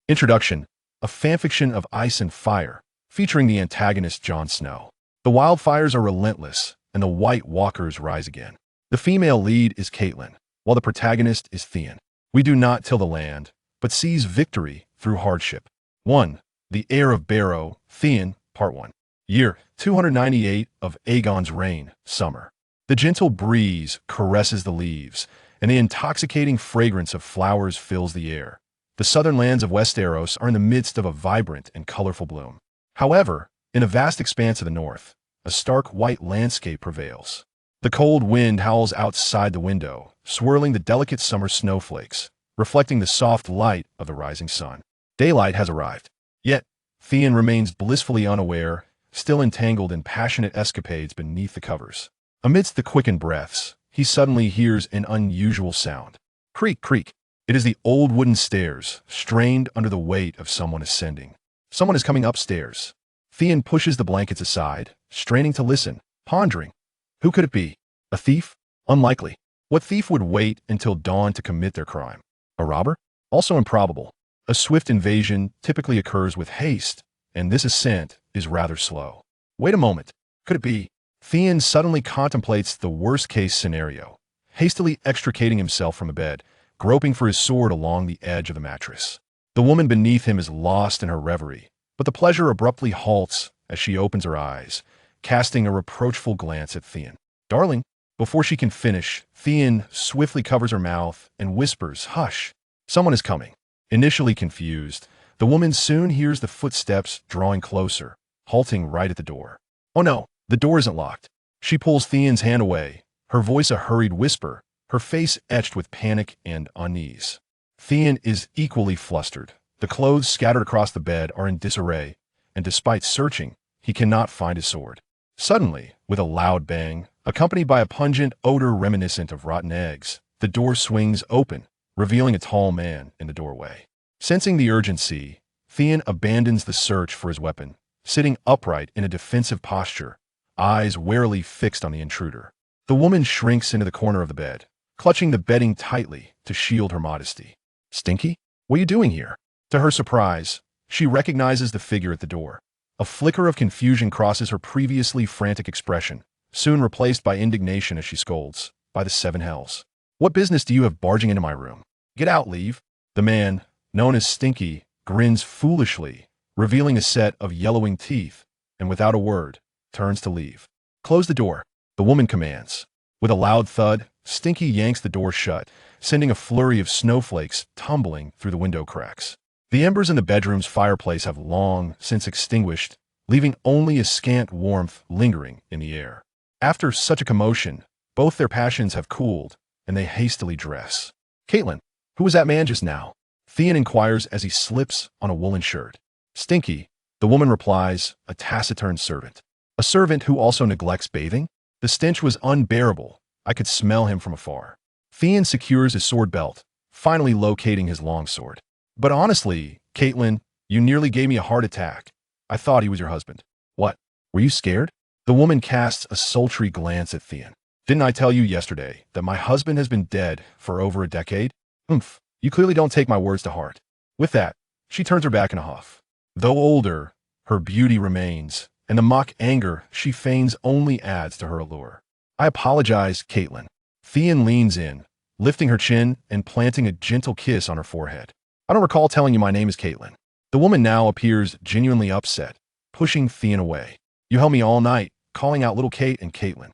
Introduction: a fanfiction of Ice and Fire, featuring the antagonist Jon Snow. The wildfires are relentless, and the White Walkers rise again. The female lead is Catelyn, while the protagonist is Theon. We do not till the land, but seize victory through hardship. 1. The Heir of Barrow, Theon, Part 1. Year 298 of Aegon's reign, summer. The gentle breeze caresses the leaves, and the intoxicating fragrance of flowers fills the air. The southern lands of Westeros are in the midst of a vibrant and colorful bloom. However, in a vast expanse of the north, a stark white landscape prevails. The cold wind howls outside the window, swirling the delicate summer snowflakes, reflecting the soft light of the rising sun. Daylight has arrived. Yet, Theon remains blissfully unaware, still entangled in passionate escapades beneath the covers. Amidst the quickened breaths, he suddenly hears an unusual sound. Creak, creak. It is the old wooden stairs, strained under the weight of someone ascending. Someone is coming upstairs. Theon pushes the blankets aside, straining to listen, pondering. Who could it be? A thief? Unlikely. What thief would wait until dawn to commit their crime? A robber? Also improbable. A swift invasion typically occurs with haste, and this ascent is rather slow. Wait a moment. Could it be? Theon suddenly contemplates the worst-case scenario, hastily extricating himself from the bed, groping for his sword along the edge of the mattress. The woman beneath him is lost in her reverie, but the pleasure abruptly halts as she opens her eyes, casting a reproachful glance at Theon. Darling, before she can finish, Theon swiftly covers her mouth and whispers, "Hush, someone is coming." Initially confused, the woman soon hears the footsteps drawing closer, halting right at the door. Oh no, the door isn't locked. She pulls Theon's hand away, her voice a hurried whisper, her face etched with panic and unease. Theon is equally flustered. The clothes scattered across the bed are in disarray, and despite searching, he cannot find his sword. Suddenly, with a loud bang, accompanied by a pungent odor reminiscent of rotten eggs, the door swings open, revealing a tall man in the doorway. Sensing the urgency, Theon abandons the search for his weapon, sitting upright in a defensive posture, eyes warily fixed on the intruder. The woman shrinks into the corner of the bed, clutching the bedding tightly to shield her modesty. "Stinky? What are you doing here?" To her surprise, she recognizes the figure at the door. A flicker of confusion crosses her previously frantic expression, soon replaced by indignation as she scolds, "By the seven hells. What business do you have barging into my room? Get out, leave." The man, known as Stinky, grins foolishly, revealing a set of yellowing teeth, and without a word, turns to leave. "Close the door," the woman commands. With a loud thud, Stinky yanks the door shut, sending a flurry of snowflakes tumbling through the window cracks. The embers in the bedroom's fireplace have long since extinguished, leaving only a scant warmth lingering in the air. After such a commotion, both their passions have cooled, and they hastily dress. "Catelyn, who was that man just now?" Theon inquires as he slips on a woolen shirt. "Stinky," the woman replies, "a taciturn servant." "A servant who also neglects bathing?" The stench was unbearable. I could smell him from afar. Theon secures his sword belt, finally locating his longsword. "But honestly, Catelyn, you nearly gave me a heart attack. I thought he was your husband." "What? Were you scared?" The woman casts a sultry glance at Theon. "Didn't I tell you yesterday that my husband has been dead for over a decade?" "Oomph, you clearly don't take my words to heart." With that, she turns her back in a huff. Though older, her beauty remains, and the mock anger she feigns only adds to her allure. "I apologize, Catelyn." Theon leans in, lifting her chin and planting a gentle kiss on her forehead. "I don't recall telling you my name is Catelyn." The woman now appears genuinely upset, pushing Theon away. "You held me all night, calling out little Kate and Catelyn.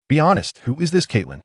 Be honest, who is this Catelyn?"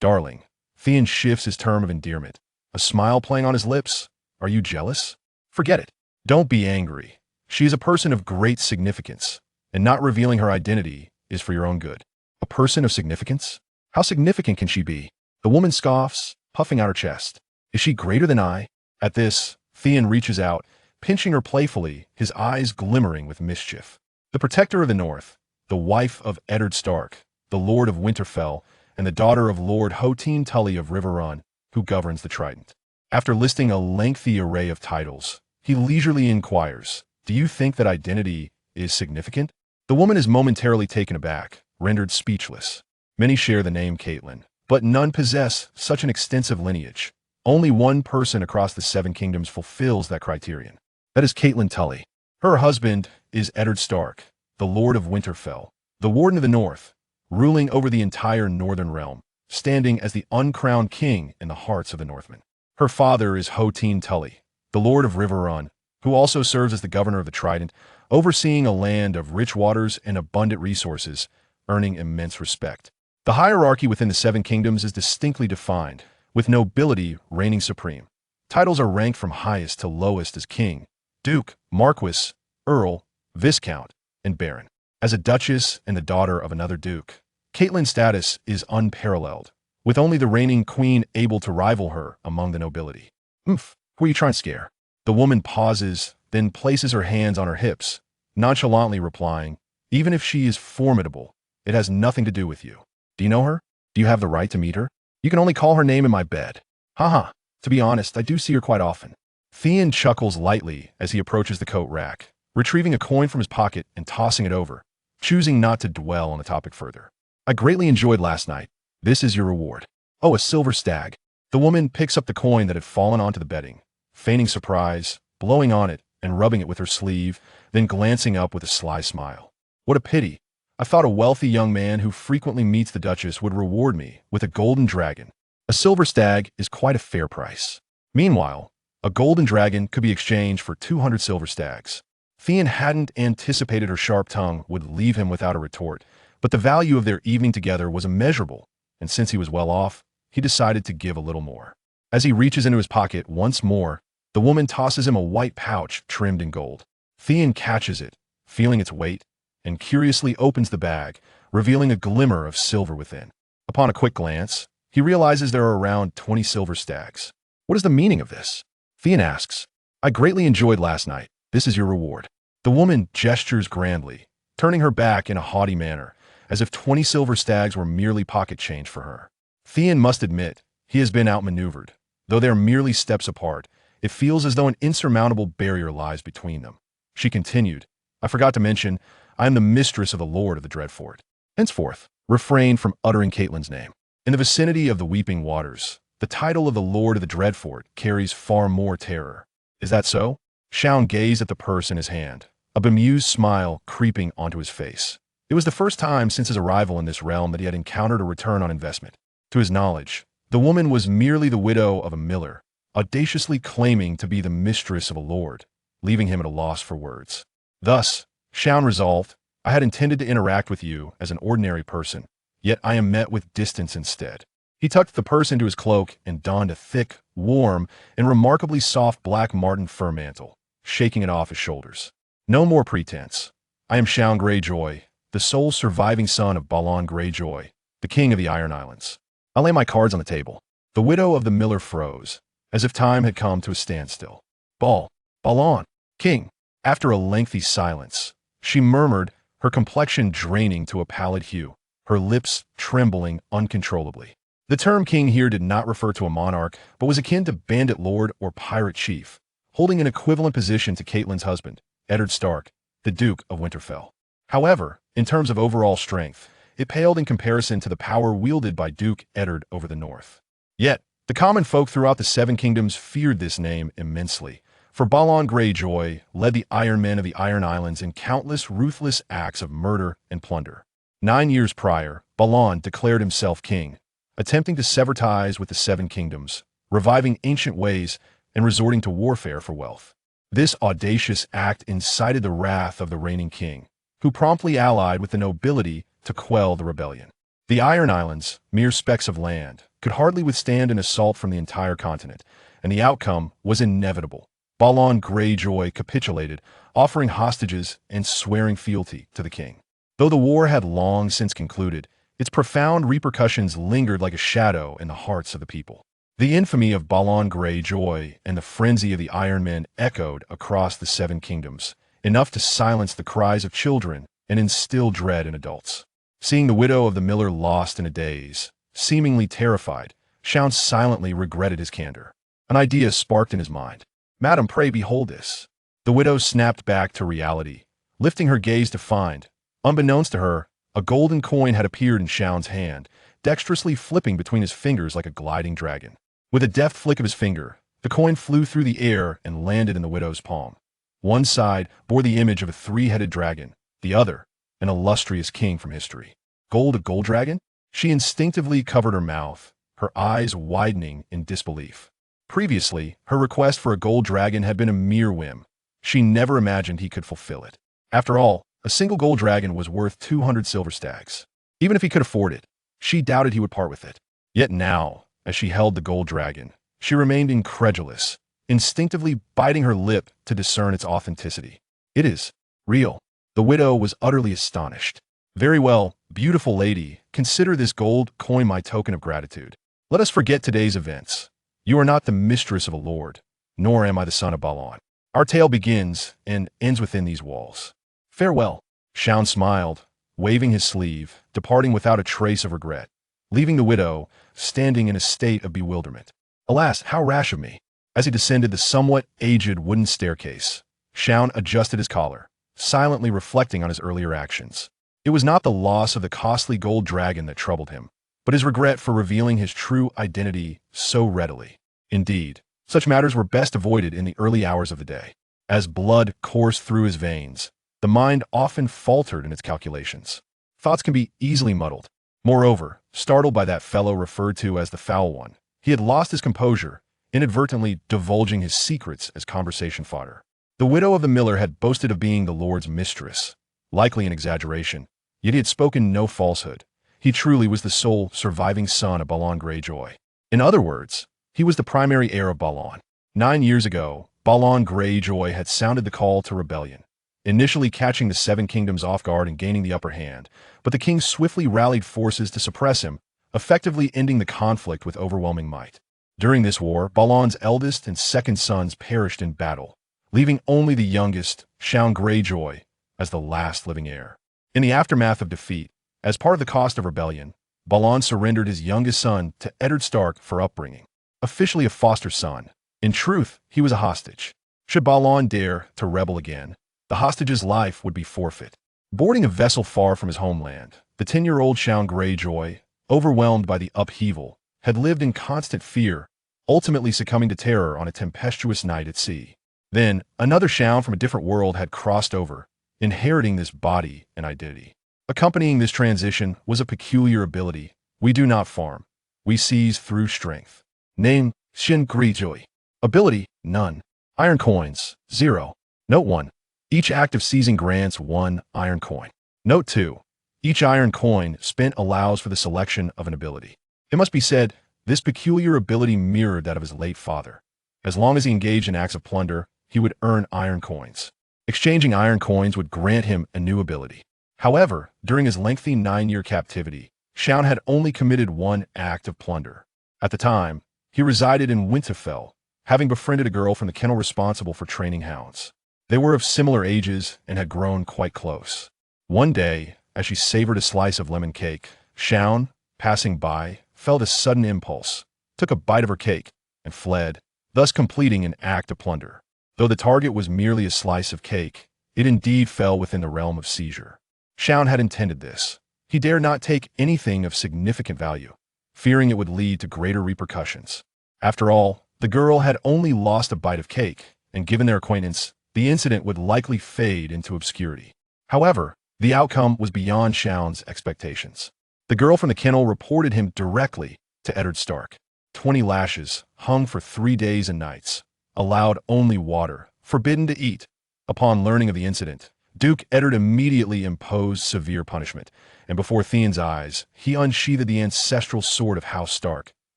"Darling." Theon shifts his term of endearment, a smile playing on his lips. "Are you jealous?" "Forget it. Don't be angry. She is a person of great significance, and not revealing her identity is for your own good." "A person of significance? How significant can she be?" The woman scoffs, puffing out her chest. "Is she greater than I?" At this, Theon reaches out, pinching her playfully, his eyes glimmering with mischief. The protector of the North, the wife of Eddard Stark, the Lord of Winterfell, and the daughter of Lord Hoteen Tully of Riverrun, who governs the Trident. After listing a lengthy array of titles, he leisurely inquires, "Do you think that identity is significant?" The woman is momentarily taken aback, rendered speechless. Many share the name Catelyn, but none possess such an extensive lineage. Only one person across the Seven Kingdoms fulfills that criterion. That is Catelyn Tully. Her husband is Eddard Stark, the Lord of Winterfell, the Warden of the North, ruling over the entire Northern Realm, standing as the uncrowned king in the hearts of the Northmen. Her father is Theon Tully, the Lord of Riverrun, who also serves as the governor of the Trident, overseeing a land of rich waters and abundant resources, earning immense respect. The hierarchy within the Seven Kingdoms is distinctly defined, with nobility reigning supreme. Titles are ranked from highest to lowest as king, duke, marquis, earl, viscount, and baron. As a duchess and the daughter of another duke, Catelyn's status is unparalleled, with only the reigning queen able to rival her among the nobility. Who are you trying to scare? The woman pauses, then places her hands on her hips, nonchalantly replying, even if she is formidable, it has nothing to do with you. Do you know her? Do you have the right to meet her? You can only call her name in my bed. Haha, to be honest, I do see her quite often. Theon chuckles lightly as he approaches the coat rack, retrieving a coin from his pocket and tossing it over, choosing not to dwell on the topic further. I greatly enjoyed last night. This is your reward. Oh, a silver stag. The woman picks up the coin that had fallen onto the bedding, feigning surprise, blowing on it and rubbing it with her sleeve, then glancing up with a sly smile. What a pity. I thought a wealthy young man who frequently meets the Duchess would reward me with a golden dragon. A silver stag is quite a fair price. Meanwhile, a golden dragon could be exchanged for 200 silver stags. Theon hadn't anticipated her sharp tongue would leave him without a retort, but the value of their evening together was immeasurable, and since he was well off, he decided to give a little more. As he reaches into his pocket once more, the woman tosses him a white pouch trimmed in gold. Theon catches it, feeling its weight, and curiously opens the bag, revealing a glimmer of silver within. Upon a quick glance, he realizes there are around 20 silver stags. What is the meaning of this? Theon asks. I greatly enjoyed last night. This is your reward. The woman gestures grandly, turning her back in a haughty manner, as if 20 silver stags were merely pocket change for her. Theon must admit, he has been outmaneuvered. Though they are merely steps apart, it feels as though an insurmountable barrier lies between them. She continued, I forgot to mention, I am the mistress of the Lord of the Dreadfort. Henceforth, refrain from uttering Catelyn's name. In the vicinity of the Weeping Waters, the title of the Lord of the Dreadfort carries far more terror. Is that so? Shaun gazed at the purse in his hand, a bemused smile creeping onto his face. It was the first time since his arrival in this realm that he had encountered a return on investment. To his knowledge, the woman was merely the widow of a miller, audaciously claiming to be the mistress of a lord, leaving him at a loss for words. Thus, Shaun resolved, I had intended to interact with you as an ordinary person, yet I am met with distance instead. He tucked the purse into his cloak and donned a thick, warm, and remarkably soft black marten fur mantle, shaking it off his shoulders. No more pretense. I am Theon Greyjoy, the sole surviving son of Balon Greyjoy, the king of the Iron Islands. I lay my cards on the table. The widow of the miller froze, as if time had come to a standstill. Balon, king. After a lengthy silence, she murmured, her complexion draining to a pallid hue, her lips trembling uncontrollably. The term king here did not refer to a monarch, but was akin to bandit lord or pirate chief, holding an equivalent position to Catelyn's husband, Eddard Stark, the Duke of Winterfell. However, in terms of overall strength, it paled in comparison to the power wielded by Duke Eddard over the north. Yet, the common folk throughout the Seven Kingdoms feared this name immensely, for Balon Greyjoy led the Iron Men of the Iron Islands in countless ruthless acts of murder and plunder. 9 years prior, Balon declared himself king, attempting to sever ties with the Seven Kingdoms, reviving ancient ways and resorting to warfare for wealth. This audacious act incited the wrath of the reigning king, who promptly allied with the nobility to quell the rebellion. The Iron Islands, mere specks of land, could hardly withstand an assault from the entire continent, and the outcome was inevitable. Balon Greyjoy capitulated, offering hostages and swearing fealty to the king. Though the war had long since concluded, its profound repercussions lingered like a shadow in the hearts of the people. The infamy of Balon Greyjoy and the frenzy of the Iron Men echoed across the Seven Kingdoms, enough to silence the cries of children and instill dread in adults. Seeing the widow of the miller lost in a daze, seemingly terrified, Shaun silently regretted his candor. An idea sparked in his mind. Madam, pray behold this. The widow snapped back to reality, lifting her gaze to find, unbeknownst to her, a golden coin had appeared in Shaun's hand, dexterously flipping between his fingers like a gliding dragon. With a deft flick of his finger, the coin flew through the air and landed in the widow's palm. One side bore the image of a three-headed dragon, the other, an illustrious king from history. Gold, a gold dragon? She instinctively covered her mouth, her eyes widening in disbelief. Previously, her request for a gold dragon had been a mere whim. She never imagined he could fulfill it. After all, a single gold dragon was worth 200 silver stacks. Even if he could afford it, she doubted he would part with it. Yet now, as she held the gold dragon, she remained incredulous, instinctively biting her lip to discern its authenticity. It is real. The widow was utterly astonished. Very well, beautiful lady, consider this gold coin my token of gratitude. Let us forget today's events. You are not the mistress of a lord, nor am I the son of Balon. Our tale begins and ends within these walls. Farewell. Shaun smiled, waving his sleeve, departing without a trace of regret, leaving the widow standing in a state of bewilderment. Alas, how rash of me! As he descended the somewhat aged wooden staircase, Shaun adjusted his collar, silently reflecting on his earlier actions. It was not the loss of the costly gold dragon that troubled him, but his regret for revealing his true identity so readily. Indeed, such matters were best avoided in the early hours of the day. As blood coursed through his veins, the mind often faltered in its calculations. Thoughts can be easily muddled. Moreover, startled by that fellow referred to as the foul one, he had lost his composure, inadvertently divulging his secrets as conversation fodder. The widow of the miller had boasted of being the Lord's mistress, likely an exaggeration, yet he had spoken no falsehood. He truly was the sole surviving son of Balon Greyjoy. In other words, he was the primary heir of Balon. 9 years ago, Balon Greyjoy had sounded the call to rebellion, initially catching the Seven Kingdoms off guard and gaining the upper hand, but the king swiftly rallied forces to suppress him, effectively ending the conflict with overwhelming might. During this war, Balon's eldest and second sons perished in battle, leaving only the youngest, Theon Greyjoy, as the last living heir. In the aftermath of defeat, as part of the cost of rebellion, Balon surrendered his youngest son to Eddard Stark for upbringing. Officially a foster son, in truth, he was a hostage. Should Balon dare to rebel again, the hostage's life would be forfeit. Boarding a vessel far from his homeland, the 10-year-old Theon Greyjoy, overwhelmed by the upheaval, had lived in constant fear, ultimately succumbing to terror on a tempestuous night at sea. Then, another Theon from a different world had crossed over, inheriting this body and identity. Accompanying this transition was a peculiar ability. We do not farm. We seize through strength. Name, Theon Greyjoy. Ability, none. Iron coins, 0. Note 1. Each act of seizing grants 1 iron coin. Note 2. Each iron coin spent allows for the selection of an ability. It must be said, this peculiar ability mirrored that of his late father. As long as he engaged in acts of plunder, he would earn iron coins. Exchanging iron coins would grant him a new ability. However, during his lengthy 9-year captivity, Theon had only committed 1 act of plunder. At the time, he resided in Winterfell, having befriended a girl from the kennel responsible for training hounds. They were of similar ages and had grown quite close. One day, as she savored a slice of lemon cake, Theon, passing by, felt a sudden impulse, took a bite of her cake, and fled, thus completing an act of plunder. Though the target was merely a slice of cake, it indeed fell within the realm of seizure. Theon had intended this. He dared not take anything of significant value, fearing it would lead to greater repercussions. After all, the girl had only lost a bite of cake, and given their acquaintance, the incident would likely fade into obscurity. However, the outcome was beyond Theon's expectations. The girl from the kennel reported him directly to Eddard Stark. 20 lashes, hung for 3 days and nights, allowed only water, forbidden to eat. Upon learning of the incident, Duke Eddard immediately imposed severe punishment, and before Theon's eyes, he unsheathed the ancestral sword of House Stark,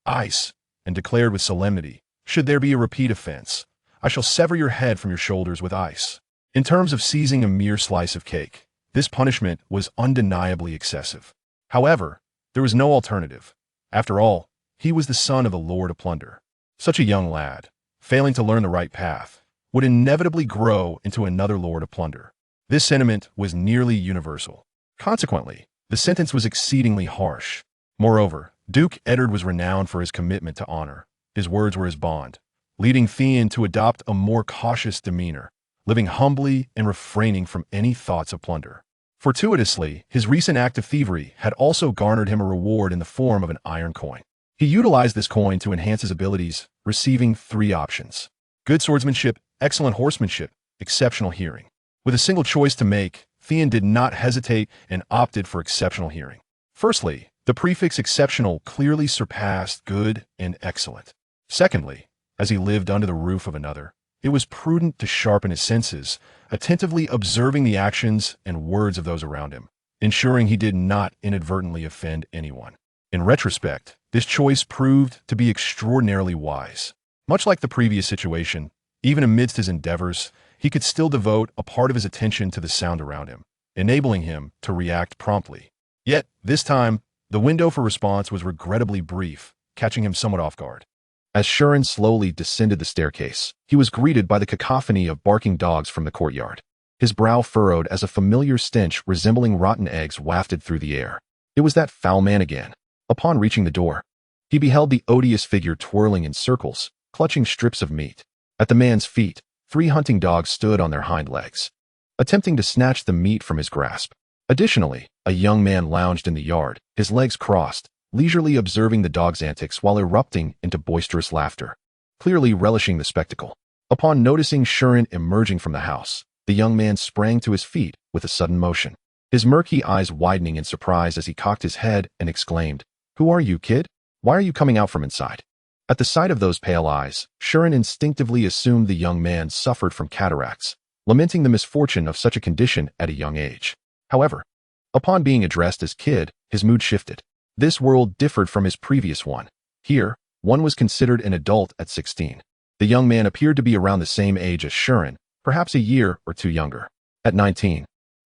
ice, and declared with solemnity, "Should there be a repeat offense, I shall sever your head from your shoulders with ice." In terms of seizing a mere slice of cake, this punishment was undeniably excessive. However, there was no alternative. After all, he was the son of the Lord of Plunder. Such a young lad, failing to learn the right path, would inevitably grow into another Lord of Plunder. This sentiment was nearly universal. Consequently, the sentence was exceedingly harsh. Moreover, Duke Eddard was renowned for his commitment to honor. His words were his bond, leading Theon to adopt a more cautious demeanor, living humbly and refraining from any thoughts of plunder. Fortuitously, his recent act of thievery had also garnered him a reward in the form of an iron coin. He utilized this coin to enhance his abilities, receiving 3 options: good swordsmanship, excellent horsemanship, exceptional hearing. With a single choice to make, Theon did not hesitate and opted for exceptional hearing. Firstly, the prefix exceptional clearly surpassed good and excellent. Secondly, as he lived under the roof of another, it was prudent to sharpen his senses, attentively observing the actions and words of those around him, ensuring he did not inadvertently offend anyone. In retrospect, this choice proved to be extraordinarily wise. Much like the previous situation, even amidst his endeavors, he could still devote a part of his attention to the sound around him, enabling him to react promptly. Yet, this time, the window for response was regrettably brief, catching him somewhat off guard. As Shurin slowly descended the staircase, he was greeted by the cacophony of barking dogs from the courtyard. His brow furrowed as a familiar stench resembling rotten eggs wafted through the air. It was that foul man again. Upon reaching the door, he beheld the odious figure twirling in circles, clutching strips of meat. At the man's feet, 3 hunting dogs stood on their hind legs, attempting to snatch the meat from his grasp. Additionally, a young man lounged in the yard, his legs crossed, leisurely observing the dogs' antics while erupting into boisterous laughter, clearly relishing the spectacle. Upon noticing Shurin emerging from the house, the young man sprang to his feet with a sudden motion, his murky eyes widening in surprise as he cocked his head and exclaimed, "Who are you, kid? Why are you coming out from inside?" At the sight of those pale eyes, Shurin instinctively assumed the young man suffered from cataracts, lamenting the misfortune of such a condition at a young age. However, upon being addressed as kid, his mood shifted. This world differed from his previous one. Here, one was considered an adult at 16. The young man appeared to be around the same age as Shurin, perhaps a year or 2 younger. At 19,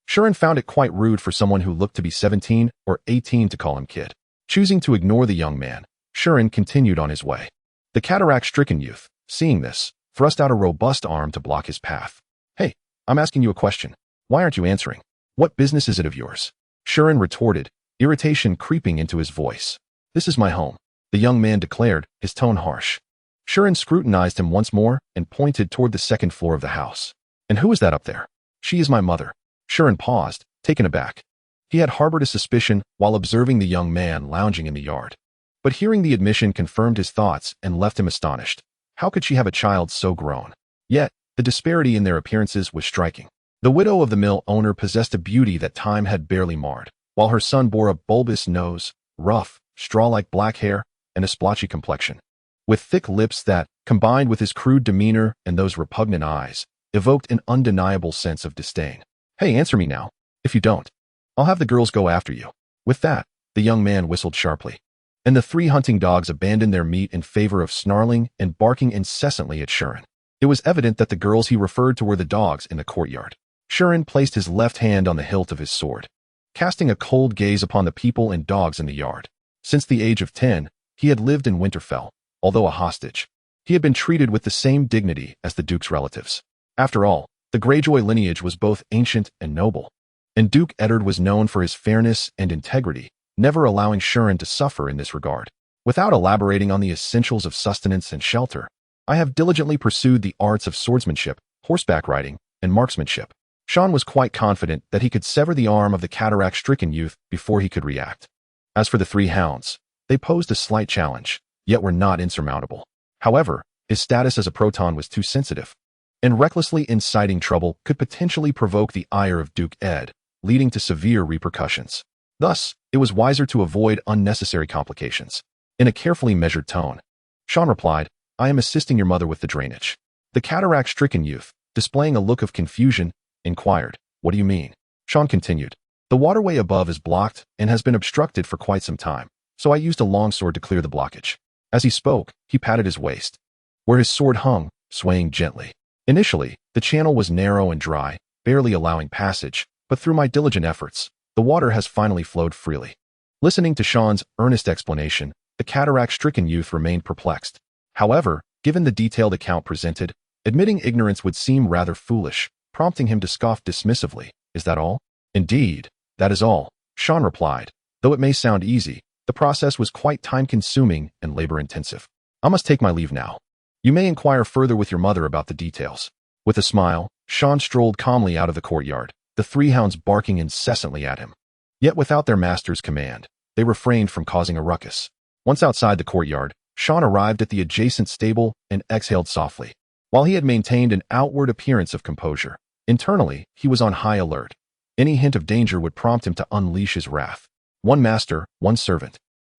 Shurin found it quite rude for someone who looked to be 17 or 18 to call him kid. Choosing to ignore the young man, Shurin continued on his way. The cataract-stricken youth, seeing this, thrust out a robust arm to block his path. "Hey, I'm asking you a question. Why aren't you answering? What business is it of yours?" Shurin retorted, irritation creeping into his voice. "This is my home," the young man declared, his tone harsh. Shurin scrutinized him once more and pointed toward the 2nd floor of the house. "And who is that up there?" "She is my mother." Shurin paused, taken aback. He had harbored a suspicion while observing the young man lounging in the yard. But hearing the admission confirmed his thoughts and left him astonished. How could she have a child so grown? Yet, the disparity in their appearances was striking. The widow of the mill owner possessed a beauty that time had barely marred, while her son bore a bulbous nose, rough, straw-like black hair, and a splotchy complexion, with thick lips that, combined with his crude demeanor and those repugnant eyes, evoked an undeniable sense of disdain. "Hey, answer me now. If you don't, I'll have the girls go after you." With that, the young man whistled sharply, and the 3 hunting dogs abandoned their meat in favor of snarling and barking incessantly at Shurin. It was evident that the girls he referred to were the dogs in the courtyard. Shurin placed his left hand on the hilt of his sword, casting a cold gaze upon the people and dogs in the yard. Since the age of 10, he had lived in Winterfell. Although a hostage, he had been treated with the same dignity as the Duke's relatives. After all, the Greyjoy lineage was both ancient and noble, and Duke Eddard was known for his fairness and integrity, never allowing Shurin to suffer in this regard. Without elaborating on the essentials of sustenance and shelter, I have diligently pursued the arts of swordsmanship, horseback riding, and marksmanship. Sean was quite confident that he could sever the arm of the cataract-stricken youth before he could react. As for the 3 hounds, they posed a slight challenge, yet were not insurmountable. However, his status as a proton was too sensitive, and recklessly inciting trouble could potentially provoke the ire of Duke Ed, leading to severe repercussions. Thus, it was wiser to avoid unnecessary complications. In a carefully measured tone, Sean replied, "I am assisting your mother with the drainage." The cataract-stricken youth, displaying a look of confusion, inquired, "What do you mean?" Sean continued, "The waterway above is blocked and has been obstructed for quite some time, so I used a longsword to clear the blockage." As he spoke, he patted his waist, where his sword hung, swaying gently. Initially, the channel was narrow and dry, barely allowing passage, but through my diligent efforts, the water has finally flowed freely. Listening to Sean's earnest explanation, the cataract-stricken youth remained perplexed. However, given the detailed account presented, admitting ignorance would seem rather foolish, prompting him to scoff dismissively. "Is that all?" "Indeed, that is all," Sean replied. "Though it may sound easy, the process was quite time-consuming and labor-intensive. I must take my leave now. You may inquire further with your mother about the details." With a smile, Sean strolled calmly out of the courtyard, the 3 hounds barking incessantly at him. Yet without their master's command, they refrained from causing a ruckus. Once outside the courtyard, Sean arrived at the adjacent stable and exhaled softly. While he had maintained an outward appearance of composure, internally, he was on high alert. Any hint of danger would prompt him to unleash his wrath. One master, one servant,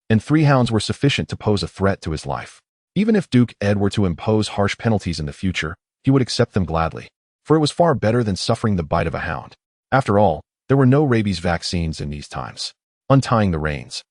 and 3 hounds were sufficient to pose a threat to his life. Even if Duke Ed were to impose harsh penalties in the future, he would accept them gladly, for it was far better than suffering the bite of a hound. After all, there were no rabies vaccines in these times. Untying the reins,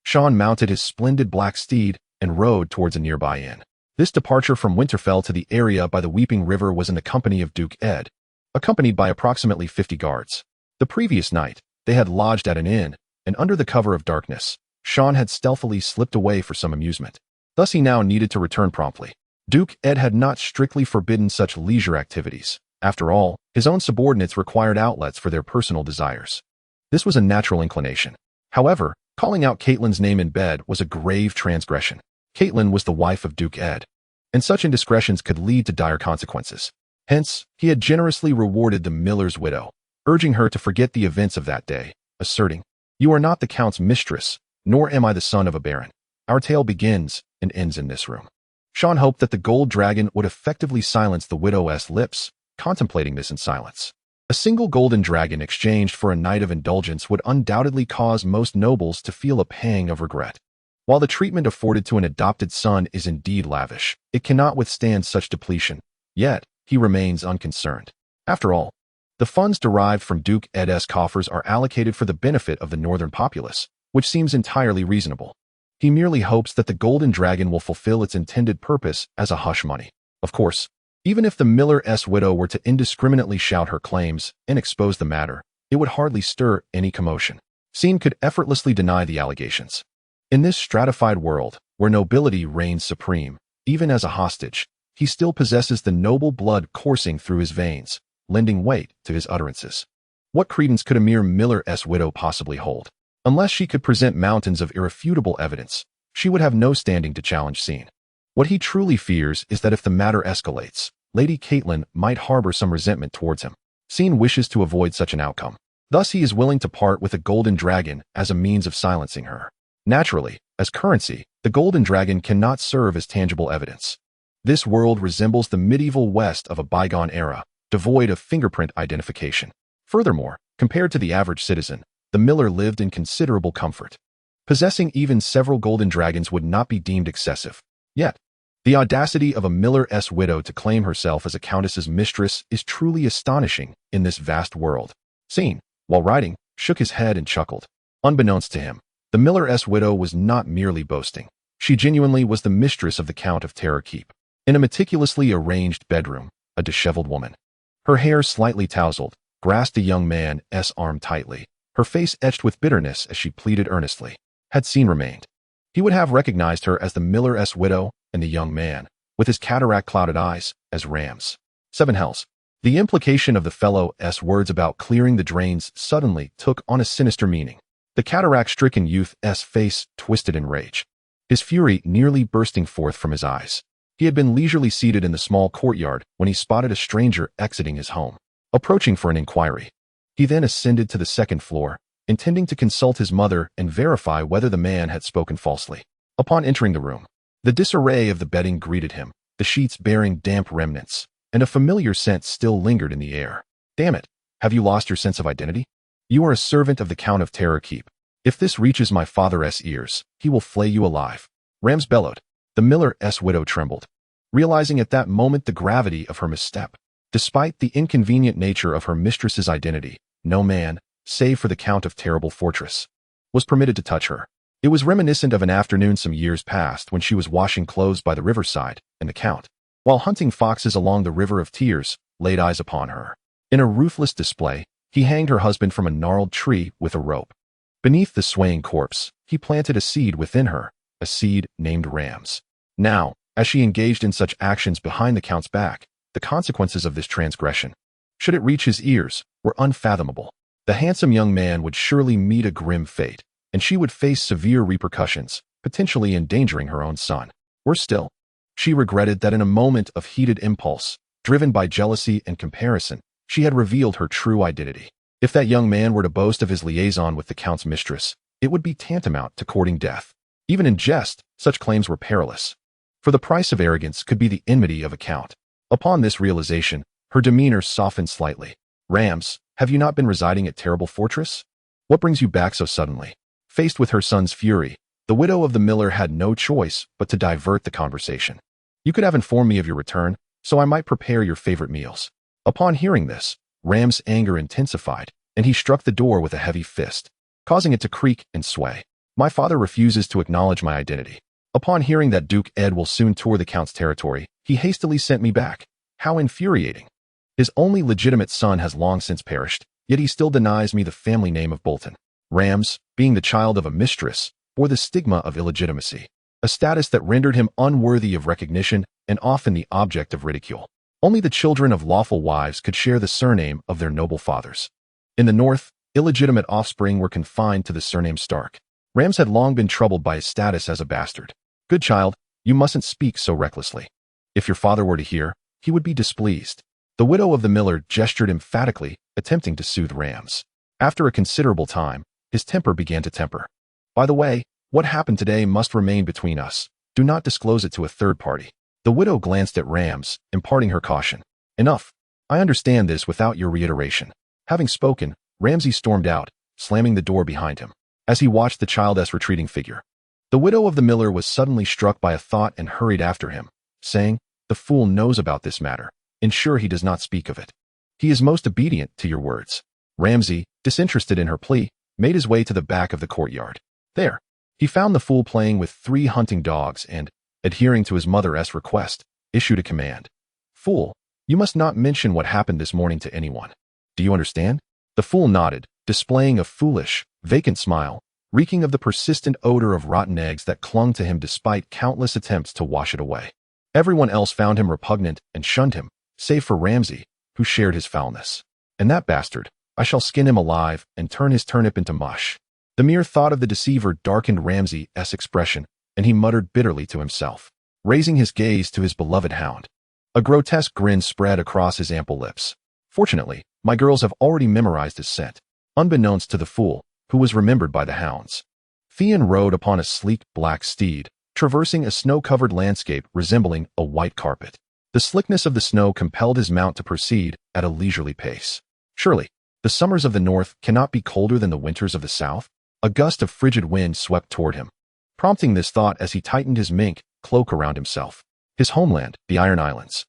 Sean mounted his splendid black steed and rode towards a nearby inn. This departure from Winterfell to the area by the Weeping River was in the company of Duke Ed, accompanied by approximately 50 guards. The previous night, they had lodged at an inn, and under the cover of darkness, Sean had stealthily slipped away for some amusement. Thus he now needed to return promptly. Duke Ed had not strictly forbidden such leisure activities. After all, his own subordinates required outlets for their personal desires. This was a natural inclination. However, calling out Catelyn's name in bed was a grave transgression. Catelyn was the wife of Duke Ed, and such indiscretions could lead to dire consequences. Hence, he had generously rewarded the miller's widow, urging her to forget the events of that day, asserting, "You are not the Count's mistress, nor am I the son of a baron. Our tale begins and ends in this room." Sean hoped that the gold dragon would effectively silence the widow's lips, contemplating this in silence. A single golden dragon exchanged for a night of indulgence would undoubtedly cause most nobles to feel a pang of regret. While the treatment afforded to an adopted son is indeed lavish, it cannot withstand such depletion, yet he remains unconcerned. After all, the funds derived from Duke Ed's coffers are allocated for the benefit of the northern populace, which seems entirely reasonable. He merely hopes that the golden dragon will fulfill its intended purpose as a hush money. Of course, even if the miller's widow were to indiscriminately shout her claims and expose the matter, it would hardly stir any commotion. Scene could effortlessly deny the allegations. In this stratified world, where nobility reigns supreme, even as a hostage, he still possesses the noble blood coursing through his veins, lending weight to his utterances. What credence could a mere miller's widow possibly hold? Unless she could present mountains of irrefutable evidence, she would have no standing to challenge Scene. What he truly fears is that if the matter escalates, Lady Catelyn might harbor some resentment towards him. Scene wishes to avoid such an outcome. Thus he is willing to part with a golden dragon as a means of silencing her. Naturally, as currency, the golden dragon cannot serve as tangible evidence. This world resembles the medieval West of a bygone era, devoid of fingerprint identification. Furthermore, compared to the average citizen, the miller lived in considerable comfort. Possessing even several golden dragons would not be deemed excessive. Yet, the audacity of a miller's widow to claim herself as a countess's mistress is truly astonishing in this vast world. Scene, while riding, shook his head and chuckled. Unbeknownst to him, the miller's widow was not merely boasting. She genuinely was the mistress of the Count of Terror Keep. In a meticulously arranged bedroom, a disheveled woman, her hair slightly tousled, grasped a young man's arm tightly, her face etched with bitterness as she pleaded earnestly. Had Scene remained, he would have recognized her as the miller's widow and the young man, with his cataract-clouded eyes, as Rams. 7 hells. The implication of the fellow's words about clearing the drains suddenly took on a sinister meaning. The cataract-stricken youth's face twisted in rage, his fury nearly bursting forth from his eyes. He had been leisurely seated in the small courtyard when he spotted a stranger exiting his home, approaching for an inquiry. He then ascended to the 2nd floor, intending to consult his mother and verify whether the man had spoken falsely. Upon entering the room, the disarray of the bedding greeted him, the sheets bearing damp remnants, and a familiar scent still lingered in the air. "Damn it, have you lost your sense of identity? You are a servant of the Count of Terror Keep. If this reaches my father's ears, he will flay you alive." Rams bellowed. The miller's widow trembled, realizing at that moment the gravity of her misstep. Despite the inconvenient nature of her mistress's identity, no man, save for the Count of Terrible Fortress, was permitted to touch her. It was reminiscent of an afternoon some years past when she was washing clothes by the riverside, and the Count, while hunting foxes along the River of Tears, laid eyes upon her. In a ruthless display, he hanged her husband from a gnarled tree with a rope. Beneath the swaying corpse, he planted a seed within her, a seed named Rams. Now, as she engaged in such actions behind the Count's back, the consequences of this transgression, should it reach his ears, were unfathomable. The handsome young man would surely meet a grim fate, and she would face severe repercussions, potentially endangering her own son. Worse still, she regretted that in a moment of heated impulse, driven by jealousy and comparison, she had revealed her true identity. If that young man were to boast of his liaison with the Count's mistress, it would be tantamount to courting death. Even in jest, such claims were perilous. For the price of arrogance could be the enmity of a count. Upon this realization, her demeanor softened slightly. "Rams, have you not been residing at Terrible Fortress? What brings you back so suddenly?" Faced with her son's fury, the widow of the miller had no choice but to divert the conversation. "You could have informed me of your return, so I might prepare your favorite meals." Upon hearing this, Ram's anger intensified, and he struck the door with a heavy fist, causing it to creak and sway. "My father refuses to acknowledge my identity. Upon hearing that Duke Ed will soon tour the Count's territory, he hastily sent me back. How infuriating. His only legitimate son has long since perished, yet he still denies me the family name of Bolton. Rams, being the child of a mistress, bore the stigma of illegitimacy, a status that rendered him unworthy of recognition and often the object of ridicule. Only the children of lawful wives could share the surname of their noble fathers. In the North, illegitimate offspring were confined to the surname Stark. Rams had long been troubled by his status as a bastard. "Good child, you mustn't speak so recklessly. If your father were to hear, he would be displeased." The widow of the miller gestured emphatically, attempting to soothe Rams. After a considerable time, his temper began to temper. "By the way, what happened today must remain between us. Do not disclose it to a third party." The widow glanced at Rams, imparting her caution. "Enough. I understand this without your reiteration." Having spoken, Ramsay stormed out, slamming the door behind him. As he watched the childless retreating figure, the widow of the miller was suddenly struck by a thought and hurried after him, saying, "The fool knows about this matter. Ensure he does not speak of it. He is most obedient to your words." Ramsay, disinterested in her plea, made his way to the back of the courtyard. There, he found the fool playing with 3 hunting dogs and, adhering to his mother's request, issued a command. "Fool, you must not mention what happened this morning to anyone. Do you understand?" The fool nodded, displaying a foolish, vacant smile, reeking of the persistent odor of rotten eggs that clung to him despite countless attempts to wash it away. Everyone else found him repugnant and shunned him, save for Ramsay, who shared his foulness. "And that bastard, I shall skin him alive and turn his turnip into mush." The mere thought of the deceiver darkened Ramsay's expression, and he muttered bitterly to himself, raising his gaze to his beloved hound. A grotesque grin spread across his ample lips. "Fortunately, my girls have already memorized his scent." Unbeknownst to the fool, who was remembered by the hounds, Theon rode upon a sleek black steed, traversing a snow-covered landscape resembling a white carpet. The slickness of the snow compelled his mount to proceed at a leisurely pace. Surely, the summers of the north cannot be colder than the winters of the south? A gust of frigid wind swept toward him, prompting this thought as he tightened his mink cloak around himself. His homeland, the Iron Islands,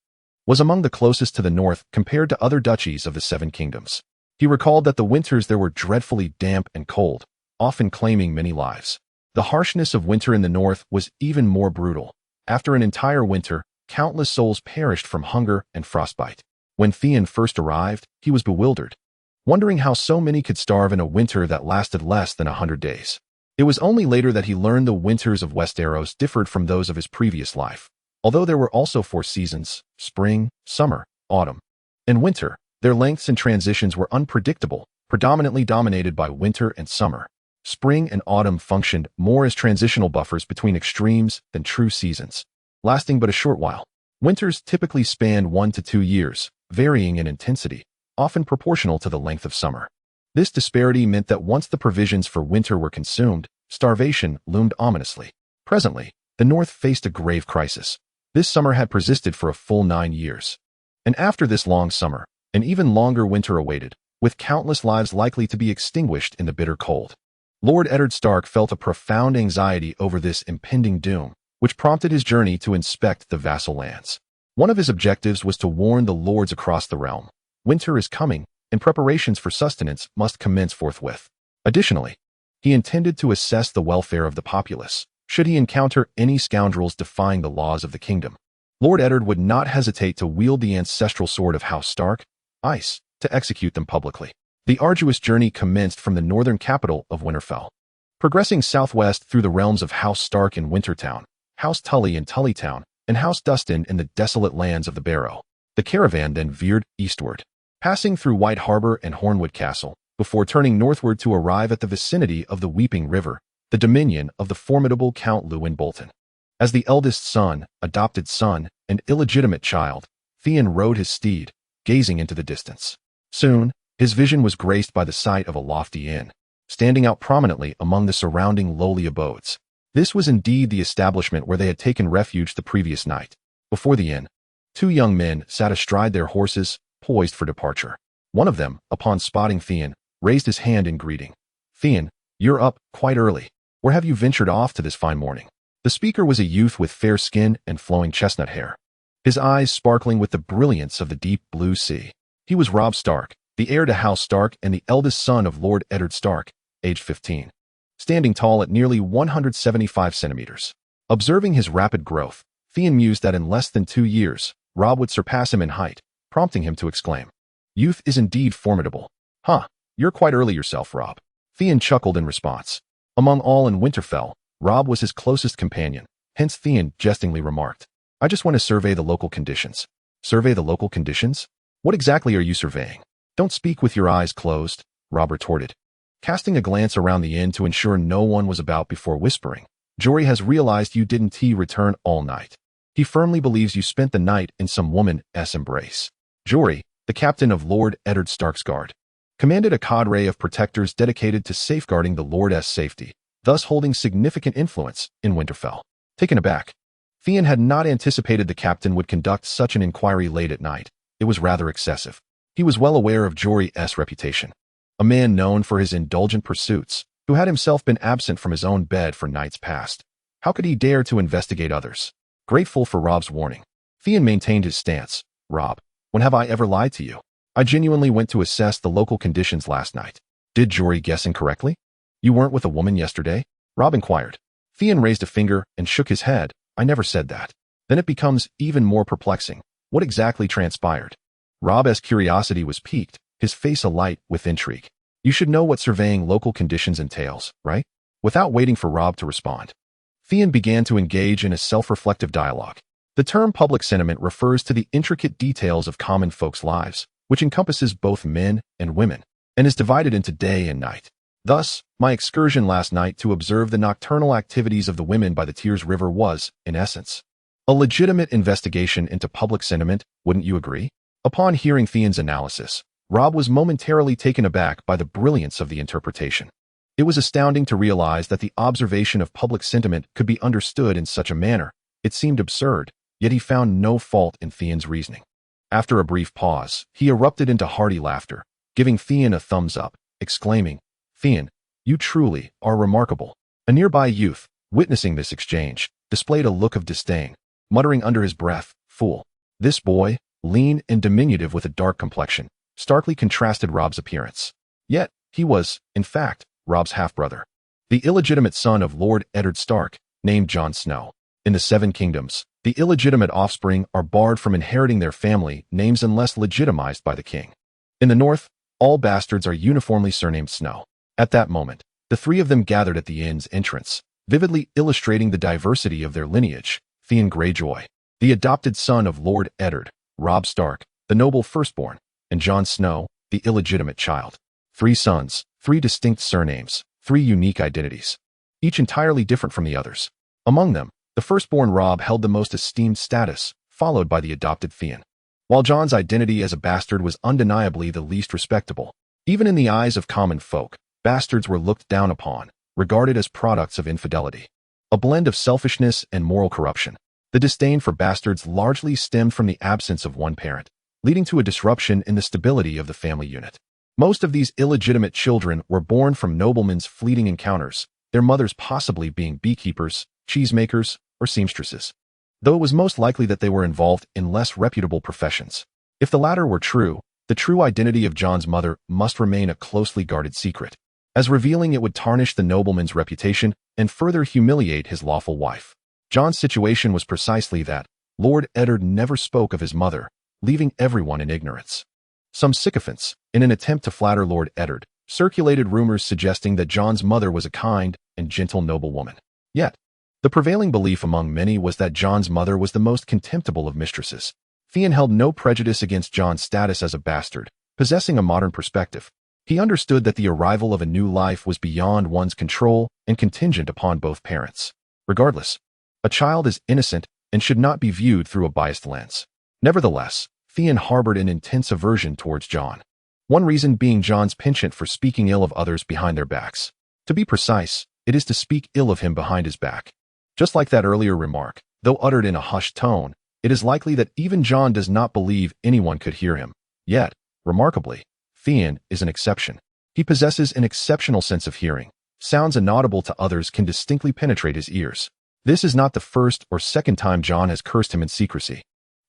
was among the closest to the north compared to other duchies of the Seven Kingdoms. He recalled that the winters there were dreadfully damp and cold, often claiming many lives. The harshness of winter in the north was even more brutal. After an entire winter, countless souls perished from hunger and frostbite. When Theon first arrived, he was bewildered, wondering how so many could starve in a winter that lasted less than 100 days. It was only later that he learned the winters of Westeros differed from those of his previous life. Although there were also 4 seasons, spring, summer, autumn, and winter, their lengths and transitions were unpredictable, predominantly dominated by winter and summer. Spring and autumn functioned more as transitional buffers between extremes than true seasons, lasting but a short while. Winters typically spanned 1 to 2 years, varying in intensity, often proportional to the length of summer. This disparity meant that once the provisions for winter were consumed, starvation loomed ominously. Presently, the North faced a grave crisis. This summer had persisted for a full 9 years. And after this long summer, an even longer winter awaited, with countless lives likely to be extinguished in the bitter cold. Lord Eddard Stark felt a profound anxiety over this impending doom, which prompted his journey to inspect the vassal lands. One of his objectives was to warn the lords across the realm. Winter is coming, and preparations for sustenance must commence forthwith. Additionally, he intended to assess the welfare of the populace, should he encounter any scoundrels defying the laws of the kingdom. Lord Eddard would not hesitate to wield the ancestral sword of House Stark, Ice, to execute them publicly. The arduous journey commenced from the northern capital of Winterfell. Progressing southwest through the realms of House Stark in Wintertown, House Tully in Tullytown, and House Dustin in the desolate lands of the Barrow, the caravan then veered eastward, passing through White Harbor and Hornwood Castle, before turning northward to arrive at the vicinity of the Weeping River, the dominion of the formidable Count Lewin Bolton. As the eldest son, adopted son, and illegitimate child, Theon rode his steed, gazing into the distance. Soon, his vision was graced by the sight of a lofty inn, standing out prominently among the surrounding lowly abodes. This was indeed the establishment where they had taken refuge the previous night. Before the inn, two young men sat astride their horses, poised for departure. One of them, upon spotting Theon, raised his hand in greeting. "Theon, you're up quite early. Where have you ventured off to this fine morning?" The speaker was a youth with fair skin and flowing chestnut hair, his eyes sparkling with the brilliance of the deep blue sea. He was Robb Stark, the heir to House Stark and the eldest son of Lord Eddard Stark, aged 15. Standing tall at nearly 175 centimeters. Observing his rapid growth, Theon mused that in less than 2 years, Robb would surpass him in height, prompting him to exclaim, "Youth is indeed formidable." "Huh, you're quite early yourself, Robb." Theon chuckled in response. Among all in Winterfell, Robb was his closest companion, hence Theon jestingly remarked, "I just want to survey the local conditions." "Survey the local conditions? What exactly are you surveying?" "Don't speak with your eyes closed," Robb retorted, casting a glance around the inn to ensure no one was about before whispering, "Jory has realized you didn't return all night. He firmly believes you spent the night in some woman's embrace." Jory, the captain of Lord Eddard Stark's guard, commanded a cadre of protectors dedicated to safeguarding the Lord's safety, thus holding significant influence in Winterfell. Taken aback, Theon had not anticipated the captain would conduct such an inquiry late at night. It was rather excessive. He was well aware of Jory's reputation, a man known for his indulgent pursuits, who had himself been absent from his own bed for nights past. How could he dare to investigate others? Grateful for Robb's warning, Theon maintained his stance. "Robb, when have I ever lied to you? I genuinely went to assess the local conditions last night." "Did Jory guess incorrectly? You weren't with a woman yesterday?" Robb inquired. Theon raised a finger and shook his head. "I never said that." Then it becomes even more perplexing. What exactly transpired? Robb's curiosity was piqued, his face alight with intrigue. "You should know what surveying local conditions entails, right?" Without waiting for Robb to respond, Theon began to engage in a self-reflective dialogue. The term public sentiment refers to the intricate details of common folks' lives, which encompasses both men and women, and is divided into day and night. Thus, my excursion last night to observe the nocturnal activities of the women by the Tears River was, in essence, a legitimate investigation into public sentiment, wouldn't you agree? Upon hearing Theon's analysis, Robb was momentarily taken aback by the brilliance of the interpretation. It was astounding to realize that the observation of public sentiment could be understood in such a manner. It seemed absurd, yet he found no fault in Theon's reasoning. After a brief pause, he erupted into hearty laughter, giving Theon a thumbs up, exclaiming, "Theon, you truly are remarkable." A nearby youth, witnessing this exchange, displayed a look of disdain, muttering under his breath, "Fool." This boy, lean and diminutive with a dark complexion, starkly contrasted Robb's appearance. Yet, he was, in fact, Robb's half-brother, the illegitimate son of Lord Eddard Stark, named Jon Snow. In the Seven Kingdoms, the illegitimate offspring are barred from inheriting their family names unless legitimized by the king. In the North, all bastards are uniformly surnamed Snow. At that moment, the three of them gathered at the inn's entrance, vividly illustrating the diversity of their lineage. Theon Greyjoy, the adopted son of Lord Eddard, Robb Stark, the noble firstborn, and Jon Snow, the illegitimate child. 3 sons, 3 distinct surnames, 3 unique identities, each entirely different from the others. Among them, the firstborn Robb held the most esteemed status, followed by the adopted Theon. While Jon's identity as a bastard was undeniably the least respectable, even in the eyes of common folk, bastards were looked down upon, regarded as products of infidelity. A blend of selfishness and moral corruption. The disdain for bastards largely stemmed from the absence of one parent, leading to a disruption in the stability of the family unit. Most of these illegitimate children were born from noblemen's fleeting encounters, their mothers possibly being beekeepers, cheesemakers, or seamstresses, though it was most likely that they were involved in less reputable professions. If the latter were true, the true identity of Jon's mother must remain a closely guarded secret, as revealing it would tarnish the nobleman's reputation and further humiliate his lawful wife. Jon's situation was precisely that. Lord Eddard never spoke of his mother, leaving everyone in ignorance. Some sycophants, in an attempt to flatter Lord Eddard, circulated rumors suggesting that Jon's mother was a kind and gentle noblewoman. Yet, the prevailing belief among many was that Jon's mother was the most contemptible of mistresses. Theon held no prejudice against Jon's status as a bastard, possessing a modern perspective. He understood that the arrival of a new life was beyond one's control and contingent upon both parents. Regardless, a child is innocent and should not be viewed through a biased lens. Nevertheless, Theon harbored an intense aversion towards Jon. One reason being Jon's penchant for speaking ill of others behind their backs. To be precise, it is to speak ill of him behind his back. Just like that earlier remark, though uttered in a hushed tone, it is likely that even Jon does not believe anyone could hear him. Yet, remarkably, Theon is an exception. He possesses an exceptional sense of hearing. Sounds inaudible to others can distinctly penetrate his ears. This is not the first or second time Jon has cursed him in secrecy.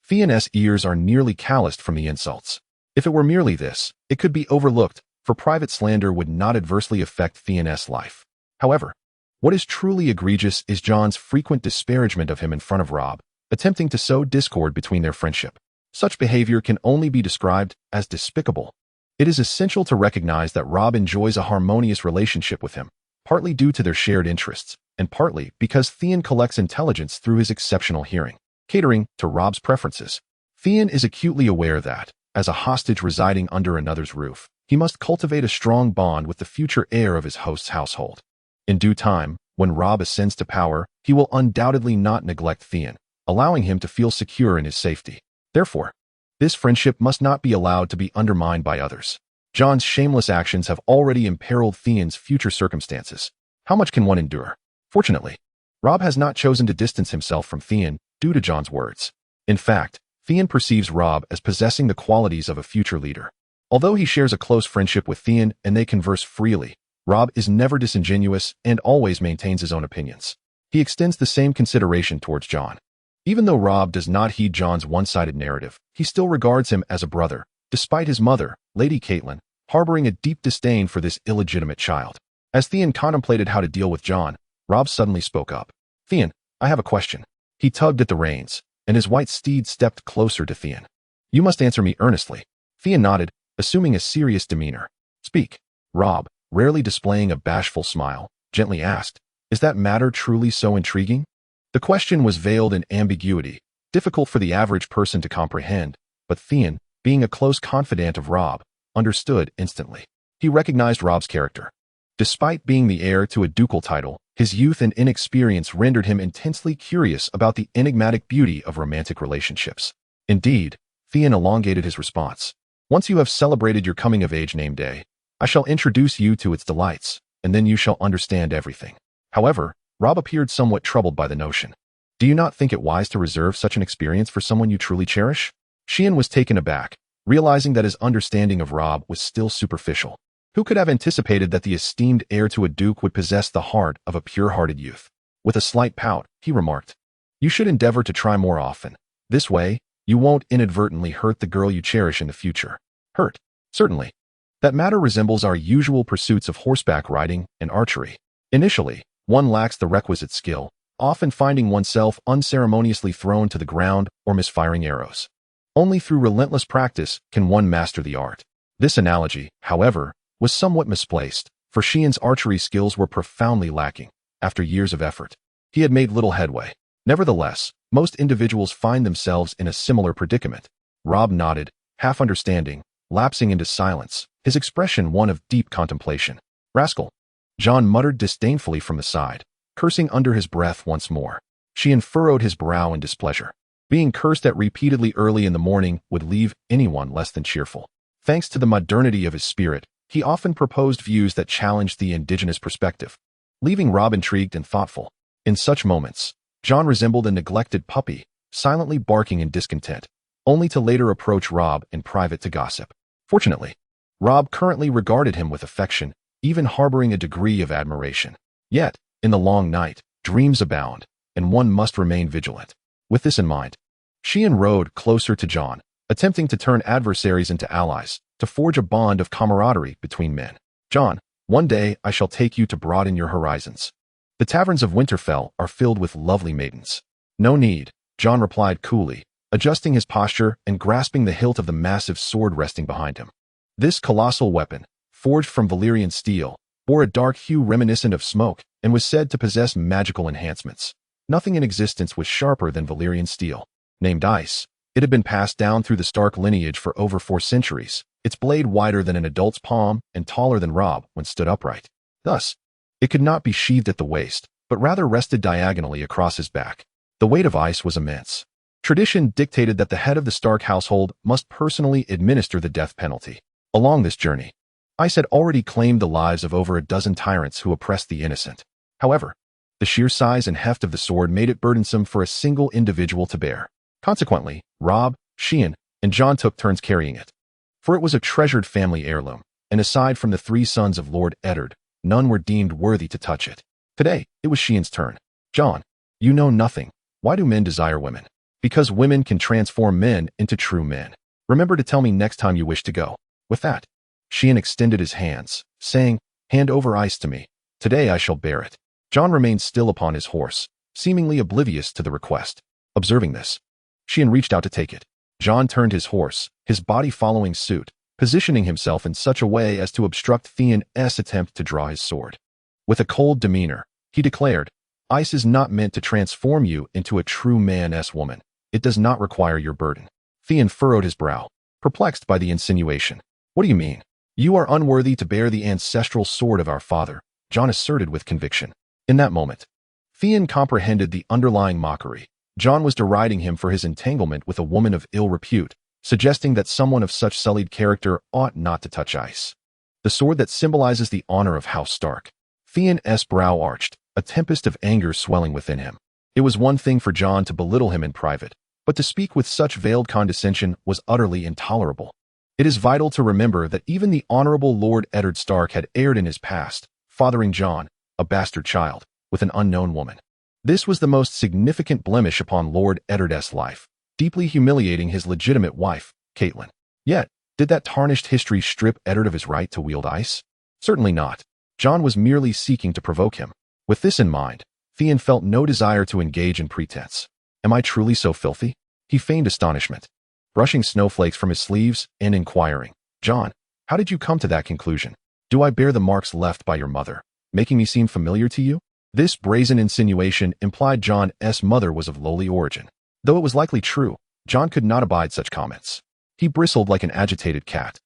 Theon's ears are nearly calloused from the insults. If it were merely this, it could be overlooked, for private slander would not adversely affect Theon's life. However, what is truly egregious is Jon's frequent disparagement of him in front of Robb, attempting to sow discord between their friendship. Such behavior can only be described as despicable. It is essential to recognize that Robb enjoys a harmonious relationship with him, partly due to their shared interests, and partly because Theon collects intelligence through his exceptional hearing, catering to Robb's preferences. Theon is acutely aware that, as a hostage residing under another's roof, he must cultivate a strong bond with the future heir of his host's household. In due time, when Robb ascends to power, he will undoubtedly not neglect Theon, allowing him to feel secure in his safety. Therefore, this friendship must not be allowed to be undermined by others. Jon's shameless actions have already imperiled Theon's future circumstances. How much can one endure? Fortunately, Robb has not chosen to distance himself from Theon due to Jon's words. In fact, Theon perceives Robb as possessing the qualities of a future leader. Although he shares a close friendship with Theon and they converse freely, Robb is never disingenuous and always maintains his own opinions. He extends the same consideration towards Jon. Even though Robb does not heed Jon's one-sided narrative, he still regards him as a brother, despite his mother, Lady Catelyn, harboring a deep disdain for this illegitimate child. As Theon contemplated how to deal with Jon, Robb suddenly spoke up. "Theon, I have a question." He tugged at the reins, and his white steed stepped closer to Theon. "You must answer me earnestly." Theon nodded, assuming a serious demeanor. "Speak." Robb, rarely displaying a bashful smile, gently asked, "Is that matter truly so intriguing?" The question was veiled in ambiguity, difficult for the average person to comprehend, but Theon, being a close confidant of Robb, understood instantly. He recognized Robb's character. Despite being the heir to a ducal title, his youth and inexperience rendered him intensely curious about the enigmatic beauty of romantic relationships. Indeed, Theon elongated his response. "Once you have celebrated your coming-of-age name day, I shall introduce you to its delights, and then you shall understand everything." However, Robb appeared somewhat troubled by the notion. "Do you not think it wise to reserve such an experience for someone you truly cherish?" Sheehan was taken aback, realizing that his understanding of Robb was still superficial. Who could have anticipated that the esteemed heir to a duke would possess the heart of a pure-hearted youth? With a slight pout, he remarked, "You should endeavor to try more often. This way, you won't inadvertently hurt the girl you cherish in the future." "Hurt? Certainly. That matter resembles our usual pursuits of horseback riding and archery. Initially, one lacks the requisite skill, often finding oneself unceremoniously thrown to the ground or misfiring arrows. Only through relentless practice can one master the art." This analogy, however, was somewhat misplaced, for Sheehan's archery skills were profoundly lacking. After years of effort, he had made little headway. Nevertheless, most individuals find themselves in a similar predicament. Robb nodded, half understanding, lapsing into silence, his expression one of deep contemplation. "Rascal," Jon muttered disdainfully from the side, cursing under his breath once more. Sheehan furrowed his brow in displeasure. Being cursed at repeatedly early in the morning would leave anyone less than cheerful. Thanks to the modernity of his spirit, he often proposed views that challenged the indigenous perspective, leaving Robb intrigued and thoughtful. In such moments, Jon resembled a neglected puppy, silently barking in discontent, only to later approach Robb in private to gossip. Fortunately, Robb currently regarded him with affection, even harboring a degree of admiration. Yet, in the long night, dreams abound, and one must remain vigilant. With this in mind, Sheehan rode closer to Jon, attempting to turn adversaries into allies, to forge a bond of camaraderie between men. "Jon, one day I shall take you to broaden your horizons. The taverns of Winterfell are filled with lovely maidens." "No need," Jon replied coolly, adjusting his posture and grasping the hilt of the massive sword resting behind him. This colossal weapon, forged from Valyrian steel, bore a dark hue reminiscent of smoke and was said to possess magical enhancements. Nothing in existence was sharper than Valyrian steel. Named Ice, it had been passed down through the Stark lineage for over 4 centuries, its blade wider than an adult's palm and taller than Robb when stood upright. Thus, it could not be sheathed at the waist, but rather rested diagonally across his back. The weight of Ice was immense. Tradition dictated that the head of the Stark household must personally administer the death penalty. Along this journey, Ice had already claimed the lives of over a dozen tyrants who oppressed the innocent. However, the sheer size and heft of the sword made it burdensome for a single individual to bear. Consequently, Robb, Sheehan, and Jon took turns carrying it. For it was a treasured family heirloom, and aside from the 3 sons of Lord Eddard, none were deemed worthy to touch it. Today, it was Sheehan's turn. Jon, you know nothing. Why do men desire women? Because women can transform men into true men. Remember to tell me next time you wish to go. With that, Sheehan extended his hands, saying, "Hand over ice to me. Today I shall bear it." Jon remained still upon his horse, seemingly oblivious to the request. Observing this, Sheehan reached out to take it. Jon turned his horse, his body following suit, positioning himself in such a way as to obstruct Theon's attempt to draw his sword. With a cold demeanor, he declared, "Ice is not meant to transform you into a true man's woman. It does not require your burden." Theon furrowed his brow, perplexed by the insinuation. "What do you mean? You are unworthy to bear the ancestral sword of our father," Jon asserted with conviction. In that moment, Theon comprehended the underlying mockery. Jon was deriding him for his entanglement with a woman of ill repute, suggesting that someone of such sullied character ought not to touch ice. The sword that symbolizes the honor of House Stark. Theon's brow arched, a tempest of anger swelling within him. It was one thing for Jon to belittle him in private, but to speak with such veiled condescension was utterly intolerable. It is vital to remember that even the honorable Lord Eddard Stark had erred in his past, fathering Jon, a bastard child, with an unknown woman. This was the most significant blemish upon Lord Eddard's life, deeply humiliating his legitimate wife, Catelyn. Yet, did that tarnished history strip Eddard of his right to wield ice? Certainly not. Jon was merely seeking to provoke him. With this in mind, Theon felt no desire to engage in pretense. "Am I truly so filthy?" He feigned astonishment, brushing snowflakes from his sleeves and inquiring, "Jon, how did you come to that conclusion? Do I bear the marks left by your mother, making me seem familiar to you?" This brazen insinuation implied Jon's mother was of lowly origin. Though it was likely true, Jon could not abide such comments. He bristled like an agitated cat,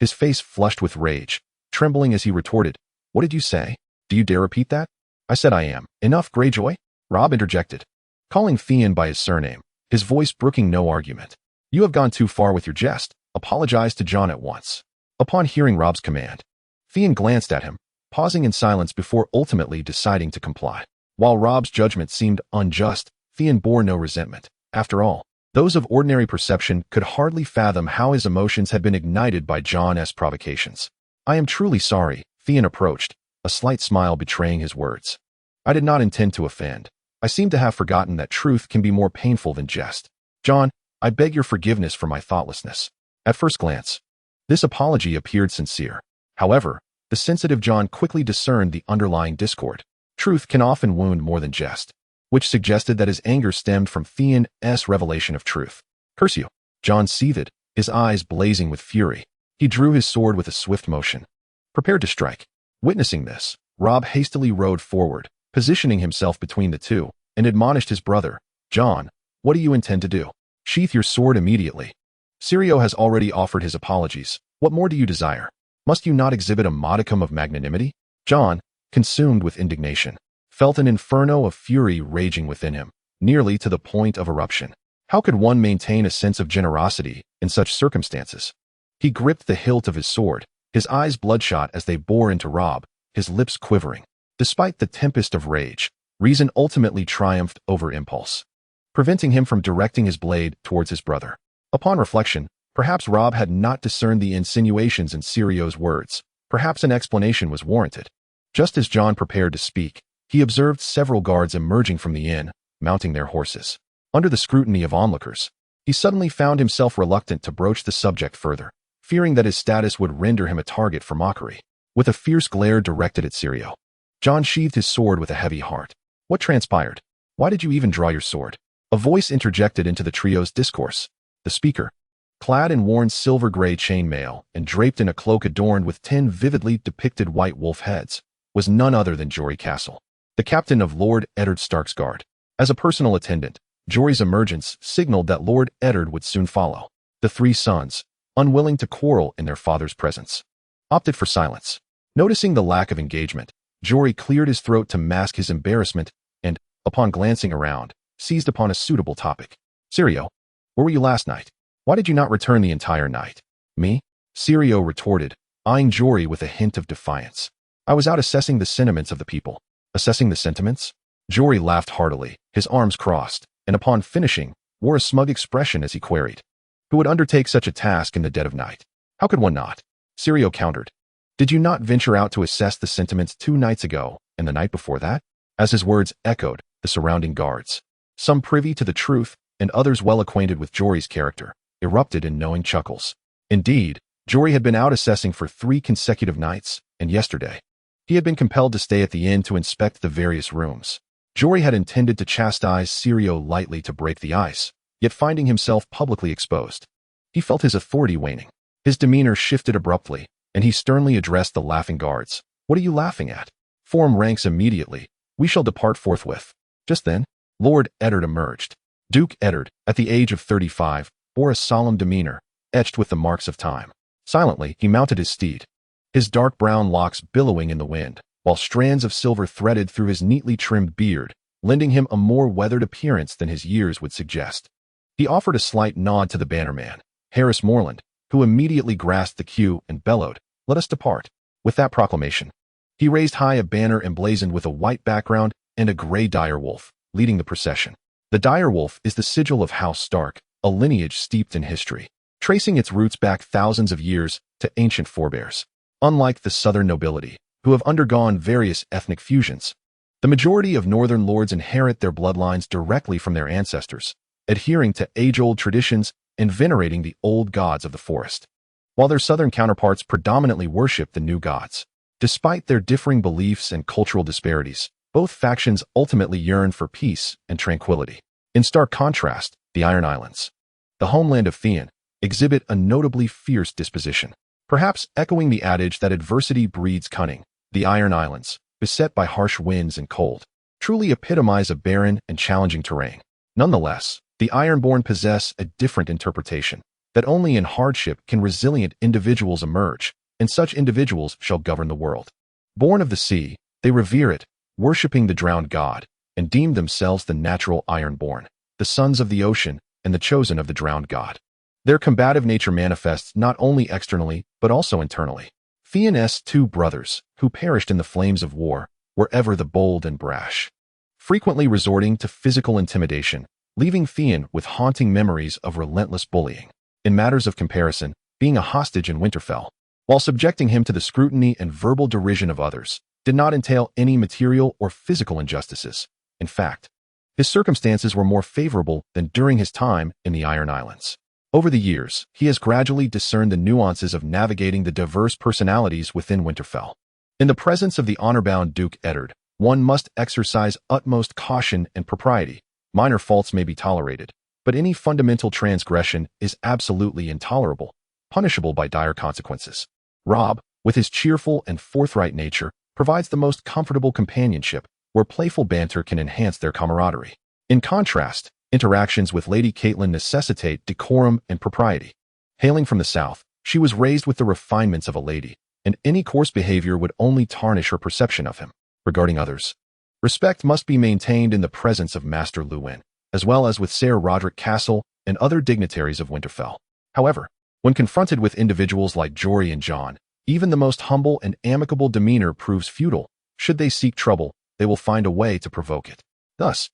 his face flushed with rage, trembling as he retorted, "What did you say? Do you dare repeat that?" "I said I am." "Enough, Greyjoy," Robb interjected, calling Theon by his surname, his voice brooking no argument. "You have gone too far with your jest. Apologize to Jon at once." Upon hearing Robb's command, Theon glanced at him, pausing in silence before ultimately deciding to comply. While Robb's judgment seemed unjust, Theon bore no resentment. After all, those of ordinary perception could hardly fathom how his emotions had been ignited by Jon's provocations. "I am truly sorry," Theon approached, a slight smile betraying his words. "I did not intend to offend. I seem to have forgotten that truth can be more painful than jest. Jon, I beg your forgiveness for my thoughtlessness." At first glance, this apology appeared sincere. However, the sensitive Jon quickly discerned the underlying discord. Truth can often wound more than jest, which suggested that his anger stemmed from Theon's revelation of truth. "Curse you!" Jon seethed, his eyes blazing with fury. He drew his sword with a swift motion, prepared to strike. Witnessing this, Robb hastily rode forward, positioning himself between the two, and admonished his brother, "Jon, what do you intend to do? Sheath your sword immediately. Syrio has already offered his apologies. What more do you desire? Must you not exhibit a modicum of magnanimity?" Jon, consumed with indignation, felt an inferno of fury raging within him, nearly to the point of eruption. How could one maintain a sense of generosity in such circumstances? He gripped the hilt of his sword, his eyes bloodshot as they bore into Robb, his lips quivering. Despite the tempest of rage, reason ultimately triumphed over impulse, preventing him from directing his blade towards his brother. Upon reflection, perhaps Robb had not discerned the insinuations in Syrio's words. Perhaps an explanation was warranted. Just as Jon prepared to speak, he observed several guards emerging from the inn, mounting their horses. Under the scrutiny of onlookers, he suddenly found himself reluctant to broach the subject further, fearing that his status would render him a target for mockery. With a fierce glare directed at Syrio, Jon sheathed his sword with a heavy heart. "What transpired? Why did you even draw your sword?" A voice interjected into the trio's discourse. The speaker, clad in worn silver-gray chainmail and draped in a cloak adorned with 10 vividly depicted white wolf heads, was none other than Jory Castle, the captain of Lord Eddard Stark's guard. As a personal attendant, Jory's emergence signaled that Lord Eddard would soon follow. The 3 sons, unwilling to quarrel in their father's presence, opted for silence. Noticing the lack of engagement, Jory cleared his throat to mask his embarrassment and, upon glancing around, seized upon a suitable topic. "Syrio, where were you last night? Why did you not return the entire night?" "Me?" Syrio retorted, eyeing Jory with a hint of defiance. "I was out assessing the sentiments of the people. Assessing the sentiments? Jory laughed heartily, his arms crossed, and upon finishing, wore a smug expression as he queried, "Who would undertake such a task in the dead of night? How could one not?" Syrio countered, "Did you not venture out to assess the sentiments 2 nights ago and the night before that?" As his words echoed, the surrounding guards, some privy to the truth and others well acquainted with Jory's character, erupted in knowing chuckles. Indeed, Jory had been out assessing for 3 consecutive nights, and yesterday, he had been compelled to stay at the inn to inspect the various rooms. Jory had intended to chastise Syrio lightly to break the ice, yet finding himself publicly exposed, he felt his authority waning. His demeanor shifted abruptly, and he sternly addressed the laughing guards. "What are you laughing at? Form ranks immediately. We shall depart forthwith." Just then, Lord Eddard emerged. Duke Eddard, at the age of 35, bore a solemn demeanor, etched with the marks of time. Silently, he mounted his steed, his dark brown locks billowing in the wind, while strands of silver threaded through his neatly trimmed beard, lending him a more weathered appearance than his years would suggest. He offered a slight nod to the bannerman, Harris Moreland, who immediately grasped the cue and bellowed, "Let us depart." With that proclamation, he raised high a banner emblazoned with a white background and a gray direwolf, leading the procession. The direwolf is the sigil of House Stark, a lineage steeped in history, tracing its roots back thousands of years to ancient forebears. Unlike the southern nobility, who have undergone various ethnic fusions, the majority of northern lords inherit their bloodlines directly from their ancestors, adhering to age-old traditions and venerating the old gods of the forest, while their southern counterparts predominantly worship the new gods. Despite their differing beliefs and cultural disparities, both factions ultimately yearn for peace and tranquility. In stark contrast, the Iron Islands, the homeland of Theon, exhibit a notably fierce disposition. Perhaps echoing the adage that adversity breeds cunning, the Iron Islands, beset by harsh winds and cold, truly epitomize a barren and challenging terrain. Nonetheless, the Ironborn possess a different interpretation, that only in hardship can resilient individuals emerge, and such individuals shall govern the world. Born of the sea, they revere it, worshipping the drowned god, and deem themselves the natural Ironborn, the sons of the ocean and the chosen of the drowned god. Their combative nature manifests not only externally, but also internally. Theon's 2 brothers, who perished in the flames of war, were ever the bold and brash, frequently resorting to physical intimidation, leaving Theon with haunting memories of relentless bullying. In matters of comparison, being a hostage in Winterfell, while subjecting him to the scrutiny and verbal derision of others, did not entail any material or physical injustices. In fact, his circumstances were more favorable than during his time in the Iron Islands. Over the years, he has gradually discerned the nuances of navigating the diverse personalities within Winterfell. In the presence of the honor-bound Duke Eddard, one must exercise utmost caution and propriety. Minor faults may be tolerated, but any fundamental transgression is absolutely intolerable, punishable by dire consequences. Robb, with his cheerful and forthright nature, provides the most comfortable companionship, where playful banter can enhance their camaraderie. In contrast, interactions with Lady Catelyn necessitate decorum and propriety. Hailing from the south, she was raised with the refinements of a lady, and any coarse behavior would only tarnish her perception of him. Regarding others, respect must be maintained in the presence of Master Luwin, as well as with Ser Roderick Castle and other dignitaries of Winterfell. However, when confronted with individuals like Jory and Jon, even the most humble and amicable demeanor proves futile. Should they seek trouble, they will find a way to provoke it. Thus,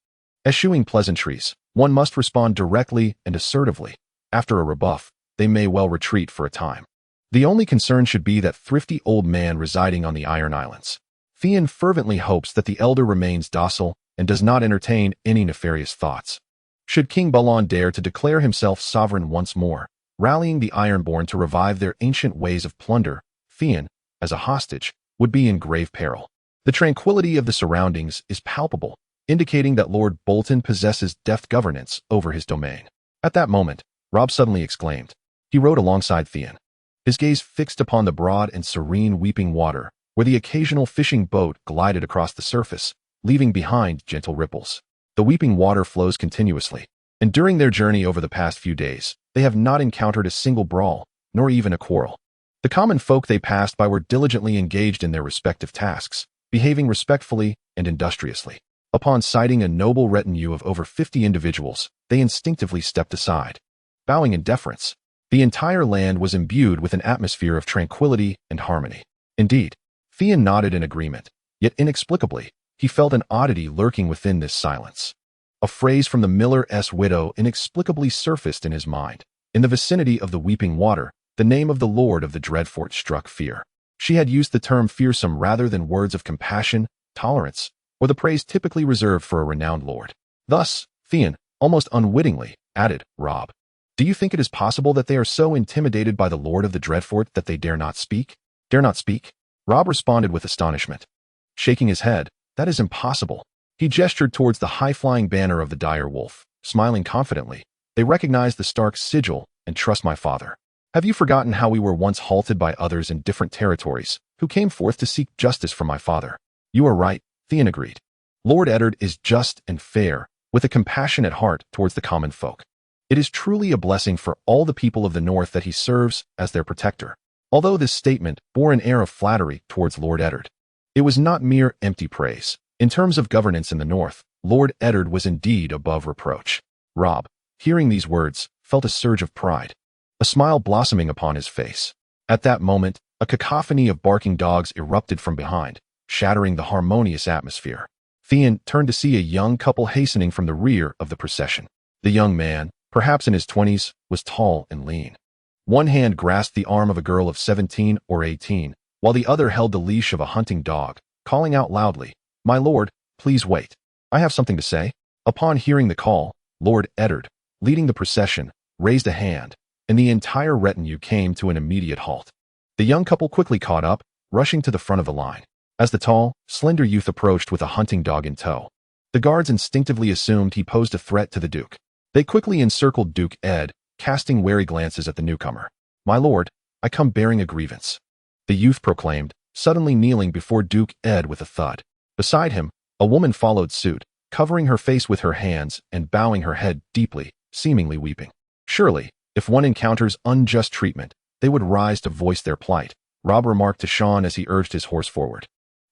eschewing pleasantries, one must respond directly and assertively. After a rebuff, they may well retreat for a time. The only concern should be that thrifty old man residing on the Iron Islands. Theon fervently hopes that the elder remains docile and does not entertain any nefarious thoughts. Should King Balon dare to declare himself sovereign once more, rallying the Ironborn to revive their ancient ways of plunder, Theon, as a hostage, would be in grave peril. The tranquility of the surroundings is palpable, indicating that Lord Bolton possesses deft governance over his domain. At that moment, Robb suddenly exclaimed. He rode alongside Theon, his gaze fixed upon the broad and serene weeping water, where the occasional fishing boat glided across the surface, leaving behind gentle ripples. The weeping water flows continuously, and during their journey over the past few days, they have not encountered a single brawl, nor even a quarrel. The common folk they passed by were diligently engaged in their respective tasks, behaving respectfully and industriously. Upon sighting a noble retinue of over 50 individuals, they instinctively stepped aside, bowing in deference. The entire land was imbued with an atmosphere of tranquility and harmony. Indeed, Theon nodded in agreement, yet inexplicably, he felt an oddity lurking within this silence. A phrase from the miller's widow inexplicably surfaced in his mind. In the vicinity of the weeping water, the name of the Lord of the Dreadfort struck fear. She had used the term fearsome rather than words of compassion, tolerance, or the praise typically reserved for a renowned lord. Thus, Theon, almost unwittingly, added, "Rob, do you think it is possible that they are so intimidated by the Lord of the Dreadfort that they dare not speak?" "Dare not speak?" Rob responded with astonishment. Shaking his head, "That is impossible." He gestured towards the high-flying banner of the dire wolf, smiling confidently. "They recognize the Stark sigil and trust my father. Have you forgotten how we were once halted by others in different territories, who came forth to seek justice from my father?" "You are right," Theon agreed. "Lord Eddard is just and fair, with a compassionate heart towards the common folk. It is truly a blessing for all the people of the North that he serves as their protector." Although this statement bore an air of flattery towards Lord Eddard, it was not mere empty praise. In terms of governance in the North, Lord Eddard was indeed above reproach. Rob, hearing these words, felt a surge of pride, a smile blossoming upon his face. At that moment, a cacophony of barking dogs erupted from behind, shattering the harmonious atmosphere. Theon turned to see a young couple hastening from the rear of the procession. The young man, perhaps in his 20s, was tall and lean. One hand grasped the arm of a girl of 17 or 18, while the other held the leash of a hunting dog, calling out loudly, "My lord, please wait. I have something to say." Upon hearing the call, Lord Eddard, leading the procession, raised a hand, and the entire retinue came to an immediate halt. The young couple quickly caught up, rushing to the front of the line. As the tall, slender youth approached with a hunting dog in tow, the guards instinctively assumed he posed a threat to the Duke. They quickly encircled Duke Ed, casting wary glances at the newcomer. "My lord, I come bearing a grievance," the youth proclaimed, suddenly kneeling before Duke Ed with a thud. Beside him, a woman followed suit, covering her face with her hands and bowing her head deeply, seemingly weeping. "Surely, if one encounters unjust treatment, they would rise to voice their plight," Rob remarked to Sean as he urged his horse forward,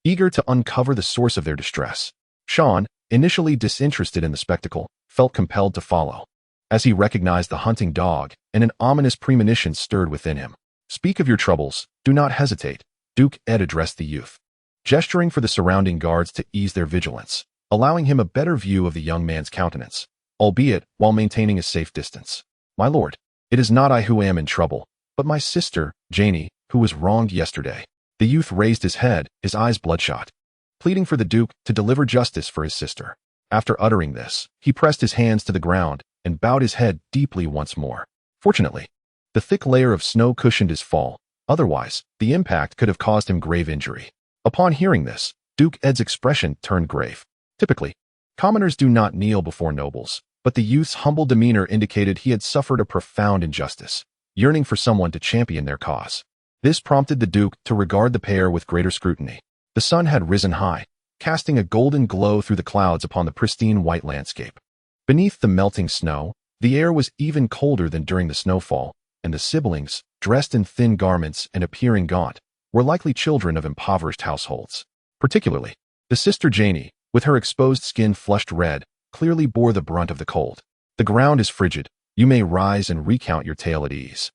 eager to uncover the source of their distress. Sean, initially disinterested in the spectacle, felt compelled to follow. As he recognized the hunting dog, and an ominous premonition stirred within him. "Speak of your troubles, do not hesitate," Duke Ed addressed the youth, gesturing for the surrounding guards to ease their vigilance, allowing him a better view of the young man's countenance, albeit while maintaining a safe distance. "My lord, it is not I who am in trouble, but my sister, Janie, who was wronged yesterday." The youth raised his head, his eyes bloodshot, pleading for the Duke to deliver justice for his sister. After uttering this, he pressed his hands to the ground and bowed his head deeply once more. Fortunately, the thick layer of snow cushioned his fall, otherwise, the impact could have caused him grave injury. Upon hearing this, Duke Ed's expression turned grave. Typically, commoners do not kneel before nobles, but the youth's humble demeanor indicated he had suffered a profound injustice, yearning for someone to champion their cause. This prompted the Duke to regard the pair with greater scrutiny. The sun had risen high, casting a golden glow through the clouds upon the pristine white landscape. Beneath the melting snow, the air was even colder than during the snowfall, and the siblings, dressed in thin garments and appearing gaunt, were likely children of impoverished households. Particularly, the sister Janie, with her exposed skin flushed red, clearly bore the brunt of the cold. "The ground is frigid. You may rise and recount your tale at ease.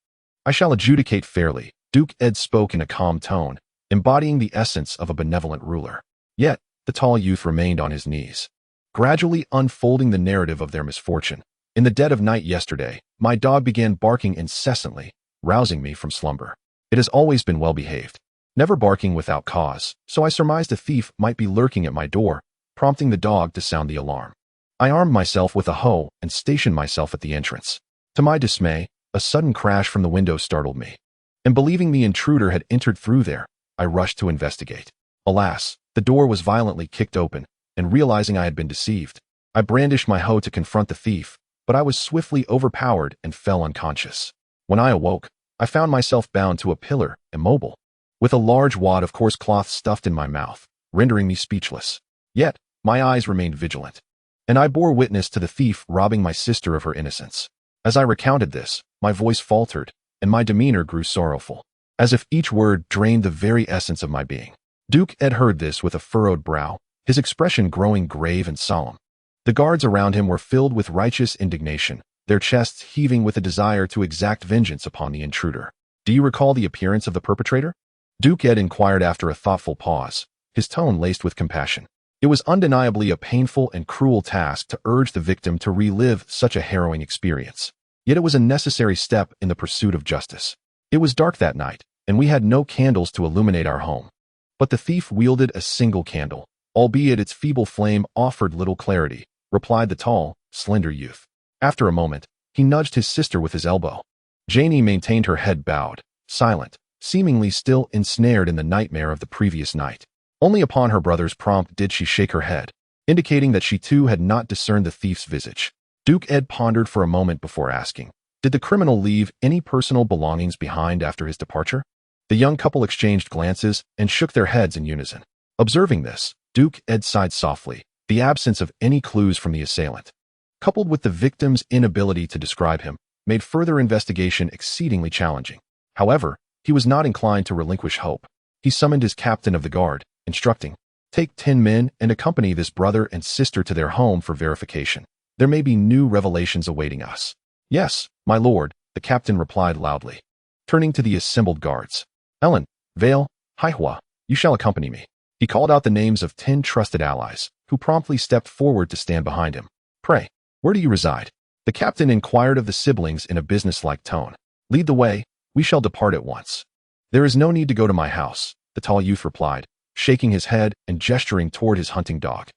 I shall adjudicate fairly," Duke Ed spoke in a calm tone, embodying the essence of a benevolent ruler. Yet, the tall youth remained on his knees, gradually unfolding the narrative of their misfortune. "In the dead of night yesterday, my dog began barking incessantly, rousing me from slumber. It has always been well behaved, never barking without cause, so I surmised a thief might be lurking at my door, prompting the dog to sound the alarm. I armed myself with a hoe and stationed myself at the entrance. To my dismay, a sudden crash from the window startled me, and believing the intruder had entered through there, I rushed to investigate. Alas, the door was violently kicked open, and realizing I had been deceived, I brandished my hoe to confront the thief, but I was swiftly overpowered and fell unconscious. When I awoke, I found myself bound to a pillar, immobile, with a large wad of coarse cloth stuffed in my mouth, rendering me speechless. Yet, my eyes remained vigilant, and I bore witness to the thief robbing my sister of her innocence. As I recounted this, my voice faltered, and my demeanor grew sorrowful, as if each word drained the very essence of my being. Duke Ed heard this with a furrowed brow, his expression growing grave and solemn. The guards around him were filled with righteous indignation, their chests heaving with a desire to exact vengeance upon the intruder. "Do you recall the appearance of the perpetrator?" Duke Ed inquired after a thoughtful pause, his tone laced with compassion. It was undeniably a painful and cruel task to urge the victim to relive such a harrowing experience. Yet it was a necessary step in the pursuit of justice. It was dark that night, and we had no candles to illuminate our home. But the thief wielded a single candle, albeit its feeble flame offered little clarity, replied the tall, slender youth. After a moment, he nudged his sister with his elbow. Janie maintained her head bowed, silent, seemingly still ensnared in the nightmare of the previous night. Only upon her brother's prompt did she shake her head, indicating that she too had not discerned the thief's visage. Duke Ed pondered for a moment before asking, "Did the criminal leave any personal belongings behind after his departure?" The young couple exchanged glances and shook their heads in unison. Observing this, Duke Ed sighed softly, the absence of any clues from the assailant, coupled with the victim's inability to describe him, made further investigation exceedingly challenging. However, he was not inclined to relinquish hope. He summoned his captain of the guard, instructing, "Take 10 men and accompany this brother and sister to their home for verification. There may be new revelations awaiting us." "Yes, my lord," the captain replied loudly. Turning to the assembled guards, "Ellen, Vale, Haihua, you shall accompany me." He called out the names of 10 trusted allies, who promptly stepped forward to stand behind him. "Pray, where do you reside?" The captain inquired of the siblings in a businesslike tone. "Lead the way, we shall depart at once." "There is no need to go to my house," the tall youth replied, shaking his head and gesturing toward his hunting dog.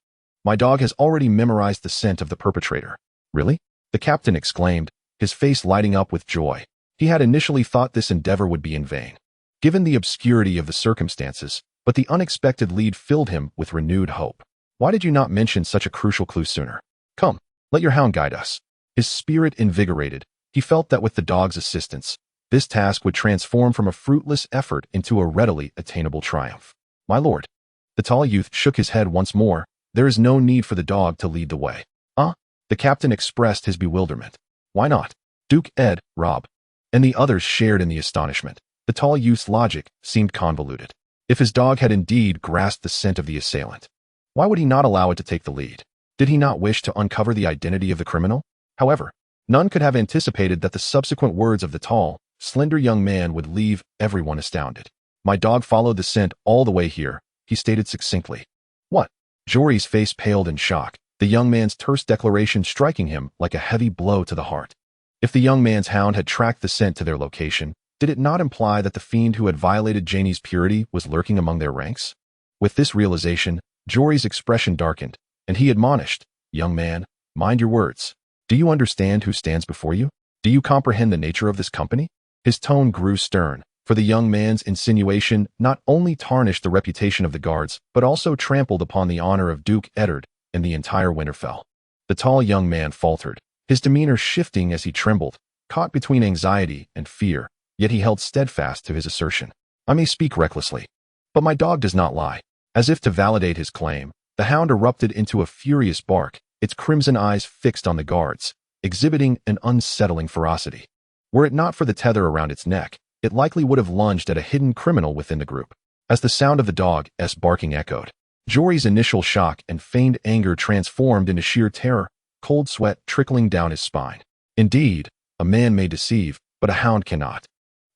"My dog has already memorized the scent of the perpetrator." "Really?" the captain exclaimed, his face lighting up with joy. He had initially thought this endeavor would be in vain, given the obscurity of the circumstances, but the unexpected lead filled him with renewed hope. "Why did you not mention such a crucial clue sooner? Come, let your hound guide us." His spirit invigorated, he felt that with the dog's assistance, this task would transform from a fruitless effort into a readily attainable triumph. "My lord." The tall youth shook his head once more. "There is no need for the dog to lead the way." The captain expressed his bewilderment. "Why not?" Duke Ed, Rob, and the others shared in the astonishment. The tall youth's logic seemed convoluted. If his dog had indeed grasped the scent of the assailant, why would he not allow it to take the lead? Did he not wish to uncover the identity of the criminal? However, none could have anticipated that the subsequent words of the tall, slender young man would leave everyone astounded. "My dog followed the scent all the way here," he stated succinctly. "What?" Jory's face paled in shock, the young man's terse declaration striking him like a heavy blow to the heart. If the young man's hound had tracked the scent to their location, did it not imply that the fiend who had violated Janie's purity was lurking among their ranks? With this realization, Jory's expression darkened, and he admonished, "Young man, mind your words. Do you understand who stands before you? Do you comprehend the nature of this company?" His tone grew stern, for the young man's insinuation not only tarnished the reputation of the guards, but also trampled upon the honor of Duke Eddard and the entire Winterfell. The tall young man faltered, his demeanor shifting as he trembled, caught between anxiety and fear, yet he held steadfast to his assertion. "I may speak recklessly, but my dog does not lie." As if to validate his claim, the hound erupted into a furious bark, its crimson eyes fixed on the guards, exhibiting an unsettling ferocity. Were it not for the tether around its neck, it likely would have lunged at a hidden criminal within the group. As the sound of the dog's barking echoed, Jory's initial shock and feigned anger transformed into sheer terror, cold sweat trickling down his spine. Indeed, a man may deceive, but a hound cannot.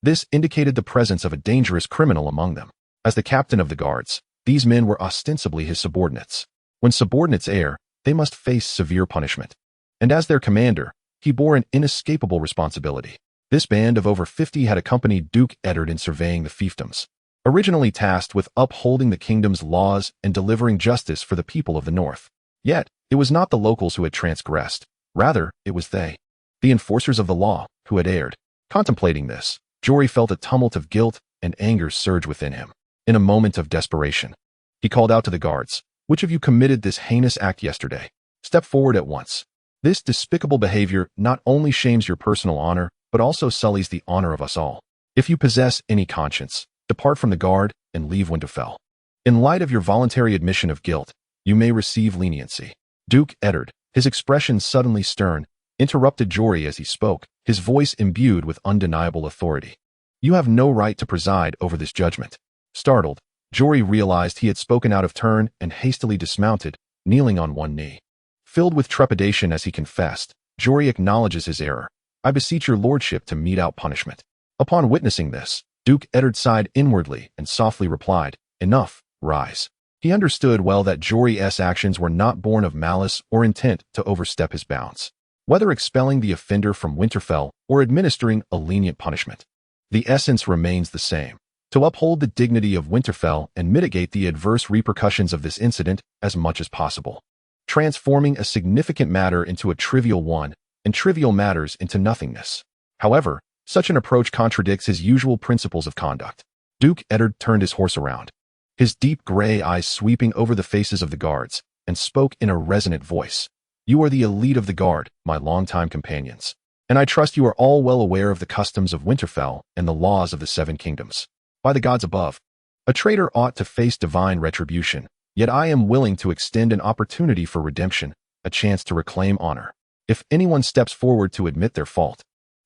This indicated the presence of a dangerous criminal among them. As the captain of the guards, these men were ostensibly his subordinates. When subordinates err, they must face severe punishment. And as their commander, he bore an inescapable responsibility. This band of over 50 had accompanied Duke Eddard in surveying the fiefdoms, originally tasked with upholding the kingdom's laws and delivering justice for the people of the north. Yet, it was not the locals who had transgressed. Rather, it was they, the enforcers of the law, who had erred. Contemplating this, Jory felt a tumult of guilt and anger surge within him. In a moment of desperation, he called out to the guards, "Which of you committed this heinous act yesterday? Step forward at once. This despicable behavior not only shames your personal honor, but also sullies the honor of us all. If you possess any conscience, depart from the guard and leave Winterfell. In light of your voluntary admission of guilt, you may receive leniency." Duke Eddard, his expression suddenly stern, interrupted Jory as he spoke, his voice imbued with undeniable authority. "You have no right to preside over this judgment." Startled, Jory realized he had spoken out of turn and hastily dismounted, kneeling on one knee. Filled with trepidation as he confessed, Jory acknowledges his error. "I beseech your lordship to mete out punishment." Upon witnessing this, Duke Eddard sighed inwardly and softly replied, "Enough, rise." He understood well that Jory's actions were not born of malice or intent to overstep his bounds. Whether expelling the offender from Winterfell or administering a lenient punishment, the essence remains the same: to uphold the dignity of Winterfell and mitigate the adverse repercussions of this incident as much as possible, transforming a significant matter into a trivial one and trivial matters into nothingness. However, such an approach contradicts his usual principles of conduct. Duke Eddard turned his horse around, his deep gray eyes sweeping over the faces of the guards, and spoke in a resonant voice. "You are the elite of the guard, my longtime companions, and I trust you are all well aware of the customs of Winterfell and the laws of the Seven Kingdoms. By the gods above, a traitor ought to face divine retribution, yet I am willing to extend an opportunity for redemption, a chance to reclaim honor. If anyone steps forward to admit their fault,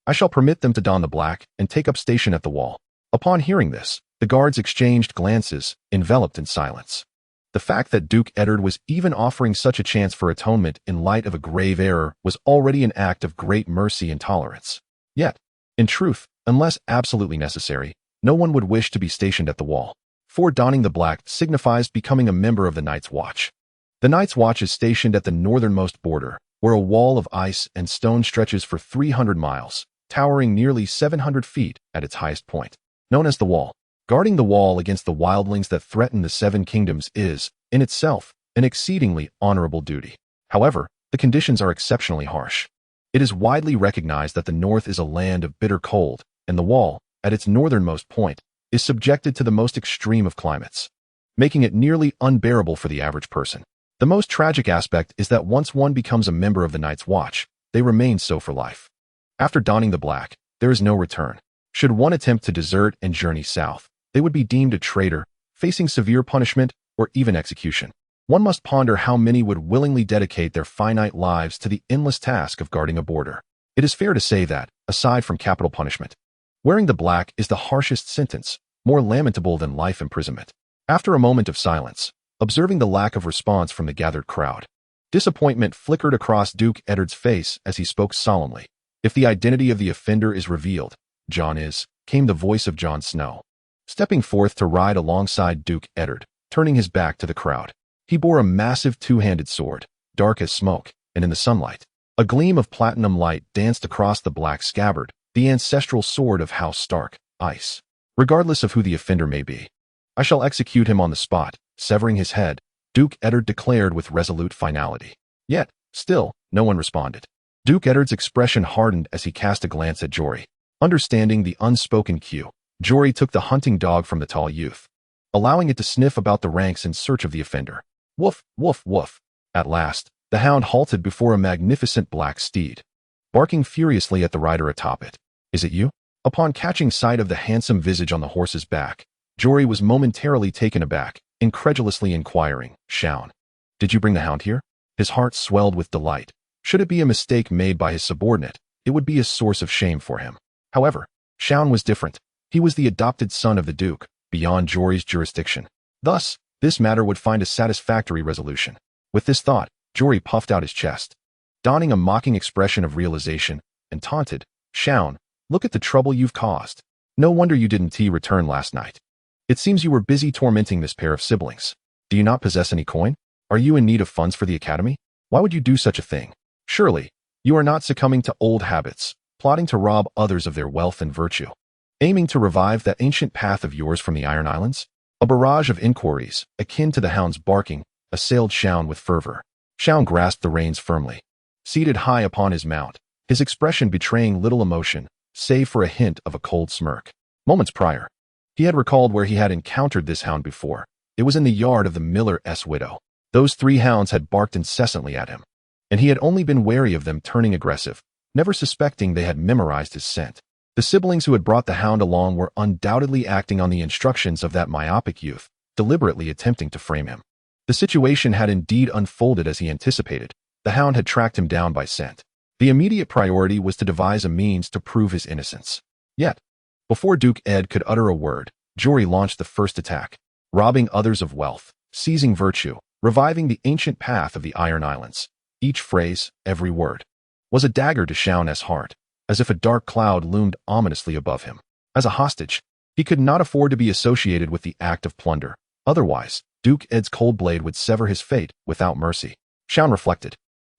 I shall permit them to don the black and take up station at the wall." Upon hearing this, the guards exchanged glances, enveloped in silence. The fact that Duke Eddard was even offering such a chance for atonement in light of a grave error was already an act of great mercy and tolerance. Yet, in truth, unless absolutely necessary, no one would wish to be stationed at the wall, for donning the black signifies becoming a member of the Night's Watch. The Night's Watch is stationed at the northernmost border, where a wall of ice and stone stretches for 300 miles, towering nearly 700 feet at its highest point. Known as the Wall, guarding the wall against the wildlings that threaten the Seven Kingdoms is, in itself, an exceedingly honorable duty. However, the conditions are exceptionally harsh. It is widely recognized that the North is a land of bitter cold, and the Wall, at its northernmost point, is subjected to the most extreme of climates, making it nearly unbearable for the average person. The most tragic aspect is that once one becomes a member of the Night's Watch, they remain so for life. After donning the black, there is no return. Should one attempt to desert and journey south, they would be deemed a traitor, facing severe punishment or even execution. One must ponder how many would willingly dedicate their finite lives to the endless task of guarding a border. It is fair to say that, aside from capital punishment, wearing the black is the harshest sentence, more lamentable than life imprisonment. After a moment of silence, observing the lack of response from the gathered crowd, disappointment flickered across Duke Eddard's face as he spoke solemnly. "If the identity of the offender is revealed, Jon is," came the voice of Jon Snow, stepping forth to ride alongside Duke Eddard, turning his back to the crowd. He bore a massive two-handed sword, dark as smoke, and in the sunlight, a gleam of platinum light danced across the black scabbard, the ancestral sword of House Stark, Ice. "Regardless of who the offender may be, I shall execute him on the spot, severing his head," Duke Eddard declared with resolute finality. Yet, still, no one responded. Duke Eddard's expression hardened as he cast a glance at Jory. Understanding the unspoken cue, Jory took the hunting dog from the tall youth, allowing it to sniff about the ranks in search of the offender. Woof, woof, woof. At last, the hound halted before a magnificent black steed, barking furiously at the rider atop it. "Is it you?" Upon catching sight of the handsome visage on the horse's back, Jory was momentarily taken aback, incredulously inquiring, "Shaun, did you bring the hound here?" His heart swelled with delight. Should it be a mistake made by his subordinate, it would be a source of shame for him. However, Shaun was different. He was the adopted son of the Duke, beyond Jory's jurisdiction. Thus, this matter would find a satisfactory resolution. With this thought, Jory puffed out his chest, donning a mocking expression of realization, and taunted, "Shaun, look at the trouble you've caused. No wonder you didn't return last night. It seems you were busy tormenting this pair of siblings. Do you not possess any coin? Are you in need of funds for the academy? Why would you do such a thing? Surely, you are not succumbing to old habits, plotting to rob others of their wealth and virtue, aiming to revive that ancient path of yours from the Iron Islands?" A barrage of inquiries, akin to the hound's barking, assailed Shaun with fervor. Shaun grasped the reins firmly, seated high upon his mount, his expression betraying little emotion, save for a hint of a cold smirk. Moments prior, he had recalled where he had encountered this hound before. It was in the yard of the miller's widow. Those three hounds had barked incessantly at him, and he had only been wary of them turning aggressive, never suspecting they had memorized his scent. The siblings who had brought the hound along were undoubtedly acting on the instructions of that myopic youth, deliberately attempting to frame him. The situation had indeed unfolded as he anticipated. The hound had tracked him down by scent. The immediate priority was to devise a means to prove his innocence. Yet, before Duke Ed could utter a word, Jory launched the first attack, robbing others of wealth, seizing virtue, reviving the ancient path of the Iron Islands. Each phrase, every word, was a dagger to Shaun's heart, as if a dark cloud loomed ominously above him. As a hostage, he could not afford to be associated with the act of plunder. Otherwise, Duke Ed's cold blade would sever his fate without mercy. Shaun reflected.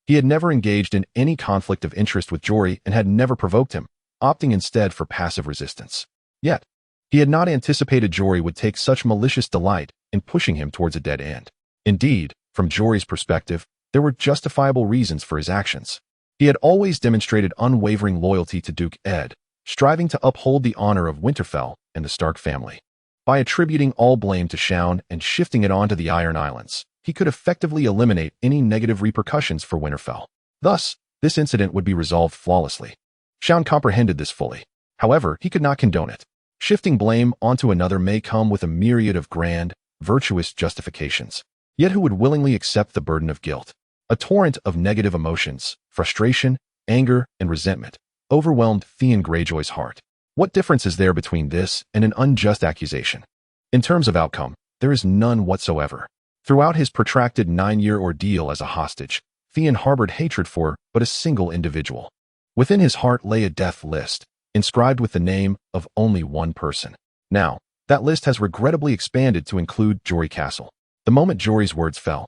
He had never engaged in any conflict of interest with Jory and had never provoked him, opting instead for passive resistance. Yet, he had not anticipated Jory would take such malicious delight in pushing him towards a dead end. Indeed, from Jory's perspective, there were justifiable reasons for his actions. He had always demonstrated unwavering loyalty to Duke Ed, striving to uphold the honor of Winterfell and the Stark family. By attributing all blame to Shaun and shifting it onto the Iron Islands, he could effectively eliminate any negative repercussions for Winterfell. Thus, this incident would be resolved flawlessly. Shaun comprehended this fully. However, he could not condone it. Shifting blame onto another may come with a myriad of grand, virtuous justifications. Yet who would willingly accept the burden of guilt? A torrent of negative emotions, frustration, anger, and resentment overwhelmed Theon Greyjoy's heart. What difference is there between this and an unjust accusation? In terms of outcome, there is none whatsoever. Throughout his protracted 9-year ordeal as a hostage, Theon harbored hatred for but a single individual. Within his heart lay a death list, inscribed with the name of only one person. Now, that list has regrettably expanded to include Jory Castle. The moment Jory's words fell,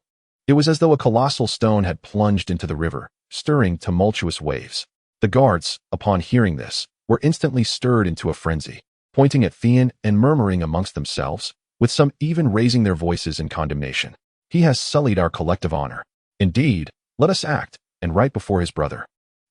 it was as though a colossal stone had plunged into the river, stirring tumultuous waves. The guards, upon hearing this, were instantly stirred into a frenzy, pointing at Theon and murmuring amongst themselves, with some even raising their voices in condemnation. He has sullied our collective honor. Indeed, let us act, and right before his brother.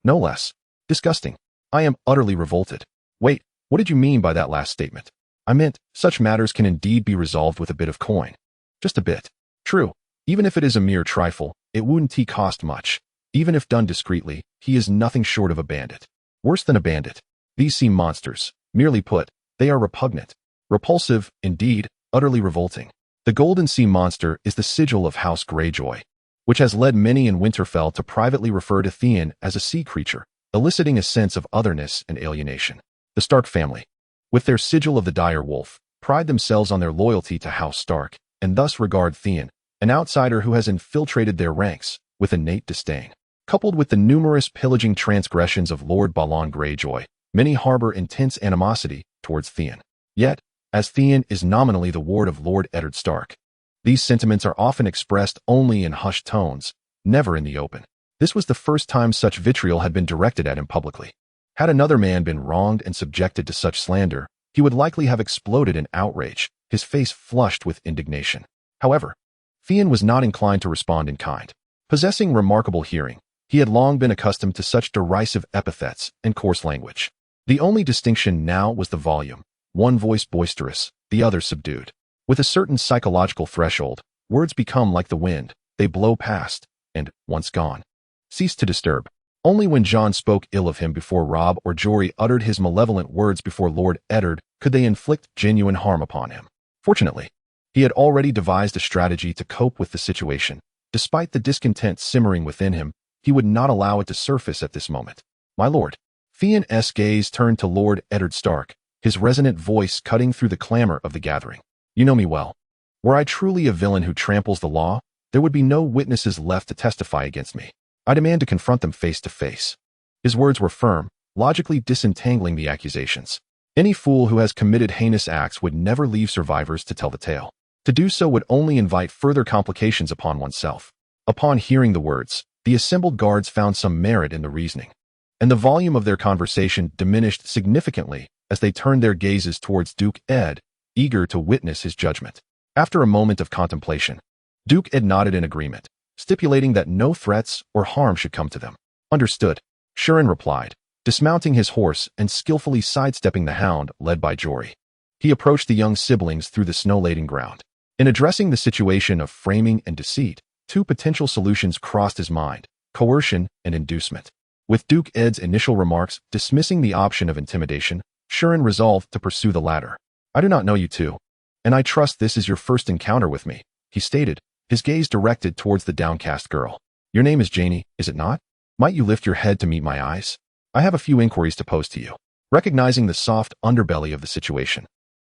No less. Disgusting. I am utterly revolted. Wait, what did you mean by that last statement? I meant, such matters can indeed be resolved with a bit of coin. Just a bit. True. Even if it is a mere trifle, it wouldn't cost much. Even if done discreetly, he is nothing short of a bandit. Worse than a bandit. These seem monsters. Merely put, they are repugnant. Repulsive, indeed, utterly revolting. The Golden Sea Monster is the sigil of House Greyjoy, which has led many in Winterfell to privately refer to Theon as a sea creature, eliciting a sense of otherness and alienation. The Stark family, with their sigil of the dire wolf, pride themselves on their loyalty to House Stark, and thus regard Theon, an outsider who has infiltrated their ranks, with innate disdain. Coupled with the numerous pillaging transgressions of Lord Balon Greyjoy, many harbor intense animosity towards Theon. Yet, as Theon is nominally the ward of Lord Eddard Stark, these sentiments are often expressed only in hushed tones, never in the open. This was the first time such vitriol had been directed at him publicly. Had another man been wronged and subjected to such slander, he would likely have exploded in outrage, his face flushed with indignation. However, Theon was not inclined to respond in kind. Possessing remarkable hearing, he had long been accustomed to such derisive epithets and coarse language. The only distinction now was the volume, one voice boisterous, the other subdued. With a certain psychological threshold, words become like the wind, they blow past, and, once gone, cease to disturb. Only when Jon spoke ill of him before Robb or Jory uttered his malevolent words before Lord Eddard could they inflict genuine harm upon him. Fortunately, he had already devised a strategy to cope with the situation. Despite the discontent simmering within him, he would not allow it to surface at this moment. My lord. Theon's gaze turned to Lord Eddard Stark, his resonant voice cutting through the clamor of the gathering. You know me well. Were I truly a villain who tramples the law, there would be no witnesses left to testify against me. I demand to confront them face to face. His words were firm, logically disentangling the accusations. Any fool who has committed heinous acts would never leave survivors to tell the tale. To do so would only invite further complications upon oneself. Upon hearing the words, the assembled guards found some merit in the reasoning, and the volume of their conversation diminished significantly as they turned their gazes towards Duke Ed, eager to witness his judgment. After a moment of contemplation, Duke Ed nodded in agreement, stipulating that no threats or harm should come to them. Understood, Shaun replied, dismounting his horse and skillfully sidestepping the hound led by Jory. He approached the young siblings through the snow-laden ground. In addressing the situation of framing and deceit, two potential solutions crossed his mind, coercion and inducement. With Duke Ed's initial remarks dismissing the option of intimidation, Shaun resolved to pursue the latter. I do not know you two, and I trust this is your first encounter with me, he stated, his gaze directed towards the downcast girl. Your name is Janie, is it not? Might you lift your head to meet my eyes? I have a few inquiries to pose to you. Recognizing the soft underbelly of the situation,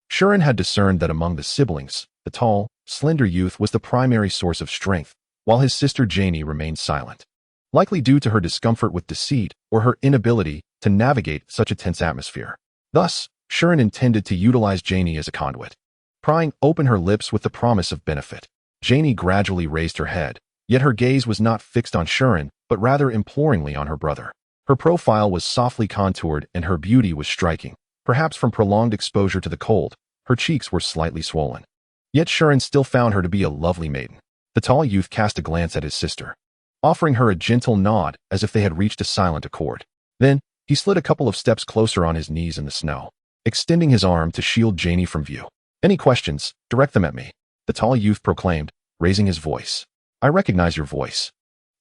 Shaun had discerned that among the siblings, the tall, slender youth was the primary source of strength, while his sister Janie remained silent, likely due to her discomfort with deceit or her inability to navigate such a tense atmosphere. Thus, Shaun intended to utilize Janie as a conduit, prying open her lips with the promise of benefit. Janey gradually raised her head, yet her gaze was not fixed on Shurin, but rather imploringly on her brother. Her profile was softly contoured and her beauty was striking. Perhaps from prolonged exposure to the cold, her cheeks were slightly swollen. Yet Shurin still found her to be a lovely maiden. The tall youth cast a glance at his sister, offering her a gentle nod as if they had reached a silent accord. Then, he slid a couple of steps closer on his knees in the snow, extending his arm to shield Janey from view. "Any questions, direct them at me," the tall youth proclaimed, raising his voice. "I recognize your voice.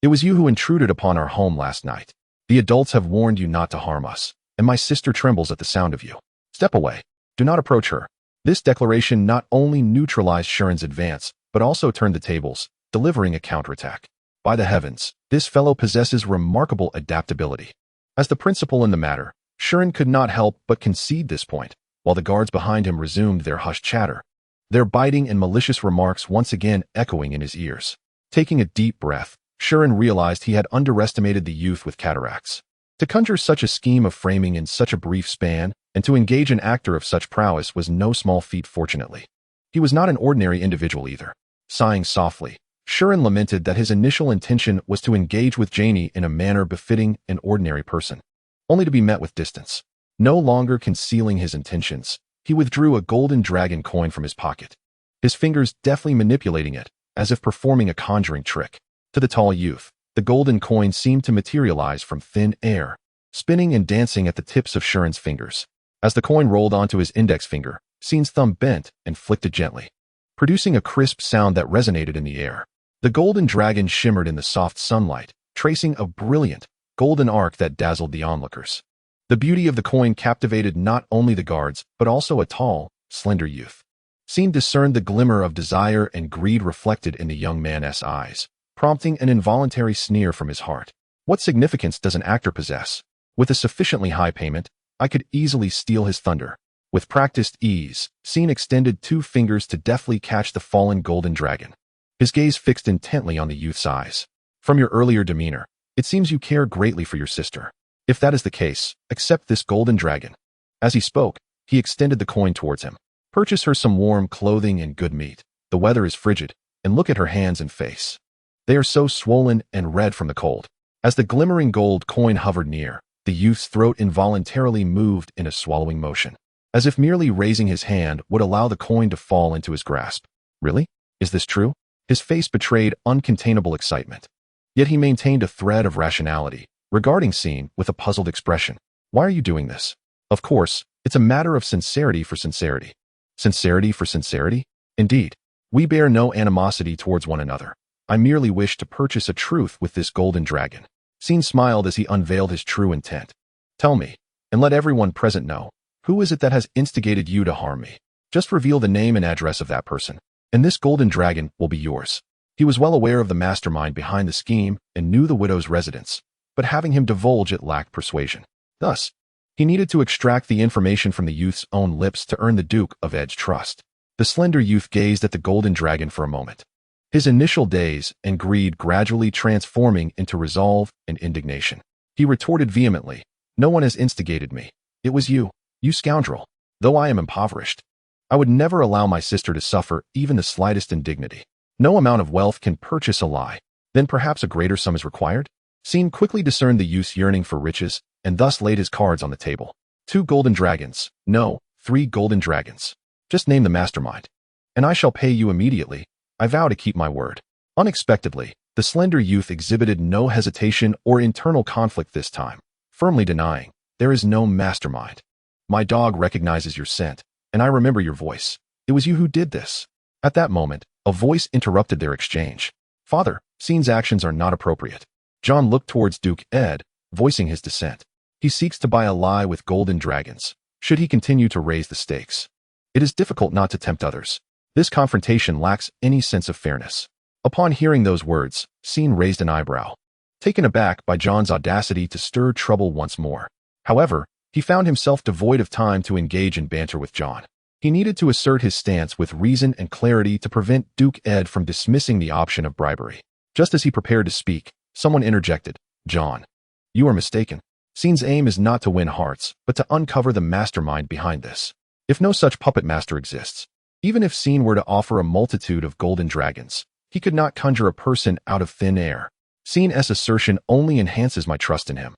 It was you who intruded upon our home last night. The adults have warned you not to harm us, and my sister trembles at the sound of you. Step away. Do not approach her." This declaration not only neutralized Shurin's advance, but also turned the tables, delivering a counterattack. By the heavens, this fellow possesses remarkable adaptability. As the principal in the matter, Shurin could not help but concede this point, while the guards behind him resumed their hushed chatter, their biting and malicious remarks once again echoing in his ears. Taking a deep breath, Shurin realized he had underestimated the youth with cataracts. To conjure such a scheme of framing in such a brief span, and to engage an actor of such prowess was no small feat fortunately. He was not an ordinary individual either. Sighing softly, Shurin lamented that his initial intention was to engage with Janey in a manner befitting an ordinary person, only to be met with distance. No longer concealing his intentions, he withdrew a golden dragon coin from his pocket, his fingers deftly manipulating it, as if performing a conjuring trick. To the tall youth, the golden coin seemed to materialize from thin air, spinning and dancing at the tips of Shurin's fingers. As the coin rolled onto his index finger, Scene's thumb bent and flicked it gently, producing a crisp sound that resonated in the air. The golden dragon shimmered in the soft sunlight, tracing a brilliant, golden arc that dazzled the onlookers. The beauty of the coin captivated not only the guards, but also a tall, slender youth. Scene discerned the glimmer of desire and greed reflected in the young man's eyes, prompting an involuntary sneer from his heart. What significance does an actor possess? With a sufficiently high payment, I could easily steal his thunder. With practiced ease, Scene extended 2 fingers to deftly catch the fallen golden dragon, his gaze fixed intently on the youth's eyes. "From your earlier demeanor, it seems you care greatly for your sister. If that is the case, accept this golden dragon." As he spoke, he extended the coin towards him. "Purchase her some warm clothing and good meat. The weather is frigid, and look at her hands and face. They are so swollen and red from the cold." As the glimmering gold coin hovered near, the youth's throat involuntarily moved in a swallowing motion, as if merely raising his hand would allow the coin to fall into his grasp. "Really? Is this true?" His face betrayed uncontainable excitement. Yet he maintained a thread of rationality, regarding Scene with a puzzled expression. "Why are you doing this?" "Of course, it's a matter of sincerity for sincerity." "Sincerity for sincerity?" "Indeed. We bear no animosity towards one another. I merely wish to purchase a truce with this golden dragon." Scene smiled as he unveiled his true intent. "Tell me, and let everyone present know, who is it that has instigated you to harm me? Just reveal the name and address of that person, and this golden dragon will be yours." He was well aware of the mastermind behind the scheme and knew the widow's residence, but having him divulge it lacked persuasion. Thus, he needed to extract the information from the youth's own lips to earn the Duke of Edd's trust. The slender youth gazed at the golden dragon for a moment, his initial daze and greed gradually transforming into resolve and indignation. He retorted vehemently, "No one has instigated me. It was you, you scoundrel. Though I am impoverished, I would never allow my sister to suffer even the slightest indignity. No amount of wealth can purchase a lie. Then perhaps a greater sum is required?" Scene quickly discerned the youth's yearning for riches, and thus laid his cards on the table. 2 golden dragons. No, 3 golden dragons. Just name the mastermind, and I shall pay you immediately. I vow to keep my word. Unexpectedly, the slender youth exhibited no hesitation or internal conflict this time, firmly denying, "There is no mastermind. My dog recognizes your scent, and I remember your voice. It was you who did this." At that moment, a voice interrupted their exchange. "Father, Scene's actions are not appropriate." Jon looked towards Duke Edd, voicing his dissent. "He seeks to buy a lie with golden dragons. Should he continue to raise the stakes? It is difficult not to tempt others. This confrontation lacks any sense of fairness." Upon hearing those words, Scene raised an eyebrow, taken aback by Jon's audacity to stir trouble once more. However, he found himself devoid of time to engage in banter with Jon. He needed to assert his stance with reason and clarity to prevent Duke Edd from dismissing the option of bribery. Just as he prepared to speak, someone interjected, "Jon, you are mistaken. Scene's aim is not to win hearts, but to uncover the mastermind behind this. If no such puppet master exists, even if Scene were to offer a multitude of golden dragons, He could not conjure a person out of thin air. Scene's assertion only enhances my trust in him.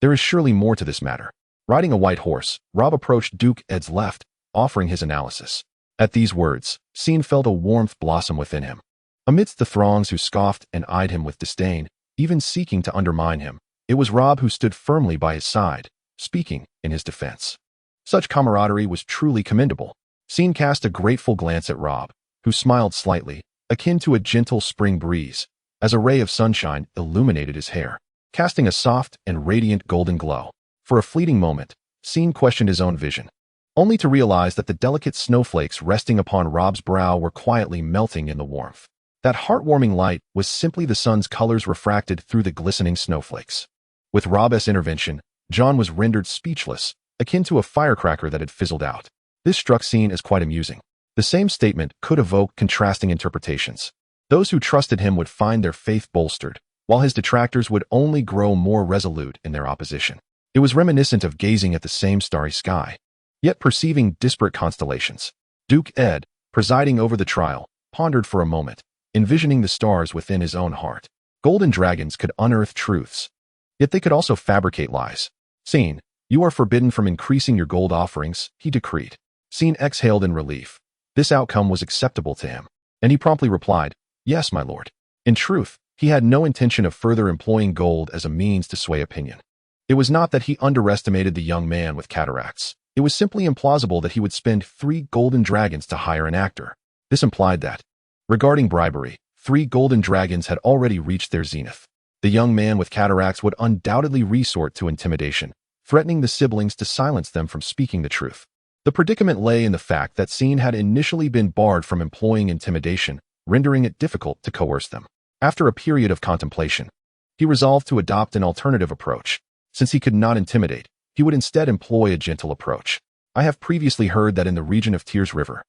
There is surely more to this matter. Riding a white horse, Robb approached Duke Edd's left, offering his analysis. At these words, Scene felt a warmth blossom within him. Amidst the throngs who scoffed and eyed him with disdain, even seeking to undermine him, it was Robb who stood firmly by his side, speaking in his defense. Such camaraderie was truly commendable. Scene cast a grateful glance at Robb, who smiled slightly, akin to a gentle spring breeze, as a ray of sunshine illuminated his hair, casting a soft and radiant golden glow. For a fleeting moment, Scene questioned his own vision, only to realize that the delicate snowflakes resting upon Robb's brow were quietly melting in the warmth. That heartwarming light was simply the sun's colors refracted through the glistening snowflakes. With Robb's intervention, Jon was rendered speechless, akin to a firecracker that had fizzled out. This struck Scene as quite amusing. The same statement could evoke contrasting interpretations. Those who trusted him would find their faith bolstered, while his detractors would only grow more resolute in their opposition. It was reminiscent of gazing at the same starry sky, yet perceiving disparate constellations. Duke Edd, presiding over the trial, pondered for a moment, envisioning the stars within his own heart. Golden dragons could unearth truths, yet they could also fabricate lies. Scene, you are forbidden from increasing your gold offerings, he decreed. Scene exhaled in relief. This outcome was acceptable to him, and he promptly replied, "Yes, my lord." In truth, he had no intention of further employing gold as a means to sway opinion. It was not that he underestimated the young man with cataracts. It was simply implausible that he would spend 3 golden dragons to hire an actor. This implied that, regarding bribery, 3 golden dragons had already reached their zenith. The young man with cataracts would undoubtedly resort to intimidation, threatening the siblings to silence them from speaking the truth. The predicament lay in the fact that Scene had initially been barred from employing intimidation, rendering it difficult to coerce them. After a period of contemplation, he resolved to adopt an alternative approach. Since he could not intimidate, he would instead employ a gentle approach. I have previously heard that in the region of Tears River,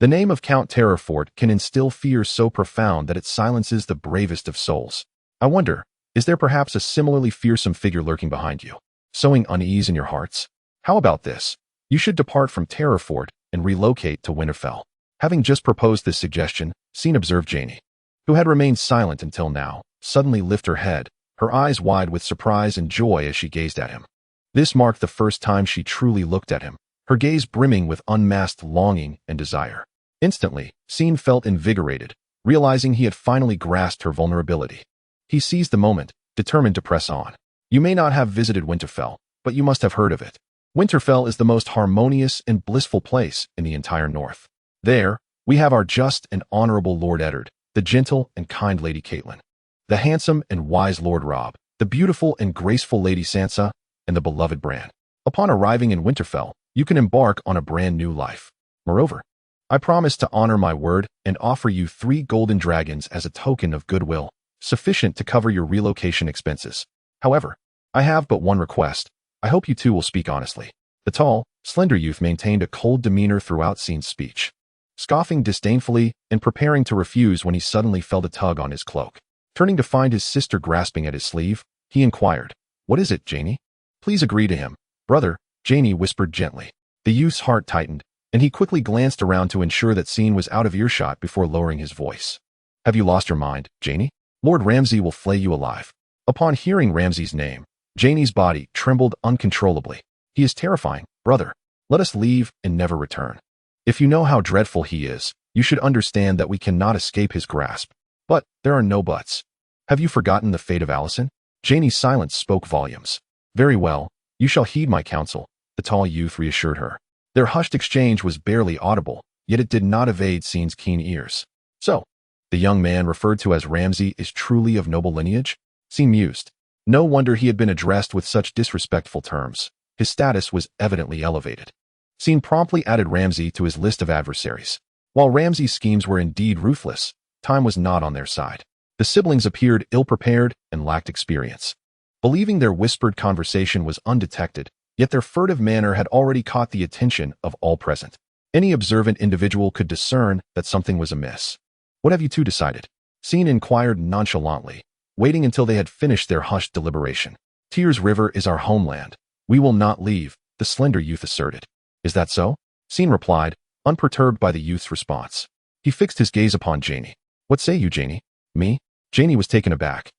the name of Count Terrorfort can instill fear so profound that it silences the bravest of souls. I wonder, is there perhaps a similarly fearsome figure lurking behind you, sowing unease in your hearts? How about this? You should depart from Terrorfort and relocate to Winterfell. Having just proposed this suggestion, Scene observed Janie, who had remained silent until now, suddenly lift her head, her eyes wide with surprise and joy as she gazed at him. This marked the first time she truly looked at him, her gaze brimming with unmasked longing and desire. Instantly, Scene felt invigorated, realizing he had finally grasped her vulnerability. He seized the moment, determined to press on. You may not have visited Winterfell, but you must have heard of it. Winterfell is the most harmonious and blissful place in the entire north. There, we have our just and honorable Lord Eddard, the gentle and kind Lady Catelyn, the handsome and wise Lord Robb, the beautiful and graceful Lady Sansa, and the beloved Bran. Upon arriving in Winterfell, you can embark on a brand new life. Moreover, I promise to honor my word and offer you 3 golden dragons as a token of goodwill, sufficient to cover your relocation expenses. However, I have but one request. I hope you two will speak honestly. The tall, slender youth maintained a cold demeanor throughout Scene's speech, scoffing disdainfully and preparing to refuse when he suddenly felt a tug on his cloak. Turning to find his sister grasping at his sleeve, he inquired, "What is it, Janie?" "Please agree to him, brother," Janie whispered gently. The youth's heart tightened, and he quickly glanced around to ensure that Scene was out of earshot before lowering his voice. "Have you lost your mind, Janie? Lord Ramsay will flay you alive." Upon hearing Ramsay's name, Janie's body trembled uncontrollably. "He is terrifying, brother. Let us leave and never return. If you know how dreadful he is, you should understand that we cannot escape his grasp. But there are no buts. Have you forgotten the fate of Alicent?" Janie's silence spoke volumes. "Very well, you shall heed my counsel," the tall youth reassured her. Their hushed exchange was barely audible, yet it did not evade Scene's keen ears. "So, the young man referred to as Ramsay is truly of noble lineage?" Scene mused. No wonder he had been addressed with such disrespectful terms. His status was evidently elevated. Scene promptly added Ramsay to his list of adversaries. While Ramsay's schemes were indeed ruthless, time was not on their side. The siblings appeared ill-prepared and lacked experience. Believing their whispered conversation was undetected, yet their furtive manner had already caught the attention of all present. Any observant individual could discern that something was amiss. "What have you two decided?" Scene inquired nonchalantly, waiting until they had finished their hushed deliberation. "Tears River is our homeland. We will not leave," the slender youth asserted. "Is that so?" Scene replied, unperturbed by the youth's response. He fixed his gaze upon Janie. "What say you, Janie? Me? Janie was taken aback,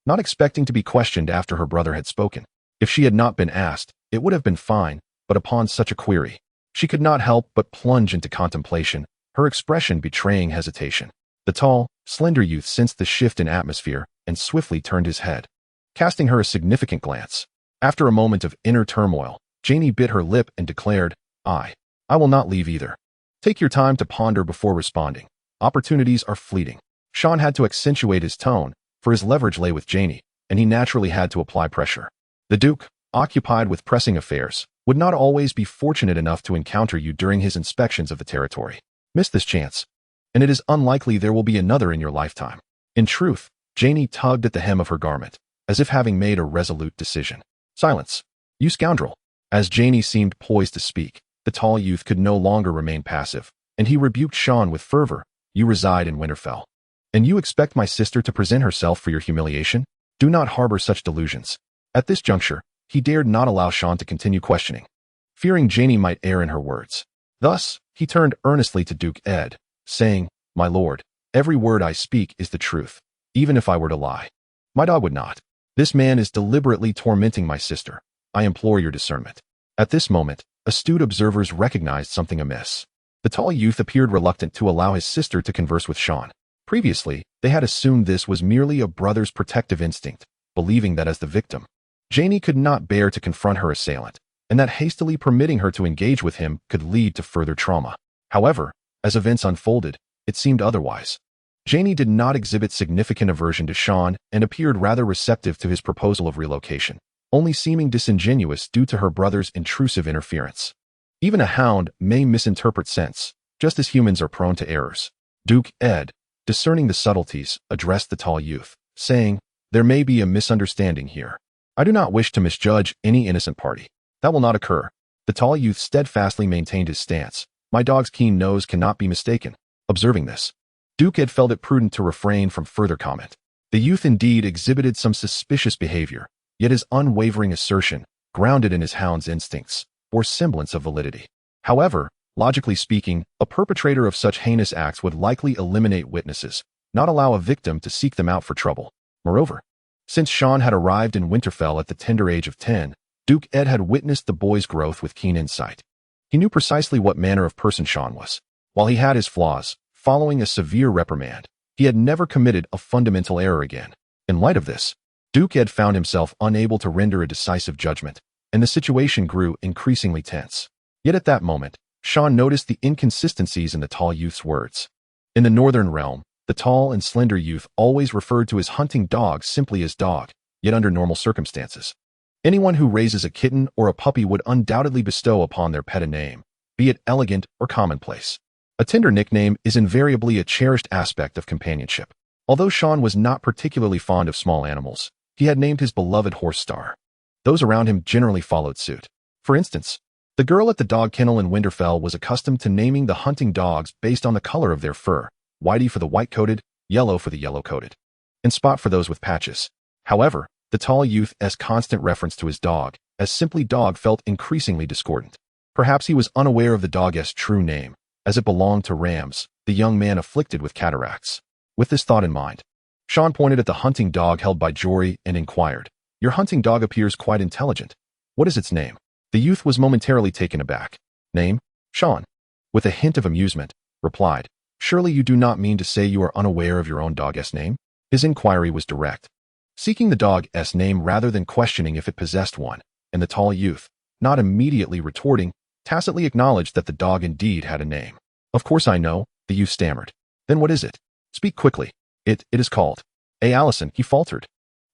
not expecting to be questioned after her brother had spoken. If she had not been asked, it would have been fine, but upon such a query, she could not help but plunge into contemplation, her expression betraying hesitation. The tall, slender youth sensed the shift in atmosphere and swiftly turned his head, casting her a significant glance. After a moment of inner turmoil, Janie bit her lip and declared, I will not leave either. Take your time to ponder before responding. Opportunities are fleeting. Sean had to accentuate his tone, for his leverage lay with Janie, and he naturally had to apply pressure. The Duke, occupied with pressing affairs, would not always be fortunate enough to encounter you during his inspections of the territory. Miss this chance, and it is unlikely there will be another in your lifetime. In truth, Janie tugged at the hem of her garment, as if having made a resolute decision. Silence. You scoundrel. As Janie seemed poised to speak, the tall youth could no longer remain passive, and he rebuked Sean with fervor. You reside in Winterfell, and you expect my sister to present herself for your humiliation? Do not harbor such delusions. At this juncture, he dared not allow Sean to continue questioning, fearing Janie might err in her words. Thus, he turned earnestly to Duke Ed, saying, My lord, every word I speak is the truth, even if I were to lie. My dog would not. This man is deliberately tormenting my sister. I implore your discernment. At this moment, astute observers recognized something amiss. The tall youth appeared reluctant to allow his sister to converse with Sean. Previously, they had assumed this was merely a brother's protective instinct, believing that as the victim, Janie could not bear to confront her assailant, and that hastily permitting her to engage with him could lead to further trauma. However, as events unfolded, it seemed otherwise. Janie did not exhibit significant aversion to Sean and appeared rather receptive to his proposal of relocation, only seeming disingenuous due to her brother's intrusive interference. Even a hound may misinterpret sense, just as humans are prone to errors. Duke Ed, discerning the subtleties, addressed the tall youth, saying, There may be a misunderstanding here. I do not wish to misjudge any innocent party. That will not occur. The tall youth steadfastly maintained his stance. My dog's keen nose cannot be mistaken. Observing this, Duke Ed felt it prudent to refrain from further comment. The youth indeed exhibited some suspicious behavior, yet his unwavering assertion, grounded in his hound's instincts, bore semblance of validity. However, logically speaking, a perpetrator of such heinous acts would likely eliminate witnesses, not allow a victim to seek them out for trouble. Moreover, since Sean had arrived in Winterfell at the tender age of 10, Duke Ed had witnessed the boy's growth with keen insight. He knew precisely what manner of person Sean was. While he had his flaws, following a severe reprimand, he had never committed a fundamental error again. In light of this, Duke Ed found himself unable to render a decisive judgment, and the situation grew increasingly tense. Yet at that moment, Sean noticed the inconsistencies in the tall youth's words. In the northern realm, the tall and slender youth always referred to his hunting dog simply as dog, yet under normal circumstances, anyone who raises a kitten or a puppy would undoubtedly bestow upon their pet a name, be it elegant or commonplace. A tender nickname is invariably a cherished aspect of companionship. Although Sean was not particularly fond of small animals, he had named his beloved horse Star. Those around him generally followed suit. For instance, the girl at the dog kennel in Winterfell was accustomed to naming the hunting dogs based on the color of their fur, Whitey for the white-coated, Yellow for the yellow-coated, and Spot for those with patches. However, the tall youth's constant reference to his dog as simply dog felt increasingly discordant. Perhaps he was unaware of the dog's true name, as it belonged to Rams, the young man afflicted with cataracts. With this thought in mind, Sean pointed at the hunting dog held by Jory and inquired, Your hunting dog appears quite intelligent. What is its name? The youth was momentarily taken aback. Name? Sean. With a hint of amusement, replied, Surely you do not mean to say you are unaware of your own dog's name? His inquiry was direct, seeking the dog's name rather than questioning if it possessed one, and the tall youth, not immediately retorting, tacitly acknowledged that the dog indeed had a name. Of course I know, the youth stammered. Then what is it? Speak quickly. It is called. Allison, he faltered,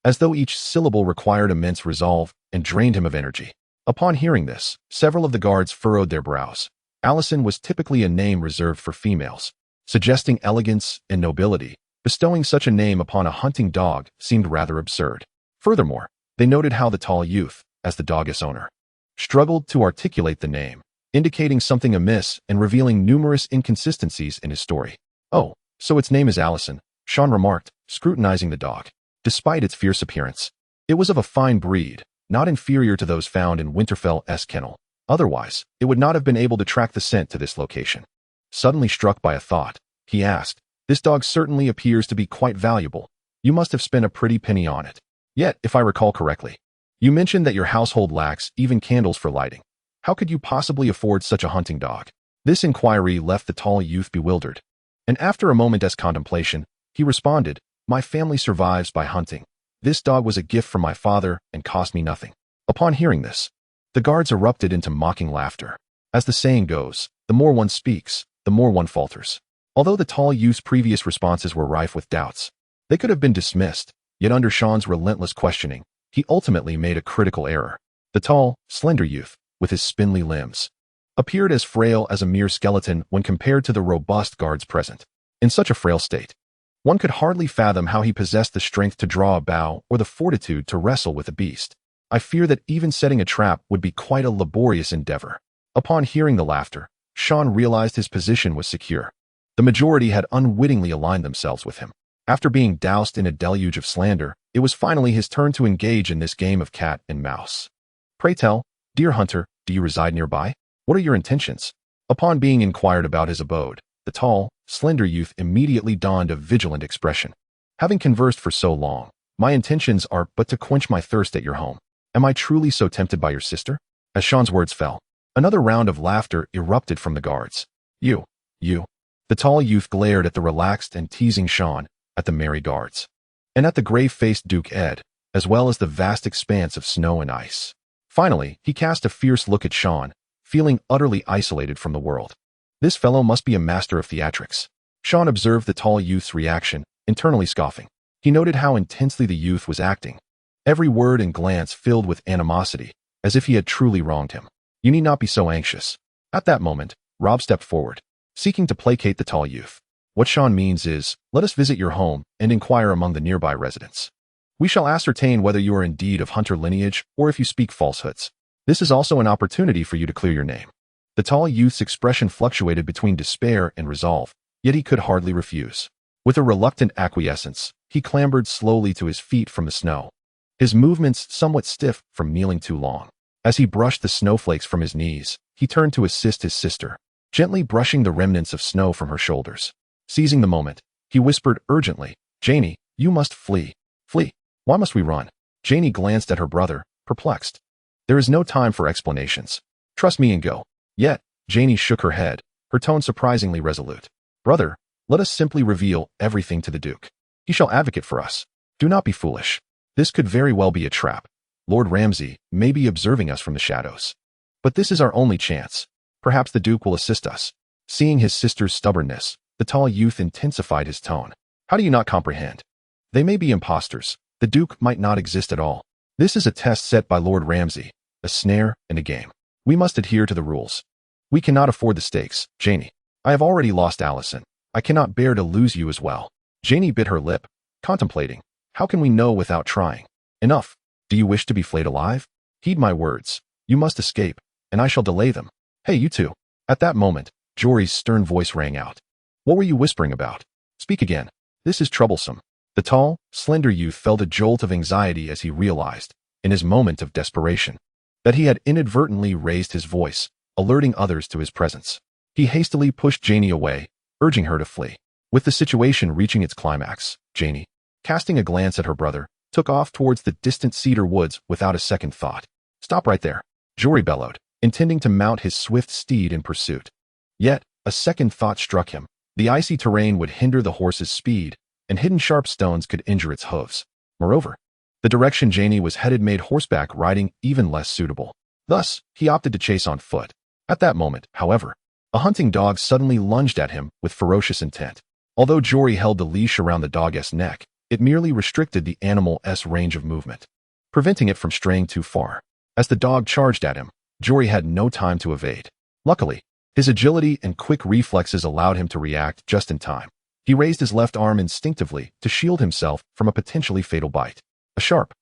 as though each syllable required immense resolve and drained him of energy. Upon hearing this, several of the guards furrowed their brows. Allison was typically a name reserved for females, suggesting elegance and nobility. Bestowing such a name upon a hunting dog seemed rather absurd. Furthermore, they noted how the tall youth, as the dog's owner, struggled to articulate the name, indicating something amiss and revealing numerous inconsistencies in his story. Oh, so its name is Allison, Sean remarked, scrutinizing the dog. Despite its fierce appearance, it was of a fine breed, not inferior to those found in Winterfell's kennel. Otherwise, it would not have been able to track the scent to this location. Suddenly struck by a thought, he asked, This dog certainly appears to be quite valuable. You must have spent a pretty penny on it. Yet, if I recall correctly, you mentioned that your household lacks even candles for lighting. How could you possibly afford such a hunting dog? This inquiry left the tall youth bewildered. And after a moment's contemplation, he responded, My family survives by hunting. This dog was a gift from my father and cost me nothing. Upon hearing this, the guards erupted into mocking laughter. As the saying goes, the more one speaks, the more one falters. Although the tall youth's previous responses were rife with doubts, they could have been dismissed, yet under Sean's relentless questioning, he ultimately made a critical error. The tall, slender youth, with his spindly limbs, appeared as frail as a mere skeleton when compared to the robust guards present. In such a frail state, one could hardly fathom how he possessed the strength to draw a bow or the fortitude to wrestle with a beast. I fear that even setting a trap would be quite a laborious endeavor. Upon hearing the laughter, Sean realized his position was secure. The majority had unwittingly aligned themselves with him. After being doused in a deluge of slander, it was finally his turn to engage in this game of cat and mouse. Pray tell, dear hunter, do you reside nearby? What are your intentions? Upon being inquired about his abode, the tall, slender youth immediately donned a vigilant expression. Having conversed for so long, my intentions are but to quench my thirst at your home. Am I truly so tempted by your sister? As Sean's words fell, another round of laughter erupted from the guards. You. The tall youth glared at the relaxed and teasing Sean, at the merry guards, and at the grave-faced Duke Ed, as well as the vast expanse of snow and ice. Finally, he cast a fierce look at Sean, feeling utterly isolated from the world. This fellow must be a master of theatrics. Sean observed the tall youth's reaction, internally scoffing. He noted how intensely the youth was acting, every word and glance filled with animosity, as if he had truly wronged him. You need not be so anxious. At that moment, Robb stepped forward, seeking to placate the tall youth. What Sean means is, let us visit your home and inquire among the nearby residents. We shall ascertain whether you are indeed of hunter lineage or if you speak falsehoods. This is also an opportunity for you to clear your name. The tall youth's expression fluctuated between despair and resolve, yet he could hardly refuse. With a reluctant acquiescence, he clambered slowly to his feet from the snow, his movements somewhat stiff from kneeling too long. As he brushed the snowflakes from his knees, he turned to assist his sister, gently brushing the remnants of snow from her shoulders. Seizing the moment, he whispered urgently, Janie, you must flee. Flee? Why must we run? Janie glanced at her brother, perplexed. There is no time for explanations. Trust me and go. Yet, Janie shook her head, her tone surprisingly resolute. Brother, let us simply reveal everything to the Duke. He shall advocate for us. Do not be foolish. This could very well be a trap. Lord Ramsay may be observing us from the shadows. But this is our only chance. Perhaps the Duke will assist us. Seeing his sister's stubbornness, the tall youth intensified his tone. How do you not comprehend? They may be impostors. The Duke might not exist at all. This is a test set by Lord Ramsay, a snare and a game. We must adhere to the rules. We cannot afford the stakes, Janie. I have already lost Allison. I cannot bear to lose you as well. Janie bit her lip, contemplating. How can we know without trying? Enough. Do you wish to be flayed alive? Heed my words. You must escape, and I shall delay them. Hey, you two. At that moment, Jory's stern voice rang out. What were you whispering about? Speak again. This is troublesome. The tall, slender youth felt a jolt of anxiety as he realized, in his moment of desperation, that he had inadvertently raised his voice, alerting others to his presence. He hastily pushed Janie away, urging her to flee. With the situation reaching its climax, Janie, casting a glance at her brother, took off towards the distant cedar woods without a second thought. Stop right there, Jory bellowed, intending to mount his swift steed in pursuit. Yet, a second thought struck him. The icy terrain would hinder the horse's speed, and hidden sharp stones could injure its hooves. Moreover, the direction Janie was headed made horseback riding even less suitable. Thus, he opted to chase on foot. At that moment, however, a hunting dog suddenly lunged at him with ferocious intent. Although Jory held the leash around the dog's neck, it merely restricted the animal's range of movement, preventing it from straying too far. As the dog charged at him, Jory had no time to evade. Luckily, his agility and quick reflexes allowed him to react just in time. He raised his left arm instinctively to shield himself from a potentially fatal bite. A sharp,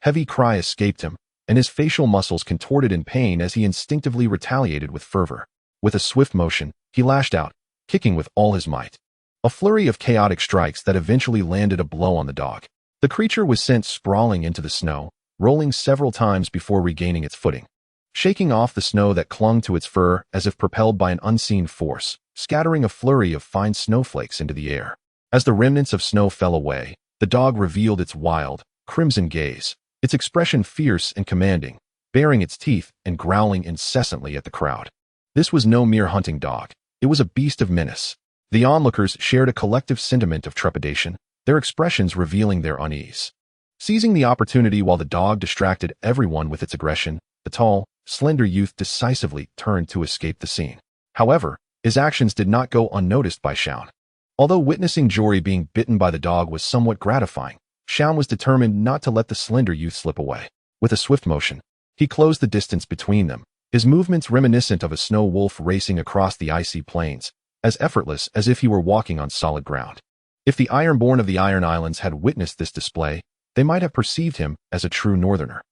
heavy cry escaped him, and his facial muscles contorted in pain as he instinctively retaliated with fervor. With a swift motion, he lashed out, kicking with all his might. A flurry of chaotic strikes that eventually landed a blow on the dog. The creature was sent sprawling into the snow, rolling several times before regaining its footing, shaking off the snow that clung to its fur as if propelled by an unseen force, scattering a flurry of fine snowflakes into the air. As the remnants of snow fell away, the dog revealed its wild, crimson gaze, its expression fierce and commanding, baring its teeth and growling incessantly at the crowd. This was no mere hunting dog. It was a beast of menace. The onlookers shared a collective sentiment of trepidation, their expressions revealing their unease. Seizing the opportunity while the dog distracted everyone with its aggression, the tall, slender youth decisively turned to escape the scene. However, his actions did not go unnoticed by Shaun. Although witnessing Jory being bitten by the dog was somewhat gratifying, Shaun was determined not to let the slender youth slip away. With a swift motion, he closed the distance between them, his movements reminiscent of a snow wolf racing across the icy plains, as effortless as if he were walking on solid ground. If the Ironborn of the Iron Islands had witnessed this display, they might have perceived him as a true northerner.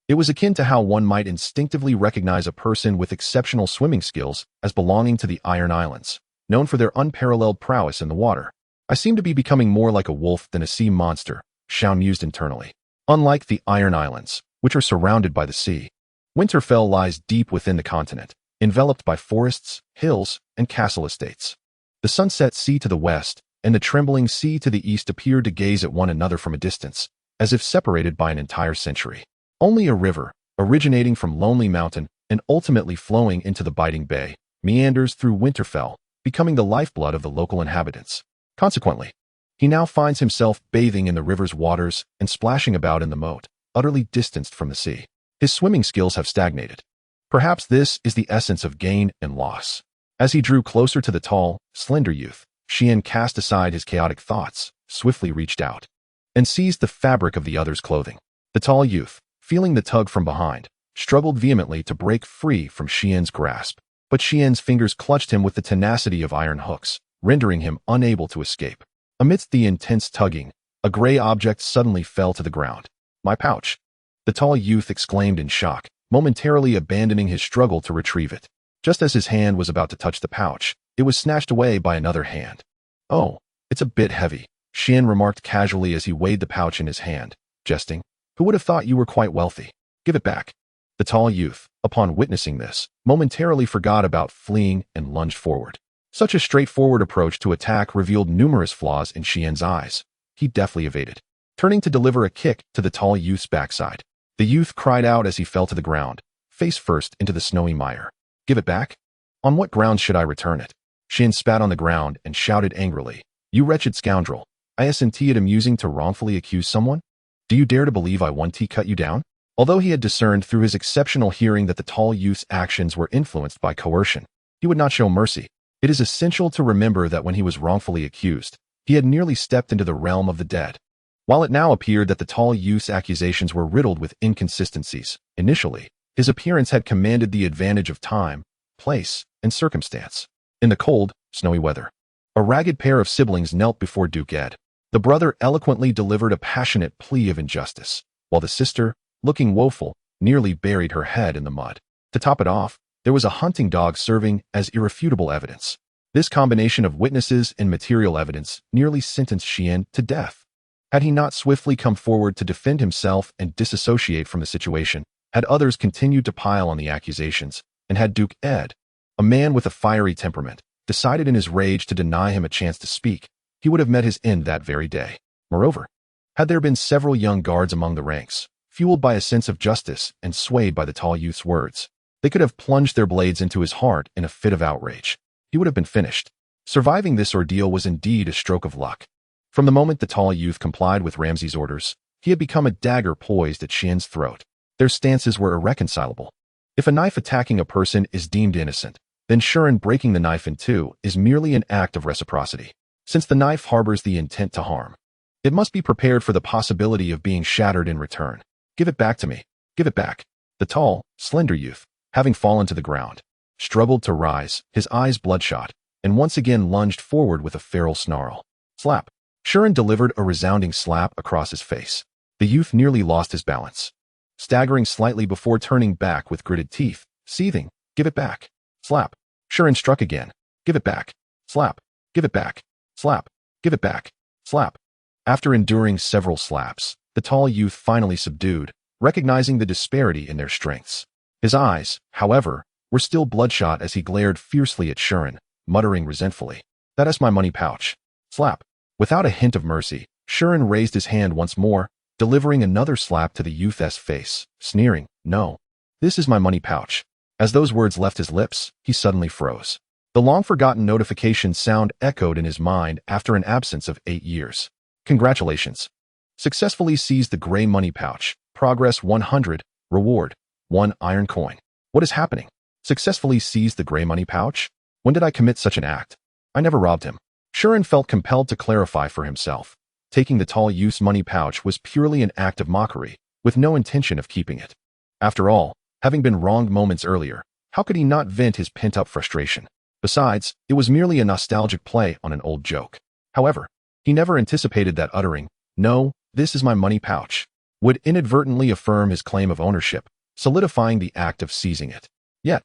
It was akin to how one might instinctively recognize a person with exceptional swimming skills as belonging to the Iron Islands, known for their unparalleled prowess in the water. I seem to be becoming more like a wolf than a sea monster, Shaun mused internally. Unlike the Iron Islands, which are surrounded by the sea, Winterfell lies deep within the continent, enveloped by forests, hills, and castle estates. The sunset sea to the west and the trembling sea to the east appeared to gaze at one another from a distance, as if separated by an entire century. Only a river, originating from Lonely Mountain and ultimately flowing into the biting bay, meanders through Winterfell, becoming the lifeblood of the local inhabitants. Consequently, he now finds himself bathing in the river's waters and splashing about in the moat, utterly distanced from the sea. His swimming skills have stagnated. Perhaps this is the essence of gain and loss. As he drew closer to the tall, slender youth, Shian cast aside his chaotic thoughts, swiftly reached out, and seized the fabric of the other's clothing. The tall youth, feeling the tug from behind, struggled vehemently to break free from Shien's grasp, but Shien's fingers clutched him with the tenacity of iron hooks, rendering him unable to escape. Amidst the intense tugging, a gray object suddenly fell to the ground. "My pouch!" The tall youth exclaimed in shock, momentarily abandoning his struggle to retrieve it. Just as his hand was about to touch the pouch, it was snatched away by another hand. "Oh, it's a bit heavy," Shien remarked casually as he weighed the pouch in his hand, jesting. "Who would have thought you were quite wealthy? Give it back." The tall youth, upon witnessing this, momentarily forgot about fleeing and lunged forward. Such a straightforward approach to attack revealed numerous flaws in Shien's eyes. He deftly evaded, turning to deliver a kick to the tall youth's backside. The youth cried out as he fell to the ground, face first into the snowy mire. "Give it back? On what grounds should I return it?" Shien spat on the ground and shouted angrily. "You wretched scoundrel, isn't it amusing to wrongfully accuse someone? Do you dare to believe I once cut you down?" Although he had discerned through his exceptional hearing that the tall youth's actions were influenced by coercion, he would not show mercy. It is essential to remember that when he was wrongfully accused, he had nearly stepped into the realm of the dead. While it now appeared that the tall youth's accusations were riddled with inconsistencies, initially, his appearance had commanded the advantage of time, place, and circumstance. In the cold, snowy weather, a ragged pair of siblings knelt before Duke Ed. The brother eloquently delivered a passionate plea of injustice, while the sister, looking woeful, nearly buried her head in the mud. To top it off, there was a hunting dog serving as irrefutable evidence. This combination of witnesses and material evidence nearly sentenced Shien to death. Had he not swiftly come forward to defend himself and disassociate from the situation, had others continued to pile on the accusations, and had Duke Ed, a man with a fiery temperament, decided in his rage to deny him a chance to speak, he would have met his end that very day. Moreover, had there been several young guards among the ranks, fueled by a sense of justice and swayed by the tall youth's words, they could have plunged their blades into his heart in a fit of outrage. He would have been finished. Surviving this ordeal was indeed a stroke of luck. From the moment the tall youth complied with Ramsay's orders, he had become a dagger poised at Shien's throat. Their stances were irreconcilable. If a knife attacking a person is deemed innocent, then Shurin breaking the knife in two is merely an act of reciprocity. Since the knife harbors the intent to harm, it must be prepared for the possibility of being shattered in return. "Give it back to me. Give it back." The tall, slender youth, having fallen to the ground, struggled to rise, his eyes bloodshot, and once again lunged forward with a feral snarl. Slap. Shurin delivered a resounding slap across his face. The youth nearly lost his balance, staggering slightly before turning back with gritted teeth, seething. "Give it back." Slap. Shurin struck again. "Give it back." Slap. "Give it back." Slap. "Give it back." Slap. After enduring several slaps, the tall youth finally subdued, recognizing the disparity in their strengths. His eyes, however, were still bloodshot as he glared fiercely at Shurin, muttering resentfully. "That is my money pouch." Slap. Without a hint of mercy, Shurin raised his hand once more, delivering another slap to the youth's face, sneering, "No. This is my money pouch." As those words left his lips, he suddenly froze. The long-forgotten notification sound echoed in his mind after an absence of 8 years. "Congratulations. Successfully seized the gray money pouch. Progress 100. Reward 1 iron coin." What is happening? Successfully seized the gray money pouch? When did I commit such an act? I never robbed him. Shurin felt compelled to clarify for himself. Taking the tall youth's money pouch was purely an act of mockery, with no intention of keeping it. After all, having been wronged moments earlier, how could he not vent his pent-up frustration? Besides, it was merely a nostalgic play on an old joke. However, he never anticipated that uttering, "No, this is my money pouch," would inadvertently affirm his claim of ownership, solidifying the act of seizing it. Yet,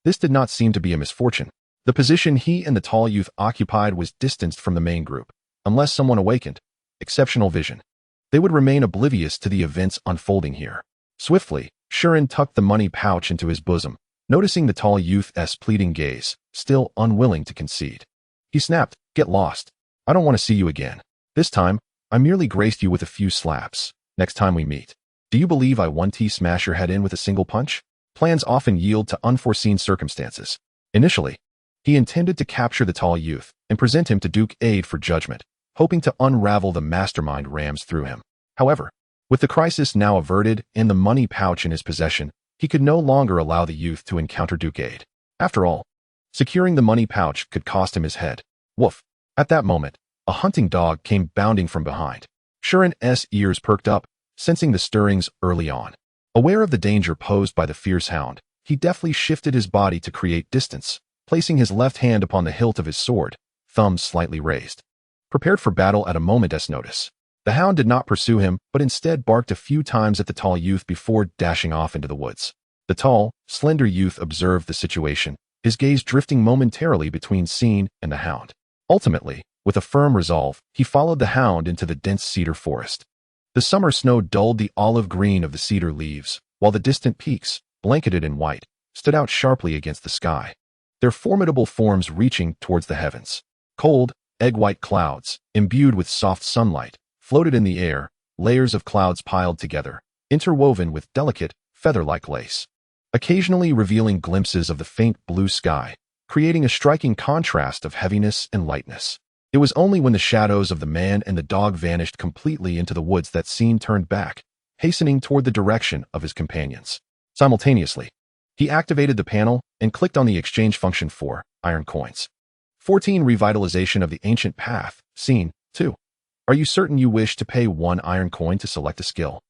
this did not seem to be a misfortune. The position he and the tall youth occupied was distanced from the main group. Unless someone awakened exceptional vision, they would remain oblivious to the events unfolding here. Swiftly, Shurin tucked the money pouch into his bosom, noticing the tall youth's pleading gaze, still unwilling to concede. He snapped, "Get lost. I don't want to see you again. This time, I merely graced you with a few slaps. Next time we meet. Do you believe I won't smash your head in with a single punch?" Plans often yield to unforeseen circumstances. Initially, he intended to capture the tall youth and present him to Duke Eddard for judgment, hoping to unravel the mastermind rams through him. However, with the crisis now averted and the money pouch in his possession, he could no longer allow the youth to encounter Duke Eddard. After all, securing the money pouch could cost him his head. Woof! At that moment, a hunting dog came bounding from behind. Shurin's ears perked up, sensing the stirrings early on. Aware of the danger posed by the fierce hound, he deftly shifted his body to create distance, placing his left hand upon the hilt of his sword, thumbs slightly raised. Prepared for battle at a moment's notice. The hound did not pursue him, but instead barked a few times at the tall youth before dashing off into the woods. The tall, slender youth observed the situation, his gaze drifting momentarily between scene and the hound. Ultimately, with a firm resolve, he followed the hound into the dense cedar forest. The summer snow dulled the olive green of the cedar leaves, while the distant peaks, blanketed in white, stood out sharply against the sky, their formidable forms reaching towards the heavens. Cold, egg-white clouds, imbued with soft sunlight, floated in the air, layers of clouds piled together, interwoven with delicate, feather-like lace, occasionally revealing glimpses of the faint blue sky, creating a striking contrast of heaviness and lightness. It was only when the shadows of the man and the dog vanished completely into the woods that Scene turned back, hastening toward the direction of his companions. Simultaneously, he activated the panel and clicked on the exchange function for iron coins. 14 Revitalization of the Ancient Path, Scene 2. Are you certain you wish to pay 1 iron coin to select a skill?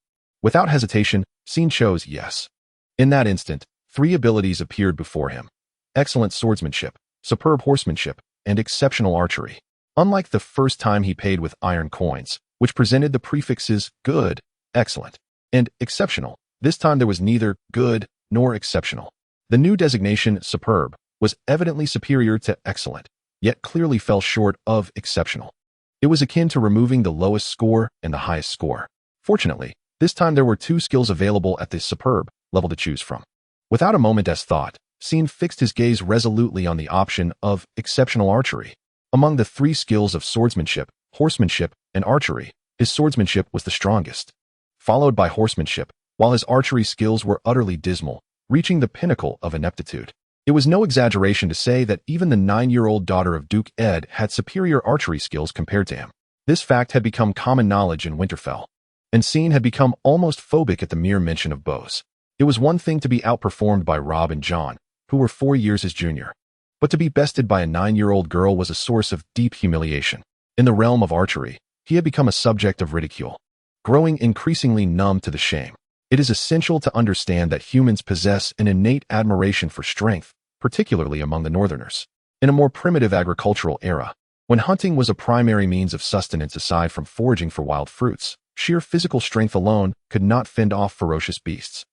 Without hesitation, Scene chose yes. In that instant, 3 abilities appeared before him: excellent swordsmanship, superb horsemanship, and exceptional archery. Unlike the first time he paid with iron coins, which presented the prefixes good, excellent, and exceptional, this time there was neither good nor exceptional. The new designation, superb, was evidently superior to excellent, yet clearly fell short of exceptional. It was akin to removing the lowest score and the highest score. Fortunately, this time there were 2 skills available at the superb level to choose from. Without a moment's thought, Scene fixed his gaze resolutely on the option of exceptional archery. Among the 3 skills of swordsmanship, horsemanship, and archery, his swordsmanship was the strongest, followed by horsemanship, while his archery skills were utterly dismal, reaching the pinnacle of ineptitude. It was no exaggeration to say that even the 9-year-old daughter of Duke Eddard had superior archery skills compared to him. This fact had become common knowledge in Winterfell, and Scene had become almost phobic at the mere mention of bows. It was one thing to be outperformed by Robb and Jon, who were 4 years his junior, but to be bested by a 9-year-old girl was a source of deep humiliation. In the realm of archery, he had become a subject of ridicule, growing increasingly numb to the shame. It is essential to understand that humans possess an innate admiration for strength, particularly among the Northerners. In a more primitive agricultural era, when hunting was a primary means of sustenance aside from foraging for wild fruits, sheer physical strength alone could not fend off ferocious beasts.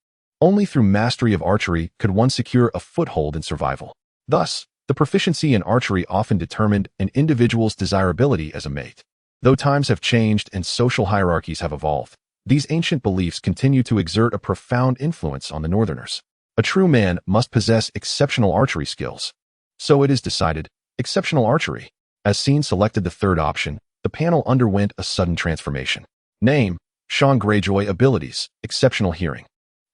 Only through mastery of archery could one secure a foothold in survival. Thus, the proficiency in archery often determined an individual's desirability as a mate. Though times have changed and social hierarchies have evolved, these ancient beliefs continue to exert a profound influence on the Northerners. A true man must possess exceptional archery skills. So it is decided, exceptional archery. As Scene selected the third option, The panel underwent a sudden transformation. Name: Theon Greyjoy. Abilities: exceptional hearing.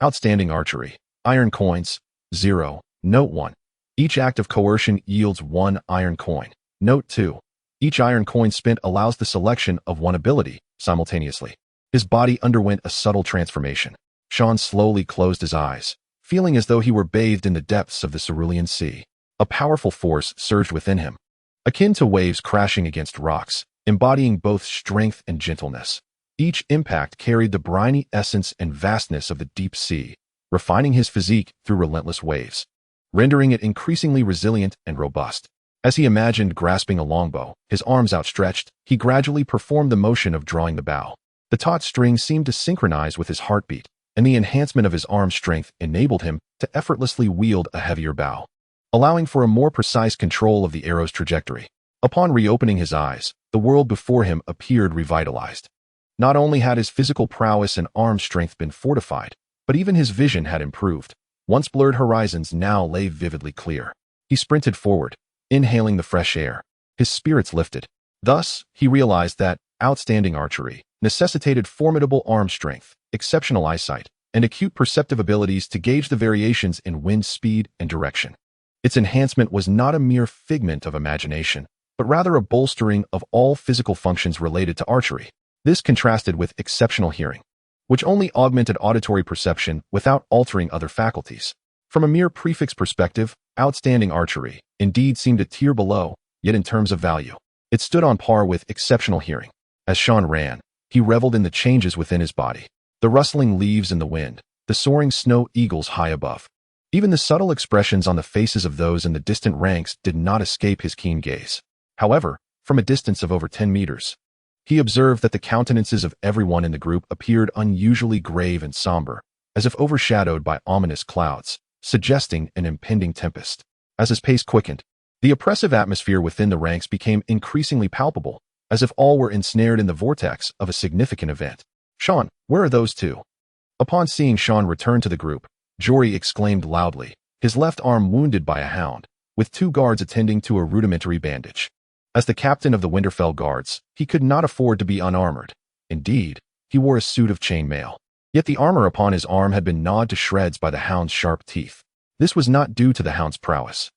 Outstanding archery. Iron coins: 0. Note 1. Each act of coercion yields 1 iron coin. Note 2. Each iron coin spent allows the selection of one ability simultaneously. His body underwent a subtle transformation. Theon slowly closed his eyes, feeling as though he were bathed in the depths of the cerulean sea. A powerful force surged within him, akin to waves crashing against rocks, embodying both strength and gentleness. Each impact carried the briny essence and vastness of the deep sea, refining his physique through relentless waves, rendering it increasingly resilient and robust. As he imagined grasping a longbow, his arms outstretched, he gradually performed the motion of drawing the bow. The taut string seemed to synchronize with his heartbeat, and the enhancement of his arm strength enabled him to effortlessly wield a heavier bow, allowing for a more precise control of the arrow's trajectory. Upon reopening his eyes, the world before him appeared revitalized. Not only had his physical prowess and arm strength been fortified, but even his vision had improved. Once blurred horizons now lay vividly clear. He sprinted forward, inhaling the fresh air. His spirits lifted. Thus, he realized that outstanding archery necessitated formidable arm strength, exceptional eyesight, and acute perceptive abilities to gauge the variations in wind speed and direction. Its enhancement was not a mere figment of imagination, but rather a bolstering of all physical functions related to archery. This contrasted with exceptional hearing, which only augmented auditory perception without altering other faculties. From a mere prefix perspective, outstanding archery indeed seemed a tier below, yet in terms of value, it stood on par with exceptional hearing. As Theon ran, he reveled in the changes within his body, the rustling leaves in the wind, the soaring snow eagles high above. Even the subtle expressions on the faces of those in the distant ranks did not escape his keen gaze. However, from a distance of over 10 meters, he observed that the countenances of everyone in the group appeared unusually grave and somber, as if overshadowed by ominous clouds, suggesting an impending tempest. As his pace quickened, the oppressive atmosphere within the ranks became increasingly palpable, as if all were ensnared in the vortex of a significant event. "Theon, where are those two?" Upon seeing Theon return to the group, Jory exclaimed loudly, his left arm wounded by a hound, with 2 guards attending to a rudimentary bandage. As the captain of the Winterfell guards, he could not afford to be unarmored. Indeed, he wore a suit of chainmail. Yet the armor upon his arm had been gnawed to shreds by the hound's sharp teeth. This was not due to the hound's prowess,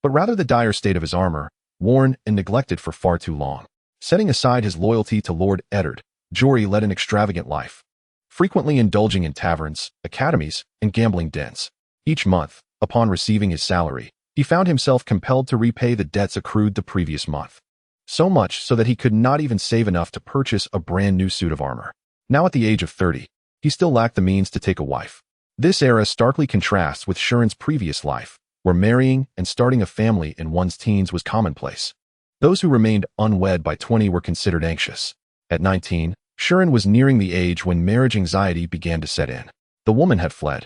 but rather the dire state of his armor, worn and neglected for far too long. Setting aside his loyalty to Lord Eddard, Jory led an extravagant life, frequently indulging in taverns, academies, and gambling dens. Each month, upon receiving his salary, he found himself compelled to repay the debts accrued the previous month. So much so that he could not even save enough to purchase a brand new suit of armor. Now at the age of 30, he still lacked the means to take a wife. This era starkly contrasts with Theon's previous life, where marrying and starting a family in one's teens was commonplace. Those who remained unwed by 20 were considered anxious. At 19, Theon was nearing the age when marriage anxiety began to set in. The woman had fled.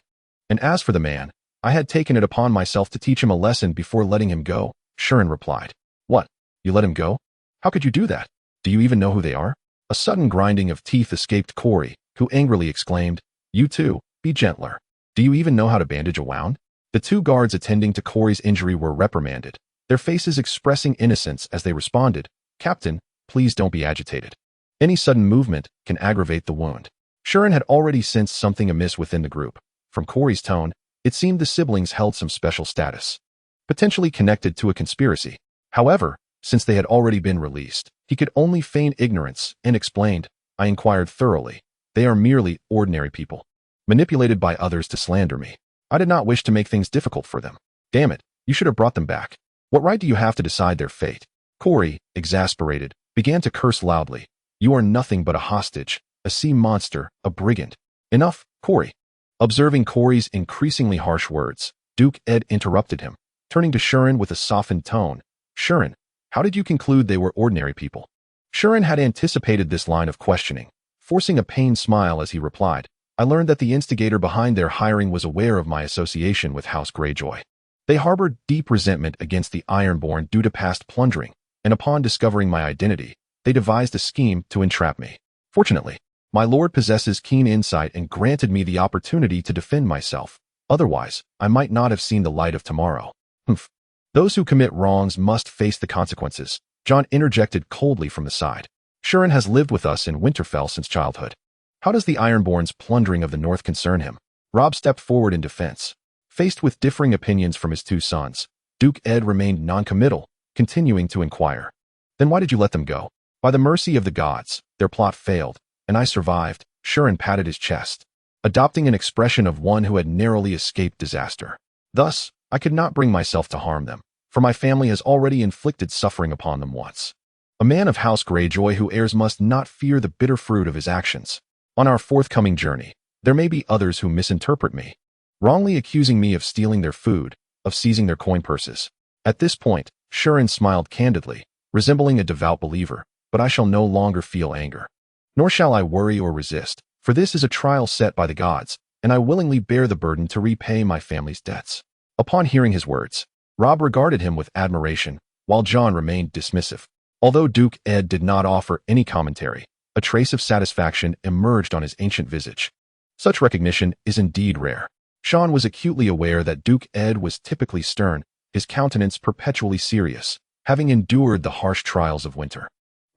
And as for the man, I had taken it upon myself to teach him a lesson before letting him go, Theon replied. "What? You let him go? How could you do that? Do you even know who they are?" A sudden grinding of teeth escaped Corey, who angrily exclaimed, "You too, be gentler. Do you even know how to bandage a wound?" The 2 guards attending to Corey's injury were reprimanded, their faces expressing innocence as they responded, "Captain, please don't be agitated. Any sudden movement can aggravate the wound." Theon had already sensed something amiss within the group. From Corey's tone, it seemed the siblings held some special status, potentially connected to a conspiracy. However, since they had already been released, he could only feign ignorance and explained, "I inquired thoroughly. They are merely ordinary people, manipulated by others to slander me. I did not wish to make things difficult for them. Damn it, you should have brought them back. What right do you have to decide their fate?" Corey, exasperated, began to curse loudly. "You are nothing but a hostage, a sea monster, a brigand." "Enough, Corey." Observing Corey's increasingly harsh words, Duke Ed interrupted him, turning to Theon with a softened tone. "Theon, how did you conclude they were ordinary people?" Theon had anticipated this line of questioning, forcing a pained smile as he replied, "I learned that the instigator behind their hiring was aware of my association with House Greyjoy. They harbored deep resentment against the Ironborn due to past plundering, and upon discovering my identity, they devised a scheme to entrap me. Fortunately, my lord possesses keen insight and granted me the opportunity to defend myself. Otherwise, I might not have seen the light of tomorrow." "Humph. Those who commit wrongs must face the consequences," Jon interjected coldly from the side. Shurin has lived with us in Winterfell since childhood. How does the Ironborn's plundering of the North concern him? Robb stepped forward in defense. Faced with differing opinions from his two sons, Duke Ed remained non-committal, continuing to inquire. Then why did you let them go? By the mercy of the gods, their plot failed, and I survived. Shurin patted his chest, adopting an expression of one who had narrowly escaped disaster. Thus, I could not bring myself to harm them, for my family has already inflicted suffering upon them once. A man of House Greyjoy who heirs must not fear the bitter fruit of his actions. On our forthcoming journey, there may be others who misinterpret me, wrongly accusing me of stealing their food, of seizing their coin purses. At this point, Shurin smiled candidly, resembling a devout believer, but I shall no longer feel anger. Nor shall I worry or resist, for this is a trial set by the gods, and I willingly bear the burden to repay my family's debts. Upon hearing his words, Robb regarded him with admiration, while Jon remained dismissive. Although Duke Ed did not offer any commentary, a trace of satisfaction emerged on his ancient visage. Such recognition is indeed rare. Jon was acutely aware that Duke Ed was typically stern, his countenance perpetually serious, having endured the harsh trials of winter.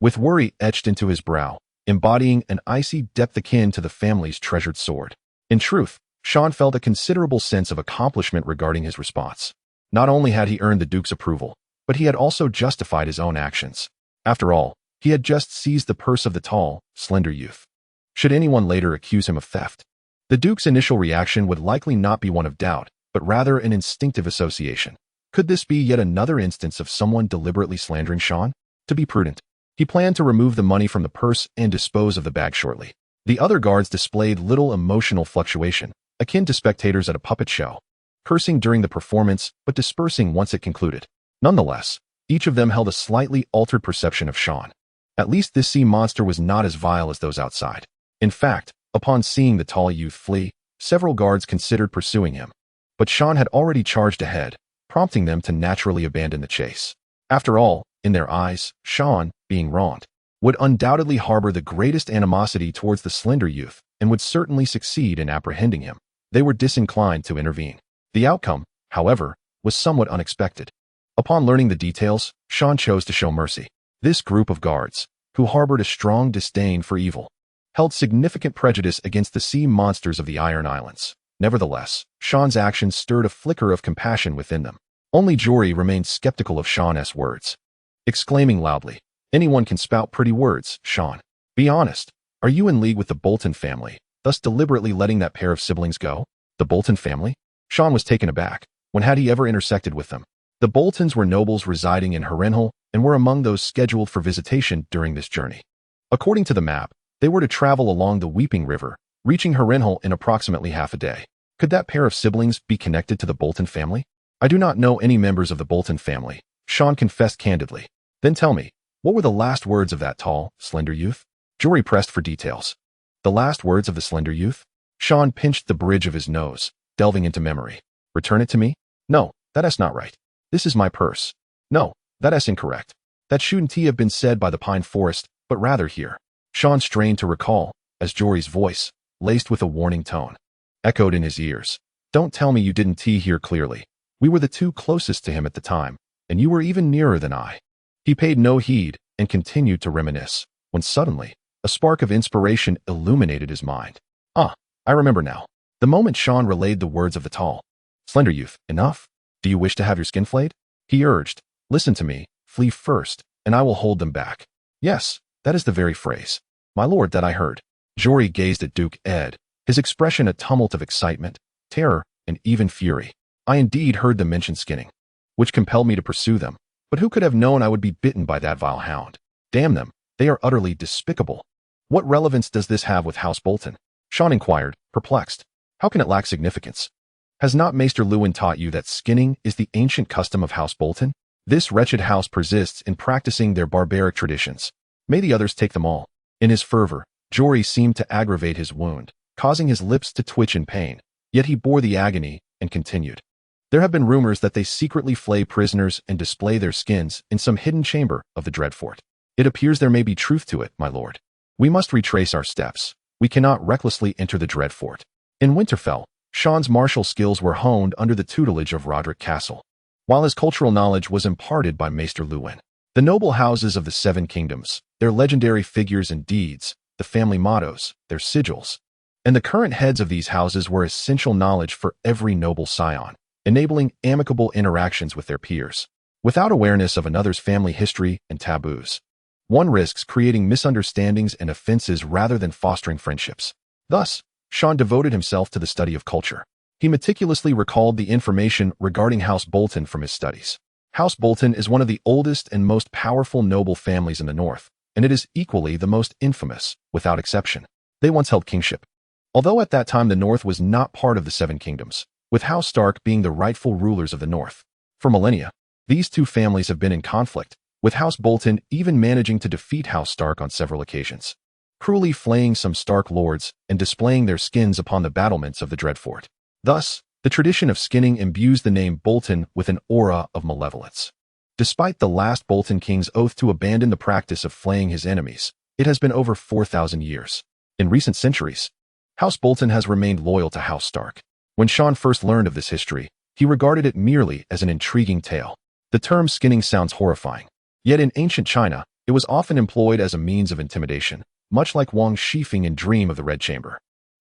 With worry etched into his brow, embodying an icy depth akin to the family's treasured sword. In truth, Jon felt a considerable sense of accomplishment regarding his response. Not only had he earned the Duke's approval, but he had also justified his own actions. After all, he had just seized the purse of the tall, slender youth. Should anyone later accuse him of theft, the Duke's initial reaction would likely not be one of doubt, but rather an instinctive association. Could this be yet another instance of someone deliberately slandering Jon? To be prudent, he planned to remove the money from the purse and dispose of the bag shortly. The other guards displayed little emotional fluctuation, akin to spectators at a puppet show, cursing during the performance but dispersing once it concluded. Nonetheless, each of them held a slightly altered perception of Jon. At least this sea monster was not as vile as those outside. In fact, upon seeing the tall youth flee, several guards considered pursuing him. But Jon had already charged ahead, prompting them to naturally abandon the chase. After all, in their eyes, Jon, being wronged, would undoubtedly harbor the greatest animosity towards the slender youth and would certainly succeed in apprehending him. They were disinclined to intervene. The outcome, however, was somewhat unexpected. Upon learning the details, Jon chose to show mercy. This group of guards, who harbored a strong disdain for evil, held significant prejudice against the sea monsters of the Iron Islands. Nevertheless, Jon's actions stirred a flicker of compassion within them. Only Jory remained skeptical of Jon's words, exclaiming loudly, "Anyone can spout pretty words, Jon. Be honest, are you in league with the Bolton family, thus deliberately letting that pair of siblings go?" The Bolton family? Jon was taken aback. When had he ever intersected with them? The Boltons were nobles residing in Harrenhal and were among those scheduled for visitation during this journey. According to the map, they were to travel along the Weeping River, reaching Harrenhal in approximately half a day. Could that pair of siblings be connected to the Bolton family? "I do not know any members of the Bolton family," Jon confessed candidly. "Then tell me, what were the last words of that tall, slender youth?" Jory pressed for details. The last words of the slender youth? Jon pinched the bridge of his nose, delving into memory. "Return it to me? No, that's not right. This is my purse. No, that's incorrect. That shouldn't have been said by the pine forest, but rather here." Jon strained to recall, as Jory's voice, laced with a warning tone, echoed in his ears. "Don't tell me you didn't hear clearly. We were the two closest to him at the time, and you were even nearer than I." He paid no heed and continued to reminisce, when suddenly, a spark of inspiration illuminated his mind. I remember now. The moment Jon relayed the words of the tall, slender youth. "Enough? Do you wish to have your skin flayed?" he urged. "Listen to me, flee first, and I will hold them back." "Yes, that is the very phrase, my lord, that I heard." Jory gazed at Duke Ed, his expression a tumult of excitement, terror, and even fury. "I indeed heard them mention skinning, which compelled me to pursue them, but who could have known I would be bitten by that vile hound? Damn them, they are utterly despicable." "What relevance does this have with House Bolton?" Jon inquired, perplexed. "How can it lack significance? Has not Maester Luwin taught you that skinning is the ancient custom of House Bolton? This wretched house persists in practicing their barbaric traditions. May the others take them all." In his fervor, Jory seemed to aggravate his wound, causing his lips to twitch in pain, yet he bore the agony and continued. "There have been rumors that they secretly flay prisoners and display their skins in some hidden chamber of the Dreadfort. It appears there may be truth to it, my lord. We must retrace our steps. We cannot recklessly enter the Dreadfort." In Winterfell, Jon's martial skills were honed under the tutelage of Roderick Castle, while his cultural knowledge was imparted by Maester Luwin. The noble houses of the Seven Kingdoms, their legendary figures and deeds, the family mottos, their sigils, and the current heads of these houses were essential knowledge for every noble scion, enabling amicable interactions with their peers. Without awareness of another's family history and taboos, one risks creating misunderstandings and offenses rather than fostering friendships. Thus, Sean devoted himself to the study of culture. He meticulously recalled the information regarding House Bolton from his studies. House Bolton is one of the oldest and most powerful noble families in the North, and it is equally the most infamous, without exception. They once held kingship. Although at that time the North was not part of the Seven Kingdoms, with House Stark being the rightful rulers of the North. For millennia, these two families have been in conflict, with House Bolton even managing to defeat House Stark on several occasions, cruelly flaying some Stark lords and displaying their skins upon the battlements of the Dreadfort. Thus, the tradition of skinning imbues the name Bolton with an aura of malevolence. Despite the last Bolton king's oath to abandon the practice of flaying his enemies, it has been over 4,000 years. In recent centuries, House Bolton has remained loyal to House Stark. When Sean first learned of this history, he regarded it merely as an intriguing tale. The term skinning sounds horrifying. Yet in ancient China, it was often employed as a means of intimidation, much like Wang Shifeng in Dream of the Red Chamber,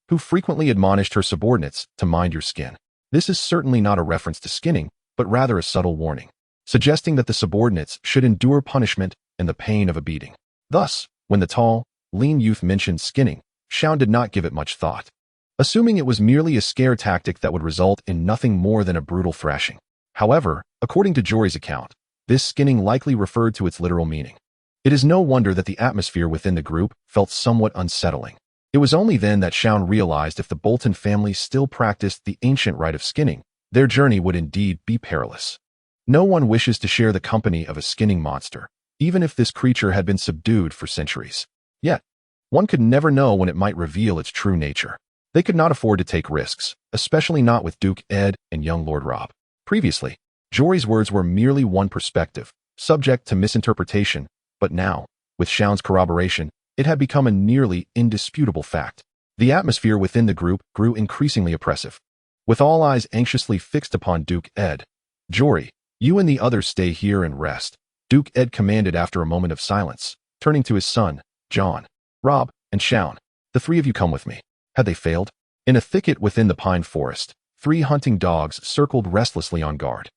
who frequently admonished her subordinates to mind your skin. This is certainly not a reference to skinning, but rather a subtle warning, suggesting that the subordinates should endure punishment and the pain of a beating. Thus, when the tall, lean youth mentioned skinning, Sean did not give it much thought, assuming it was merely a scare tactic that would result in nothing more than a brutal thrashing. However, according to Jory's account, this skinning likely referred to its literal meaning. It is no wonder that the atmosphere within the group felt somewhat unsettling. It was only then that Sean realized if the Bolton family still practiced the ancient rite of skinning, their journey would indeed be perilous. No one wishes to share the company of a skinning monster, even if this creature had been subdued for centuries. Yet, one could never know when it might reveal its true nature. They could not afford to take risks, especially not with Duke Ed and young Lord Robb. Previously, Jory's words were merely one perspective, subject to misinterpretation, but now, with Sean's corroboration, it had become a nearly indisputable fact. The atmosphere within the group grew increasingly oppressive. With all eyes anxiously fixed upon Duke Ed, "Jory, you and the others stay here and rest," Duke Ed commanded after a moment of silence, turning to his son, Jon. "Robb, and Sean, the three of you come with me." Had they failed? In a thicket within the pine forest, 3 hunting dogs circled restlessly on guard.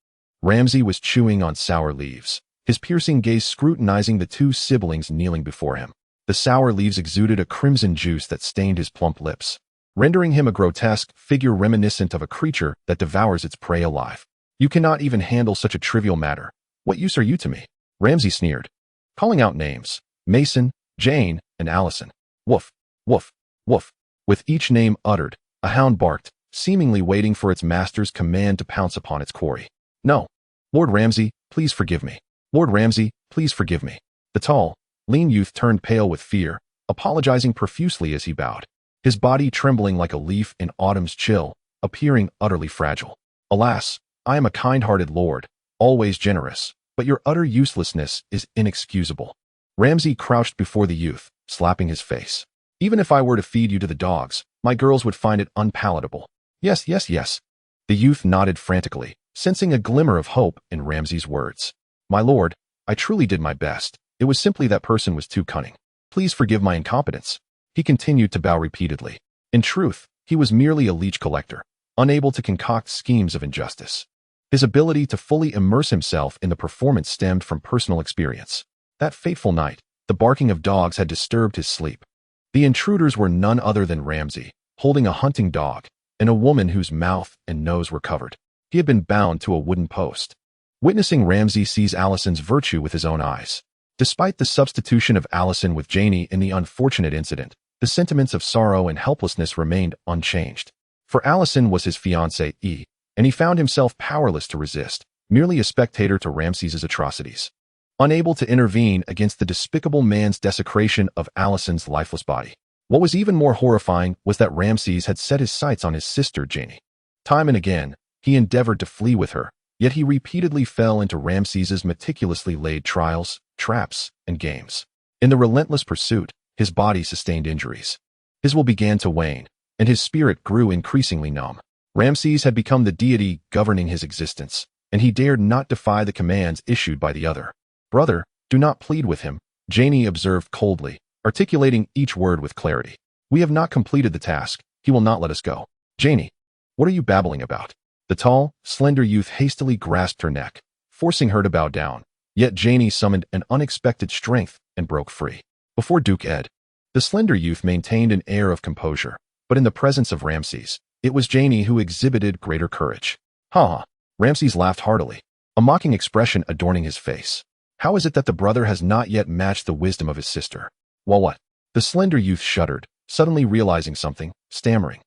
Ramsay was chewing on sour leaves, his piercing gaze scrutinizing the 2 siblings kneeling before him. The sour leaves exuded a crimson juice that stained his plump lips, rendering him a grotesque figure reminiscent of a creature that devours its prey alive. "You cannot even handle such a trivial matter. What use are you to me?" Ramsay sneered, calling out names: Mason, Jane, and Allison. Woof, woof, woof. With each name uttered, a hound barked, seemingly waiting for its master's command to pounce upon its quarry. "No. Lord Ramsay, please forgive me. Lord Ramsay, please forgive me." The tall, lean youth turned pale with fear, apologizing profusely as he bowed, his body trembling like a leaf in autumn's chill, appearing utterly fragile. "Alas, I am a kind-hearted lord, always generous, but your utter uselessness is inexcusable." Ramsay crouched before the youth, slapping his face. "Even if I were to feed you to the dogs, my girls would find it unpalatable." "Yes, yes, yes." The youth nodded frantically, sensing a glimmer of hope in Ramsay's words. "My lord, I truly did my best. It was simply that person was too cunning. Please forgive my incompetence." He continued to bow repeatedly. In truth, he was merely a leech collector, unable to concoct schemes of injustice. His ability to fully immerse himself in the performance stemmed from personal experience. That fateful night, the barking of dogs had disturbed his sleep. The intruders were none other than Ramsay, holding a hunting dog, and a woman whose mouth and nose were covered. He had been bound to a wooden post. Witnessing Ramsay seize Allison's virtue with his own eyes. Despite the substitution of Allison with Janie in the unfortunate incident, the sentiments of sorrow and helplessness remained unchanged. For Allison was his fiancée, and he found himself powerless to resist, merely a spectator to Ramsay's atrocities. Unable to intervene against the despicable man's desecration of Allison's lifeless body. What was even more horrifying was that Ramses had set his sights on his sister Janie. Time and again, he endeavored to flee with her, yet he repeatedly fell into Ramses's meticulously laid trials, traps, and games. In the relentless pursuit, his body sustained injuries. His will began to wane, and his spirit grew increasingly numb. Ramses had become the deity governing his existence, and he dared not defy the commands issued by the other. "Brother, Do not plead with him, Janey observed coldly, articulating each word with clarity. We have not completed the task. He will not let us go. Janey, what are you babbling about? The tall, slender youth hastily grasped her neck, forcing her to bow down. Yet Janey summoned an unexpected strength and broke free. Before Duke Ed, the slender youth maintained an air of composure, but in the presence of Ramses, it was Janey who exhibited greater courage. Ha ha! Ramses laughed heartily, a mocking expression adorning his face. How is it that the brother has not yet matched the wisdom of his sister? Well, what? The slender youth shuddered, suddenly realizing something, stammering.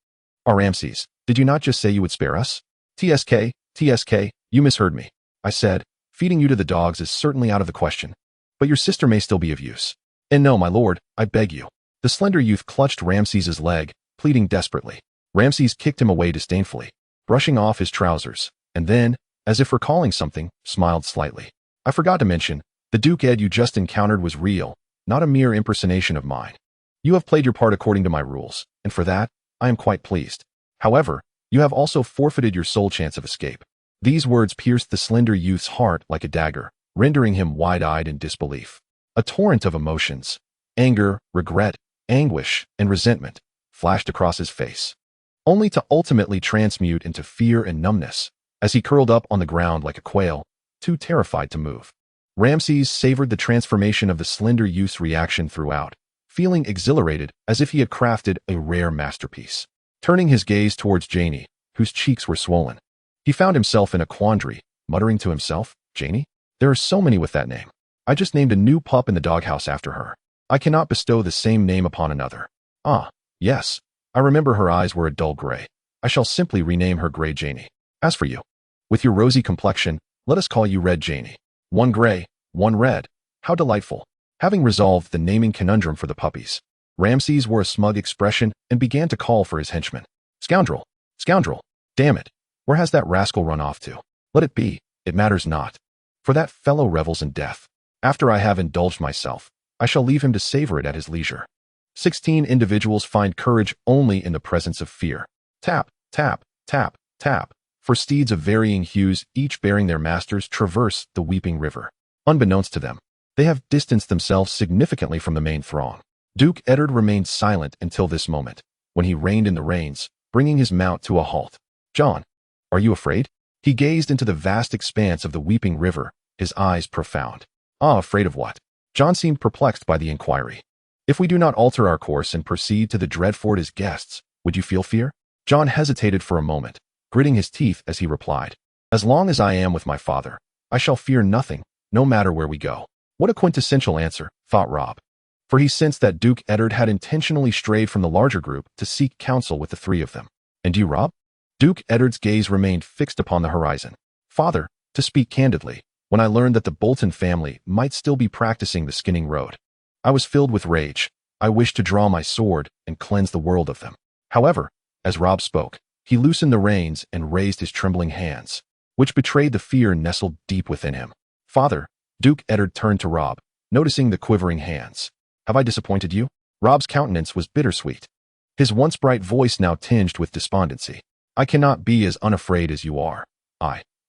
Ramses, did you not just say you would spare us? TSK, you misheard me. I said, feeding you to the dogs is certainly out of the question, but your sister may still be of use. And no, my lord, I beg you. The slender youth clutched Ramses's leg, pleading desperately. Ramses kicked him away disdainfully, brushing off his trousers, and then, as if recalling something, smiled slightly. I forgot to mention, the Duke Ed you just encountered was real, not a mere impersonation of mine. You have played your part according to my rules, and for that, I am quite pleased. However, you have also forfeited your sole chance of escape. These words pierced the slender youth's heart like a dagger, rendering him wide-eyed in disbelief. A torrent of emotions, anger, regret, anguish, and resentment, flashed across his face, only to ultimately transmute into fear and numbness, as he curled up on the ground like a quail, too terrified to move. Ramses savored the transformation of the slender youth's reaction throughout, feeling exhilarated as if he had crafted a rare masterpiece. Turning his gaze towards Janey, whose cheeks were swollen, he found himself in a quandary, muttering to himself, Janey? There are so many with that name. I just named a new pup in the doghouse after her. I cannot bestow the same name upon another. Ah, yes. I remember her eyes were a dull gray. I shall simply rename her Grey Janey. As for you, with your rosy complexion, let us call you Red Janey. One gray, one red. How delightful. Having resolved the naming conundrum for the puppies, Ramses wore a smug expression and began to call for his henchmen. Scoundrel! Scoundrel! Damn it! Where has that rascal run off to? Let it be, it matters not. For that fellow revels in death. After I have indulged myself, I shall leave him to savor it at his leisure. 16 individuals find courage only in the presence of fear. Tap, tap, tap, tap. For steeds of varying hues, each bearing their masters, traverse the weeping river. Unbeknownst to them, they have distanced themselves significantly from the main throng. Duke Eddard remained silent until this moment, when he reined in the reins, bringing his mount to a halt. John, are you afraid? He gazed into the vast expanse of the weeping river, his eyes profound. Ah, afraid of what? John seemed perplexed by the inquiry. If we do not alter our course and proceed to the Dreadfort as guests, would you feel fear? John hesitated for a moment, gritting his teeth as he replied. As long as I am with my father, I shall fear nothing, no matter where we go. What a quintessential answer, thought Robb. For he sensed that Duke Eddard had intentionally strayed from the larger group to seek counsel with the three of them. And you, Robb? Duke Eddard's gaze remained fixed upon the horizon. Father, to speak candidly, when I learned that the Bolton family might still be practicing the skinning road, I was filled with rage. I wished to draw my sword and cleanse the world of them. However, as Robb spoke, he loosened the reins and raised his trembling hands, which betrayed the fear nestled deep within him. Father, Duke Eddard turned to Robb, noticing the quivering hands. Have I disappointed you? Robb's countenance was bittersweet, his once bright voice now tinged with despondency. I cannot be as unafraid as you are.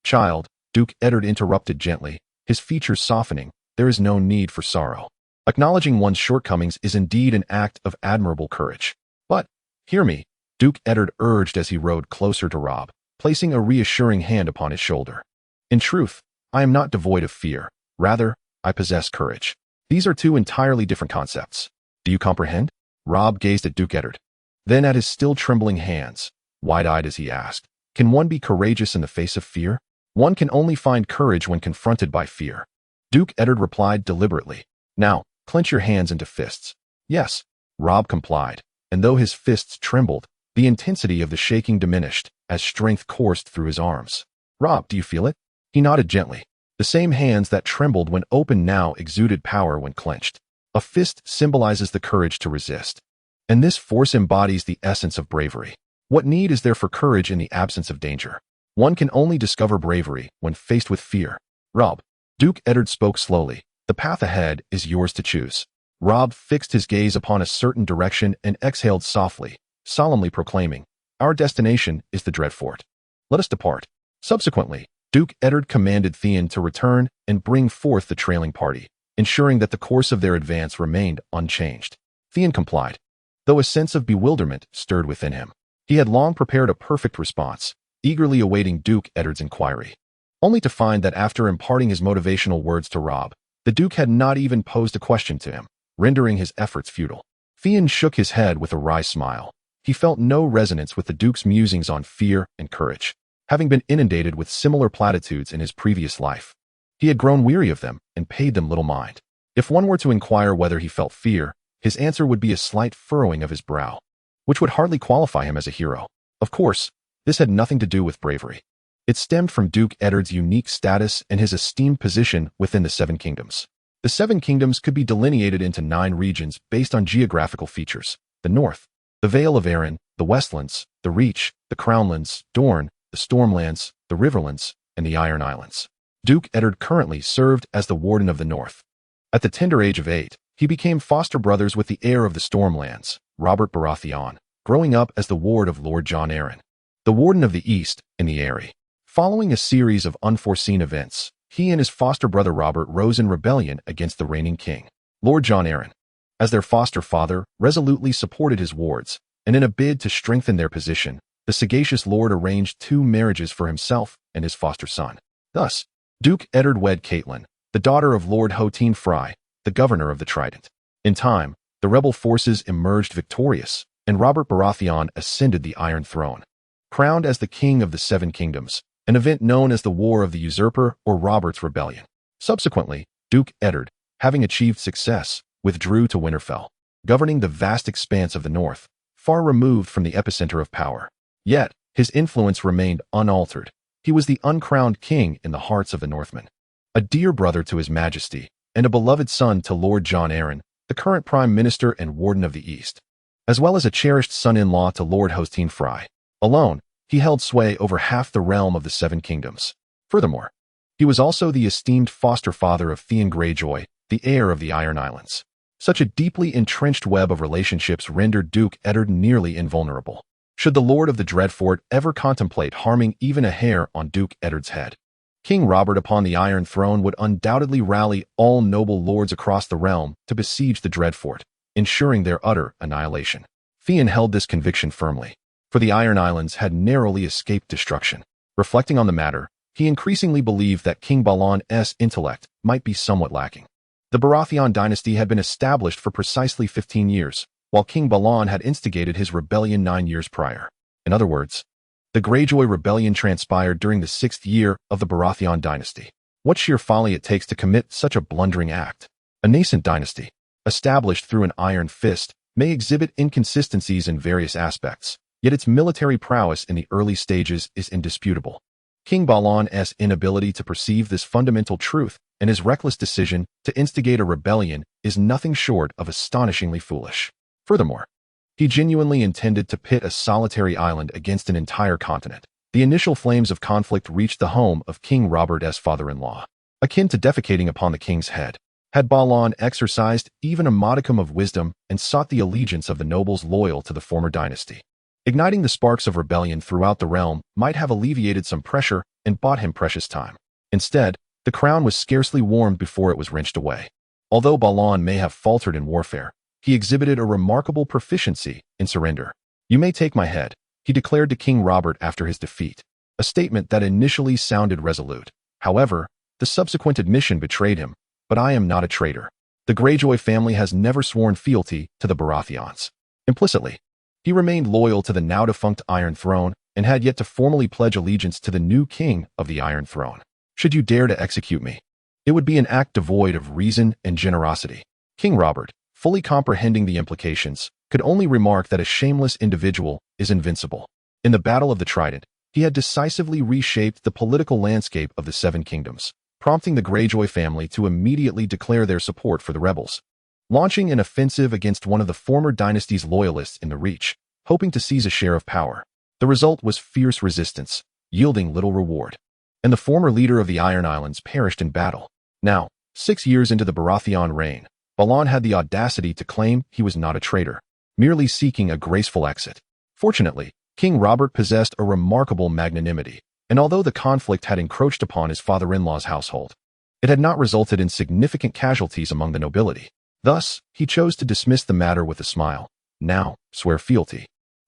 Child, Duke Eddard interrupted gently, his features softening. There is no need for sorrow. Acknowledging one's shortcomings is indeed an act of admirable courage. But, hear me, Duke Eddard urged as he rode closer to Robb, placing a reassuring hand upon his shoulder. In truth, I am not devoid of fear. Rather, I possess courage. These are two entirely different concepts. Do you comprehend? Robb gazed at Duke Eddard, then at his still trembling hands, wide-eyed as he asked, can one be courageous in the face of fear? One can only find courage when confronted by fear. Duke Eddard replied deliberately. Now, clench your hands into fists. Yes, Robb complied, and though his fists trembled, the intensity of the shaking diminished as strength coursed through his arms. Robb, do you feel it? He nodded gently. The same hands that trembled when open now exuded power when clenched. A fist symbolizes the courage to resist. And this force embodies the essence of bravery. What need is there for courage in the absence of danger? One can only discover bravery when faced with fear. Robb, Duke Eddard spoke slowly. The path ahead is yours to choose. Robb fixed his gaze upon a certain direction and exhaled softly, solemnly proclaiming, our destination is the Dreadfort. Let us depart. Subsequently, Duke Eddard commanded Theon to return and bring forth the trailing party, ensuring that the course of their advance remained unchanged. Theon complied, though a sense of bewilderment stirred within him. He had long prepared a perfect response, eagerly awaiting Duke Eddard's inquiry, only to find that after imparting his motivational words to Robb, the Duke had not even posed a question to him, rendering his efforts futile. Theon shook his head with a wry smile. He felt no resonance with the Duke's musings on fear and courage, having been inundated with similar platitudes in his previous life. He had grown weary of them and paid them little mind. If one were to inquire whether he felt fear, his answer would be a slight furrowing of his brow, which would hardly qualify him as a hero. Of course, this had nothing to do with bravery. It stemmed from Duke Eddard's unique status and his esteemed position within the Seven Kingdoms. The Seven Kingdoms could be delineated into 9 regions based on geographical features: the North, the Vale of Arryn, the Westlands, the Reach, the Crownlands, Dorne, the Stormlands, the Riverlands, and the Iron Islands. Duke Eddard currently served as the Warden of the North. At the tender age of 8, he became foster brothers with the heir of the Stormlands, Robert Baratheon, growing up as the ward of Lord Jon Arryn, the Warden of the East in the Eyrie. Following a series of unforeseen events, he and his foster brother Robert rose in rebellion against the reigning king. Lord Jon Arryn, as their foster father, resolutely supported his wards, and in a bid to strengthen their position, the sagacious lord arranged 2 marriages for himself and his foster son. Thus, Duke Eddard wed Catelyn, the daughter of Lord Hotain Frey, the governor of the Trident. In time, the rebel forces emerged victorious, and Robert Baratheon ascended the Iron Throne. Crowned as the King of the Seven Kingdoms, an event known as the War of the Usurper or Robert's Rebellion. Subsequently, Duke Eddard, having achieved success, withdrew to Winterfell, governing the vast expanse of the north, far removed from the epicenter of power. Yet, his influence remained unaltered. He was the uncrowned king in the hearts of the Northmen, a dear brother to His Majesty, and a beloved son to Lord Jon Arryn, the current Prime Minister and Warden of the East, as well as a cherished son-in-law to Lord Hotain Frey. Alone, he held sway over half the realm of the Seven Kingdoms. Furthermore, he was also the esteemed foster father of Theon Greyjoy, the heir of the Iron Islands. Such a deeply entrenched web of relationships rendered Duke Eddard nearly invulnerable. Should the Lord of the Dreadfort ever contemplate harming even a hair on Duke Eddard's head, King Robert upon the Iron Throne would undoubtedly rally all noble lords across the realm to besiege the Dreadfort, ensuring their utter annihilation. Theon held this conviction firmly, for the Iron Islands had narrowly escaped destruction. Reflecting on the matter, he increasingly believed that King Balon's intellect might be somewhat lacking. The Baratheon dynasty had been established for precisely 15 years, while King Balon had instigated his rebellion 9 years prior. In other words, the Greyjoy rebellion transpired during the 6th year of the Baratheon dynasty. What sheer folly it takes to commit such a blundering act. A nascent dynasty, established through an iron fist, may exhibit inconsistencies in various aspects, yet its military prowess in the early stages is indisputable. King Balon's inability to perceive this fundamental truth and his reckless decision to instigate a rebellion is nothing short of astonishingly foolish. Furthermore, he genuinely intended to pit a solitary island against an entire continent. The initial flames of conflict reached the home of King Robert's father-in-law, akin to defecating upon the king's head. Had Balon exercised even a modicum of wisdom and sought the allegiance of the nobles loyal to the former dynasty, igniting the sparks of rebellion throughout the realm might have alleviated some pressure and bought him precious time. Instead, the crown was scarcely warmed before it was wrenched away. Although Balon may have faltered in warfare, he exhibited a remarkable proficiency in surrender. "You may take my head," he declared to King Robert after his defeat, a statement that initially sounded resolute. However, the subsequent admission betrayed him. "But I am not a traitor. The Greyjoy family has never sworn fealty to the Baratheons." Implicitly, he remained loyal to the now-defunct Iron Throne and had yet to formally pledge allegiance to the new king of the Iron Throne. "Should you dare to execute me, it would be an act devoid of reason and generosity." King Robert, fully comprehending the implications, could only remark that a shameless individual is invincible. In the Battle of the Trident, he had decisively reshaped the political landscape of the Seven Kingdoms, prompting the Greyjoy family to immediately declare their support for the rebels, launching an offensive against one of the former dynasty's loyalists in the Reach, hoping to seize a share of power. The result was fierce resistance, yielding little reward, and the former leader of the Iron Islands perished in battle. Now, 6 years into the Baratheon reign, Balon had the audacity to claim he was not a traitor, merely seeking a graceful exit. Fortunately, King Robert possessed a remarkable magnanimity, and although the conflict had encroached upon his father-in-law's household, It had not resulted in significant casualties among the nobility. Thus, he chose to dismiss the matter with a smile. Now, swear fealty,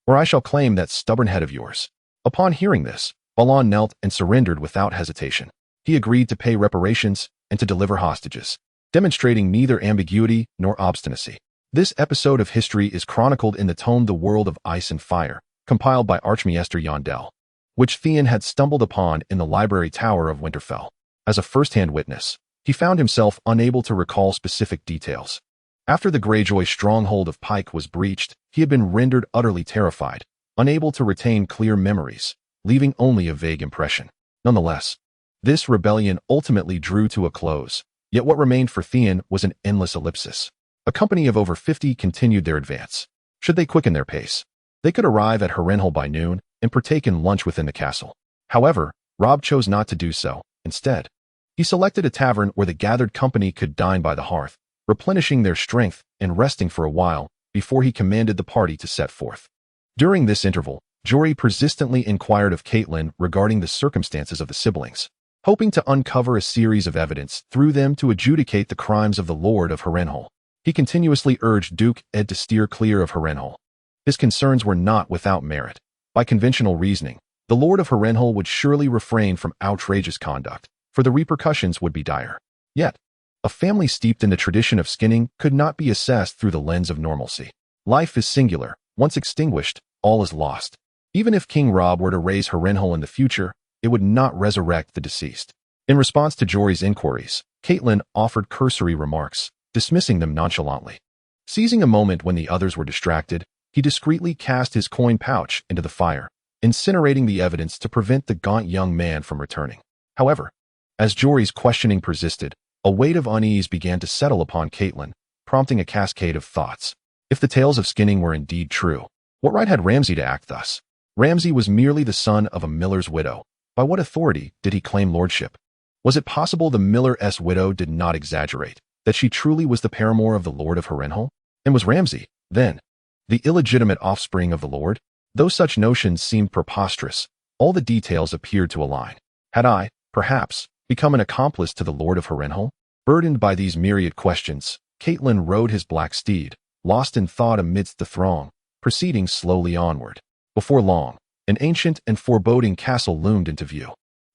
or I shall claim that stubborn head of yours. Upon hearing this, Balon knelt and surrendered without hesitation. He agreed to pay reparations and to deliver hostages, demonstrating neither ambiguity nor obstinacy. This episode of history is chronicled in the tome The World of Ice and Fire, compiled by Archmaester Yondell, which Theon had stumbled upon in the library tower of Winterfell. As a first-hand witness, he found himself unable to recall specific details. After the Greyjoy stronghold of Pike was breached, he had been rendered utterly terrified, unable to retain clear memories, leaving only a vague impression. Nonetheless, this rebellion ultimately drew to a close, yet what remained for Theon was an endless ellipsis. A company of over 50 continued their advance. Should they quicken their pace, they could arrive at Harrenhal by noon and partake in lunch within the castle. However, Robb chose not to do so. Instead, he selected a tavern where the gathered company could dine by the hearth, replenishing their strength and resting for a while before he commanded the party to set forth. During this interval, Jory persistently inquired of Catelyn regarding the circumstances of the siblings, hoping to uncover a series of evidence through them to adjudicate the crimes of the Lord of Harrenhal. He continuously urged Duke Ed to steer clear of Harrenhal. His concerns were not without merit. By conventional reasoning, the Lord of Harrenhal would surely refrain from outrageous conduct, for the repercussions would be dire. Yet, a family steeped in the tradition of skinning could not be assessed through the lens of normalcy. Life is singular. Once extinguished, all is lost. Even if King Robb were to raise Harrenhal in the future, it would not resurrect the deceased. In response to Jory's inquiries, Catelyn offered cursory remarks, dismissing them nonchalantly. Seizing a moment when the others were distracted, he discreetly cast his coin pouch into the fire, incinerating the evidence to prevent the gaunt young man from returning. However, as Jory's questioning persisted, a weight of unease began to settle upon Catelyn, prompting a cascade of thoughts. If the tales of skinning were indeed true, what right had Ramsay to act thus? Ramsay was merely the son of a miller's widow. By what authority did he claim lordship? Was it possible the miller's widow did not exaggerate, that she truly was the paramour of the Lord of Harrenhal? And was Ramsay, then, the illegitimate offspring of the Lord? Though such notions seemed preposterous, all the details appeared to align. Had I, perhaps, become an accomplice to the Lord of Harrenhal? Burdened by these myriad questions, Catelyn rode his black steed, lost in thought amidst the throng, proceeding slowly onward. Before long, an ancient and foreboding castle loomed into view.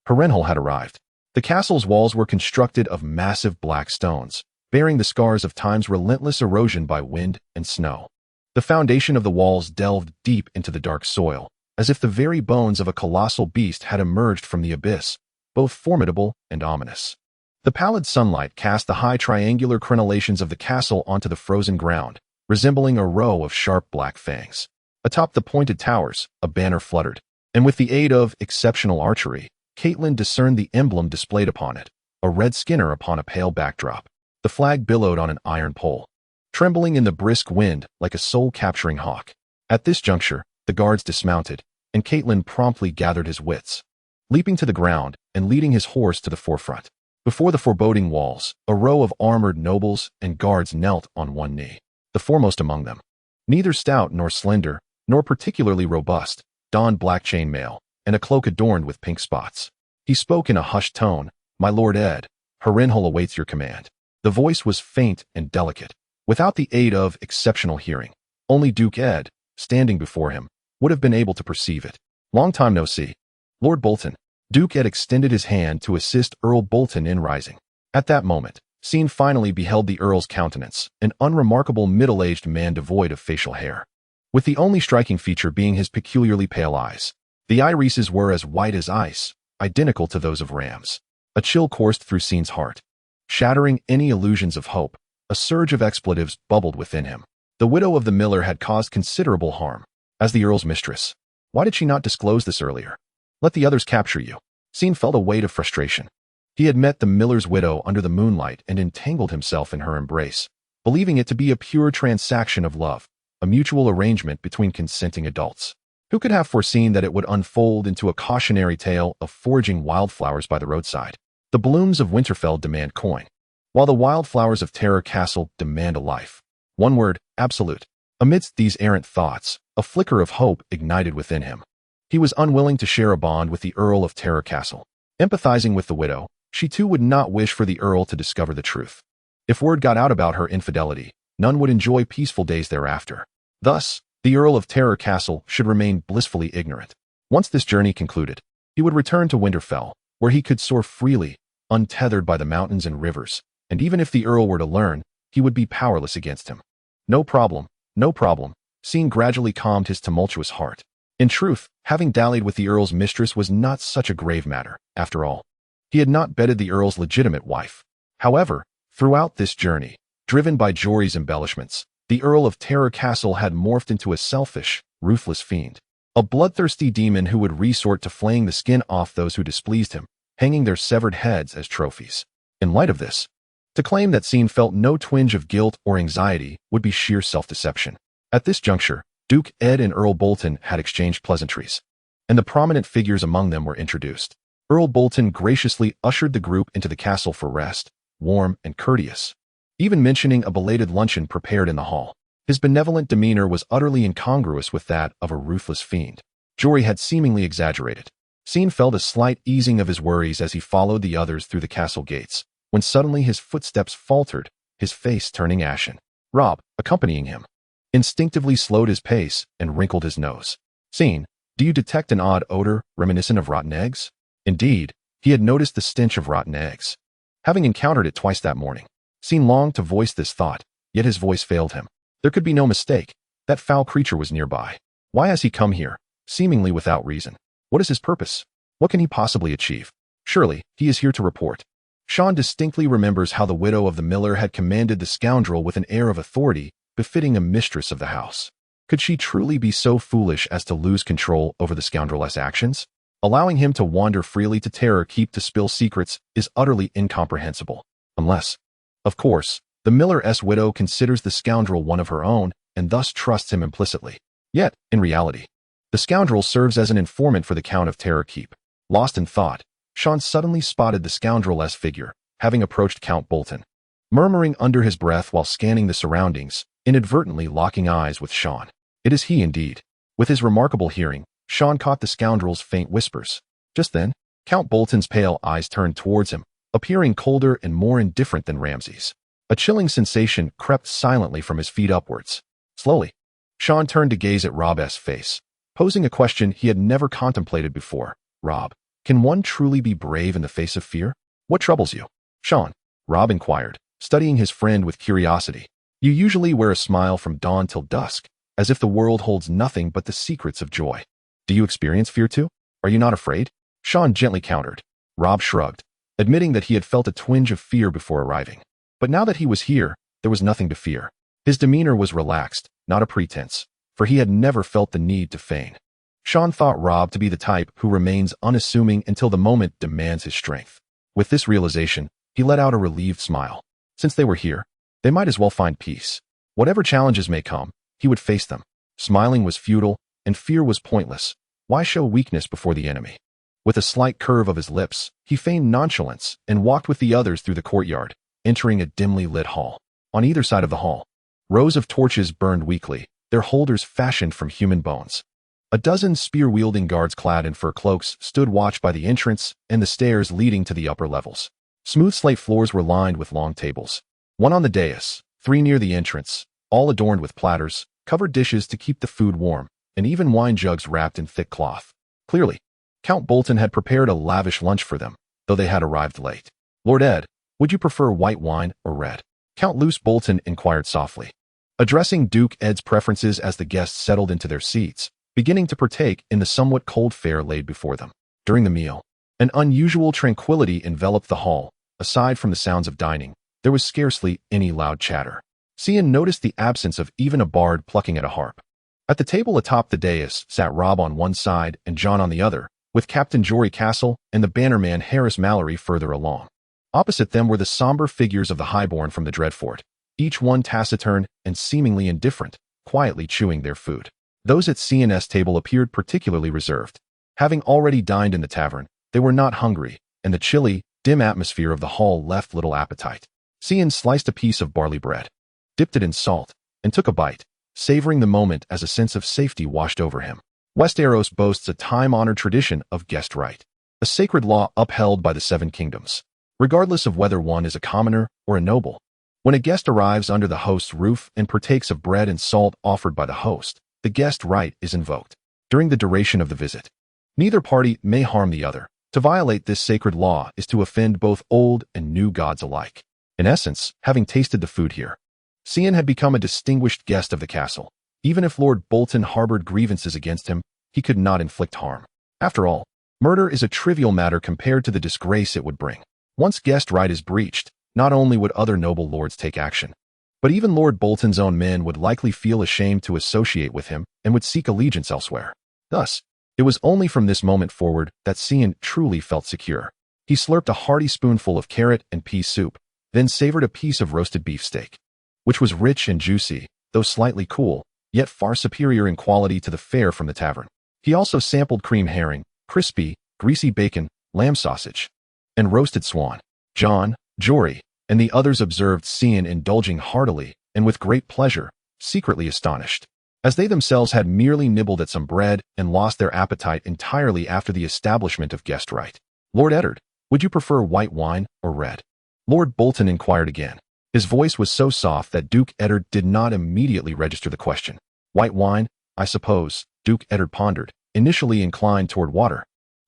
Harrenhal had arrived. The castle's walls were constructed of massive black stones, bearing the scars of time's relentless erosion by wind and snow. The foundation of the walls delved deep into the dark soil, as if the very bones of a colossal beast had emerged from the abyss, both formidable and ominous. The pallid sunlight cast the high triangular crenellations of the castle onto the frozen ground, resembling a row of sharp black fangs. Atop the pointed towers, a banner fluttered, and with the aid of exceptional archery, Catelyn discerned the emblem displayed upon it, a red skinner upon a pale backdrop. The flag billowed on an iron pole, trembling in the brisk wind like a soul-capturing hawk. At this juncture, the guards dismounted, and Catelyn promptly gathered his wits, leaping to the ground and leading his horse to the forefront. Before the foreboding walls, a row of armored nobles and guards knelt on one knee. The foremost among them, neither stout nor slender, nor particularly robust, donned black chainmail and a cloak adorned with pink spots. He spoke in a hushed tone, "My Lord Ed, Harrenhal awaits your command." The voice was faint and delicate, without the aid of exceptional hearing. Only Duke Ed, standing before him, would have been able to perceive it. "Long time no see. Lord Bolton." Duke Ed extended his hand to assist Earl Bolton in rising. At that moment, Scene finally beheld the Earl's countenance, an unremarkable middle-aged man devoid of facial hair, with the only striking feature being his peculiarly pale eyes. The irises were as white as ice, identical to those of Ram's. A chill coursed through Scene's heart, shattering any illusions of hope. A surge of expletives bubbled within him. The widow of the miller had caused considerable harm. As the Earl's mistress, why did she not disclose this earlier? Let the others capture you. Scene felt a weight of frustration. He had met the miller's widow under the moonlight and entangled himself in her embrace, believing it to be a pure transaction of love, a mutual arrangement between consenting adults. Who could have foreseen that it would unfold into a cautionary tale of foraging wildflowers by the roadside? The blooms of Winterfell demand coin, while the wildflowers of Terror Castle demand a life. One word, absolute. Amidst these errant thoughts, a flicker of hope ignited within him. He was unwilling to share a bond with the Earl of Terror Castle. Empathizing with the widow, She too would not wish for the Earl to discover the truth. If word got out about her infidelity, none would enjoy peaceful days thereafter. Thus, the Earl of Terror Castle should remain blissfully ignorant. Once this journey concluded, he would return to Winterfell, where he could soar freely, untethered by the mountains and rivers, and even if the Earl were to learn, he would be powerless against him. No problem, no problem. Scene gradually calmed his tumultuous heart. In truth, having dallied with the Earl's mistress was not such a grave matter, after all. He had not bedded the Earl's legitimate wife. However, throughout this journey, driven by Jory's embellishments, the Earl of Terror Castle had morphed into a selfish, ruthless fiend. A bloodthirsty demon who would resort to flaying the skin off those who displeased him, hanging their severed heads as trophies. In light of this, to claim that Scene felt no twinge of guilt or anxiety would be sheer self-deception. At this juncture, Duke Ed and Earl Bolton had exchanged pleasantries, and the prominent figures among them were introduced. Earl Bolton graciously ushered the group into the castle for rest, warm and courteous, even mentioning a belated luncheon prepared in the hall. His benevolent demeanor was utterly incongruous with that of a ruthless fiend. Jory had seemingly exaggerated. Scene felt a slight easing of his worries as he followed the others through the castle gates, when suddenly his footsteps faltered, his face turning ashen. Robb, accompanying him, instinctively slowed his pace and wrinkled his nose. Scene, do you detect an odd odor reminiscent of rotten eggs? Indeed, he had noticed the stench of rotten eggs, having encountered it twice that morning. Scene longed to voice this thought, yet his voice failed him. There could be no mistake. That foul creature was nearby. Why has he come here, seemingly without reason? What is his purpose? What can he possibly achieve? Surely, he is here to report. Sean distinctly remembers how the widow of the miller had commanded the scoundrel with an air of authority befitting a mistress of the house. Could she truly be so foolish as to lose control over the scoundrel's actions? Allowing him to wander freely to Terror Keep to spill secrets is utterly incomprehensible. Unless, of course, the miller's widow considers the scoundrel one of her own and thus trusts him implicitly. Yet, in reality, the scoundrel serves as an informant for the Count of Terror Keep. Lost in thought, Sean suddenly spotted the scoundrel's figure, having approached Count Bolton. Murmuring under his breath while scanning the surroundings, inadvertently locking eyes with Sean. It is he indeed. With his remarkable hearing, Sean caught the scoundrel's faint whispers. Just then, Count Bolton's pale eyes turned towards him, appearing colder and more indifferent than Ramsay's. A chilling sensation crept silently from his feet upwards. Slowly, Sean turned to gaze at Robb's face, posing a question he had never contemplated before. Robb, can one truly be brave in the face of fear? What troubles you? Sean, Robb inquired, studying his friend with curiosity. You usually wear a smile from dawn till dusk, as if the world holds nothing but the secrets of joy. Do you experience fear too? Are you not afraid? Sean gently countered. Robb shrugged, admitting that he had felt a twinge of fear before arriving. But now that he was here, there was nothing to fear. His demeanor was relaxed, not a pretense, for he had never felt the need to feign. Sean thought Robb to be the type who remains unassuming until the moment demands his strength. With this realization, he let out a relieved smile. Since they were here, they might as well find peace. Whatever challenges may come, he would face them. Smiling was futile, and fear was pointless. Why show weakness before the enemy? With a slight curve of his lips, he feigned nonchalance and walked with the others through the courtyard, entering a dimly lit hall. On either side of the hall, rows of torches burned weakly, their holders fashioned from human bones. A dozen spear-wielding guards clad in fur cloaks stood watch by the entrance and the stairs leading to the upper levels. Smooth slate floors were lined with long tables. One on the dais, three near the entrance, all adorned with platters, covered dishes to keep the food warm, and even wine jugs wrapped in thick cloth. Clearly, Count Bolton had prepared a lavish lunch for them, though they had arrived late. Lord Ed, would you prefer white wine or red? Count Luce Bolton inquired softly, addressing Duke Ed's preferences as the guests settled into their seats, beginning to partake in the somewhat cold fare laid before them. During the meal, an unusual tranquility enveloped the hall. Aside from the sounds of dining, there was scarcely any loud chatter. Theon noticed the absence of even a bard plucking at a harp. At the table atop the dais sat Robb on one side and Jon on the other, with Captain Jory Castle and the bannerman Harris Mallory further along. Opposite them were the somber figures of the highborn from the Dreadfort, each one taciturn and seemingly indifferent, quietly chewing their food. Those at Theon's table appeared particularly reserved. Having already dined in the tavern, they were not hungry, and the chilly, dim atmosphere of the hall left little appetite. Theon sliced a piece of barley bread, dipped it in salt, and took a bite, savoring the moment as a sense of safety washed over him. Westeros boasts a time-honored tradition of guest right, a sacred law upheld by the Seven Kingdoms. regardless of whether one is a commoner or a noble. When a guest arrives under the host's roof and partakes of bread and salt offered by the host, the guest right is invoked. During the duration of the visit, neither party may harm the other. To violate this sacred law is to offend both old and new gods alike. In essence, having tasted the food here, Theon had become a distinguished guest of the castle. Even if Lord Bolton harbored grievances against him, he could not inflict harm. After all, murder is a trivial matter compared to the disgrace it would bring. Once guest right is breached, not only would other noble lords take action, but even Lord Bolton's own men would likely feel ashamed to associate with him and would seek allegiance elsewhere. Thus, it was only from this moment forward that Theon truly felt secure. He slurped a hearty spoonful of carrot and pea soup, then savored a piece of roasted beefsteak, which was rich and juicy, though slightly cool, yet far superior in quality to the fare from the tavern. He also sampled cream herring, crispy, greasy bacon, lamb sausage, and roasted swan. Jon, Jory, and the others observed Theon indulging heartily and with great pleasure, secretly astonished, as they themselves had merely nibbled at some bread and lost their appetite entirely after the establishment of guest right. Lord Eddard, would you prefer white wine or red? Lord Bolton inquired again. His voice was so soft that Duke Eddard did not immediately register the question. White wine, I suppose, Duke Eddard pondered, initially inclined toward water,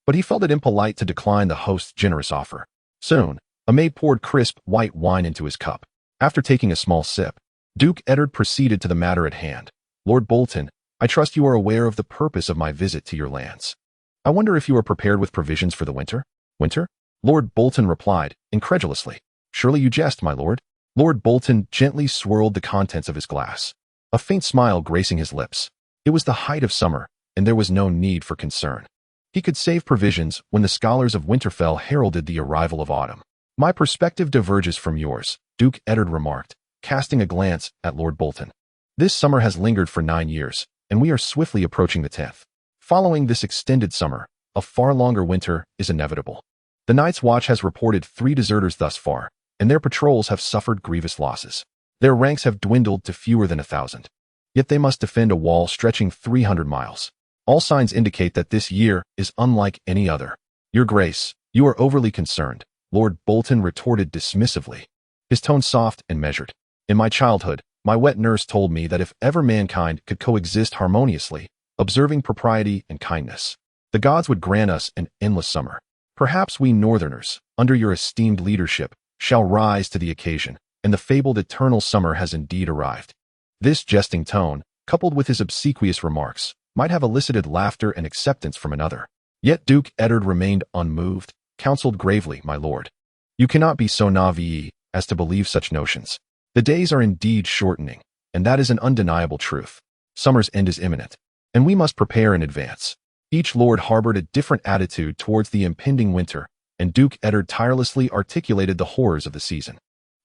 but he felt it impolite to decline the host's generous offer. Soon, a maid poured crisp white wine into his cup. After taking a small sip, Duke Eddard proceeded to the matter at hand. Lord Bolton, I trust you are aware of the purpose of my visit to your lands. I wonder if you are prepared with provisions for the winter? Winter? Lord Bolton replied, incredulously. Surely you jest, my lord. Lord Bolton gently swirled the contents of his glass, a faint smile gracing his lips. It was the height of summer, and there was no need for concern. He could save provisions when the scholars of Winterfell heralded the arrival of autumn. My perspective diverges from yours, Duke Eddard remarked, casting a glance at Lord Bolton. This summer has lingered for 9 years, and we are swiftly approaching the 10th. Following this extended summer, a far longer winter is inevitable. The Night's Watch has reported 3 deserters thus far, and their patrols have suffered grievous losses. Their ranks have dwindled to fewer than 1,000. Yet they must defend a wall stretching 300 miles. All signs indicate that this year is unlike any other. Your Grace, you are overly concerned, Lord Bolton retorted dismissively, his tone soft and measured. In my childhood, my wet nurse told me that if ever mankind could coexist harmoniously, observing propriety and kindness, the gods would grant us an endless summer. Perhaps we Northerners, under your esteemed leadership, shall rise to the occasion, and the fabled eternal summer has indeed arrived. This jesting tone, coupled with his obsequious remarks, might have elicited laughter and acceptance from another. Yet Duke Eddard remained unmoved, counseled gravely, my lord. You cannot be so naïve as to believe such notions. The days are indeed shortening, and that is an undeniable truth. Summer's end is imminent, and we must prepare in advance. Each lord harbored a different attitude towards the impending winter, and Duke Eddard tirelessly articulated the horrors of the season.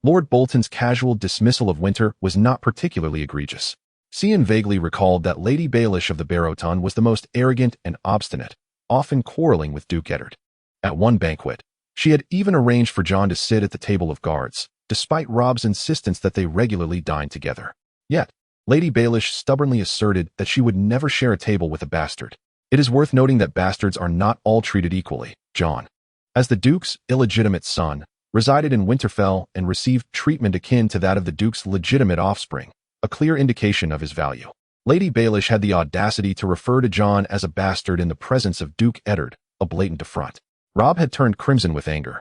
Lord Bolton's casual dismissal of winter was not particularly egregious. Theon vaguely recalled that Lady Baelish of the Barrowton was the most arrogant and obstinate, often quarreling with Duke Eddard. At one banquet, she had even arranged for Jon to sit at the table of guards, despite Robb's insistence that they regularly dined together. Yet, Lady Baelish stubbornly asserted that she would never share a table with a bastard. It is worth noting that bastards are not all treated equally. Jon, as the Duke's illegitimate son, resided in Winterfell and received treatment akin to that of the Duke's legitimate offspring, a clear indication of his value. Lady Baelish had the audacity to refer to Jon as a bastard in the presence of Duke Eddard, a blatant affront. Robb had turned crimson with anger,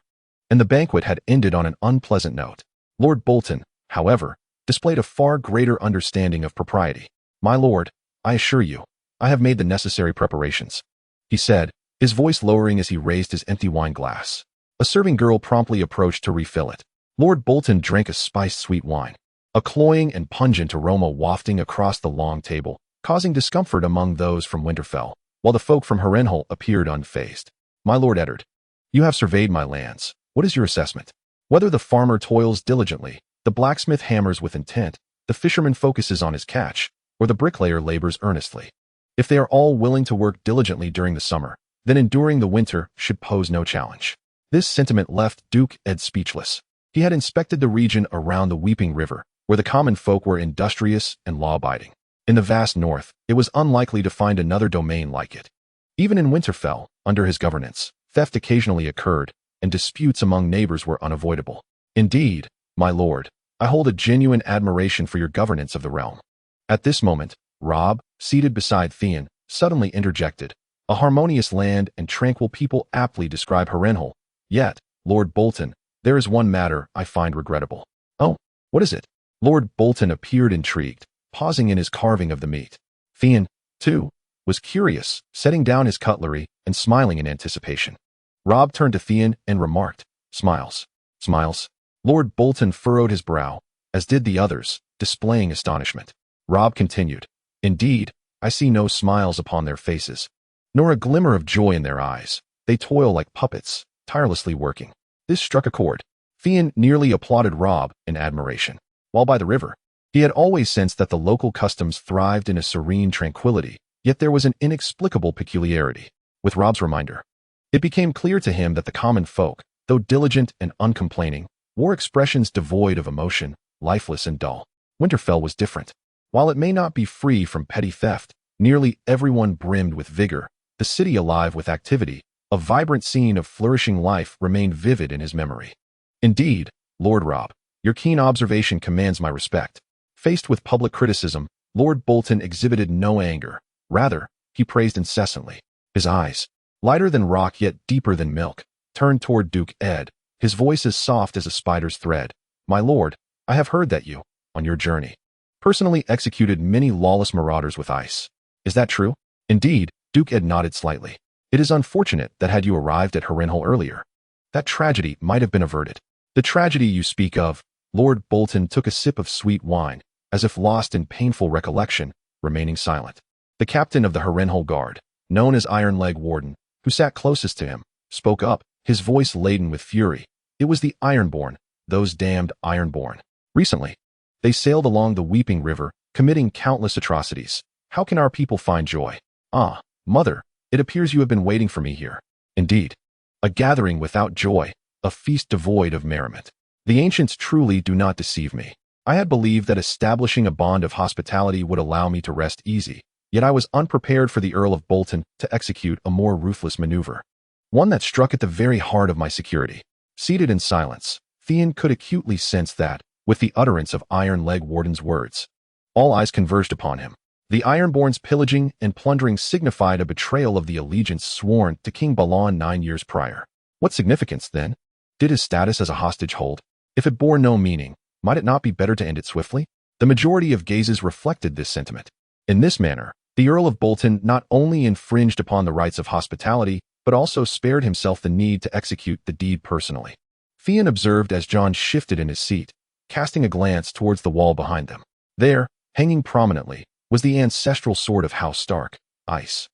and the banquet had ended on an unpleasant note. Lord Bolton, however, displayed a far greater understanding of propriety. My lord, I assure you, I have made the necessary preparations, he said, his voice lowering as he raised his empty wine glass. A serving girl promptly approached to refill it. Lord Bolton drank a spiced sweet wine, a cloying and pungent aroma wafting across the long table, causing discomfort among those from Winterfell, while the folk from Harrenhal appeared unfazed. My Lord Eddard, you have surveyed my lands. What is your assessment? Whether the farmer toils diligently, the blacksmith hammers with intent, the fisherman focuses on his catch, or the bricklayer labors earnestly. If they are all willing to work diligently during the summer, then enduring the winter should pose no challenge. This sentiment left Duke Ed speechless. He had inspected the region around the Weeping River, where the common folk were industrious and law-abiding. In the vast north, it was unlikely to find another domain like it. Even in Winterfell, under his governance, theft occasionally occurred, and disputes among neighbors were unavoidable. Indeed, my lord, I hold a genuine admiration for your governance of the realm. At this moment, Robb, seated beside Theon, suddenly interjected. A harmonious land and tranquil people aptly describe Harrenhal. Yet, Lord Bolton, there is one matter I find regrettable. Oh, what is it? Lord Bolton appeared intrigued, pausing in his carving of the meat. Theon, too, was curious, setting down his cutlery and smiling in anticipation. Robb turned to Theon and remarked, Smiles. Smiles. Lord Bolton furrowed his brow, as did the others, displaying astonishment. Robb continued, Indeed, I see no smiles upon their faces, nor a glimmer of joy in their eyes. They toil like puppets, tirelessly working. This struck a chord. Theon nearly applauded Robb in admiration. While by the river, he had always sensed that the local customs thrived in a serene tranquility, yet there was an inexplicable peculiarity. With Robb's reminder, it became clear to him that the common folk, though diligent and uncomplaining, wore expressions devoid of emotion, lifeless and dull. Winterfell was different. While it may not be free from petty theft, nearly everyone brimmed with vigor, the city alive with activity, a vibrant scene of flourishing life remained vivid in his memory. Indeed, Lord Robb, your keen observation commands my respect. Faced with public criticism, Lord Bolton exhibited no anger. Rather, he praised incessantly. His eyes, lighter than rock yet deeper than milk, turned toward Duke Ed, his voice as soft as a spider's thread. My lord, I have heard that you, on your journey, personally executed many lawless marauders with ice. Is that true? Indeed, Duke Ed nodded slightly. It is unfortunate that had you arrived at Harrenhal earlier, that tragedy might have been averted. The tragedy you speak of, Lord Bolton took a sip of sweet wine, as if lost in painful recollection, remaining silent. The captain of the Harrenhal Guard, known as Iron Leg Warden, who sat closest to him, spoke up, his voice laden with fury. It was the Ironborn, those damned Ironborn. Recently, they sailed along the Weeping River, committing countless atrocities. How can our people find joy? Ah, mother, it appears you have been waiting for me here. Indeed, a gathering without joy, a feast devoid of merriment. The ancients truly do not deceive me. I had believed that establishing a bond of hospitality would allow me to rest easy, yet I was unprepared for the Earl of Bolton to execute a more ruthless maneuver, one that struck at the very heart of my security. Seated in silence, Theon could acutely sense that, with the utterance of Iron Leg Warden's words, all eyes converged upon him. The Ironborn's pillaging and plundering signified a betrayal of the allegiance sworn to King Balon 9 years prior. What significance, then, did his status as a hostage hold? If it bore no meaning, might it not be better to end it swiftly? The majority of gazes reflected this sentiment. In this manner, the Earl of Bolton not only infringed upon the rights of hospitality, but also spared himself the need to execute the deed personally. Theon observed as Jon shifted in his seat, casting a glance towards the wall behind them. There, hanging prominently, was the ancestral sword of House Stark, ice,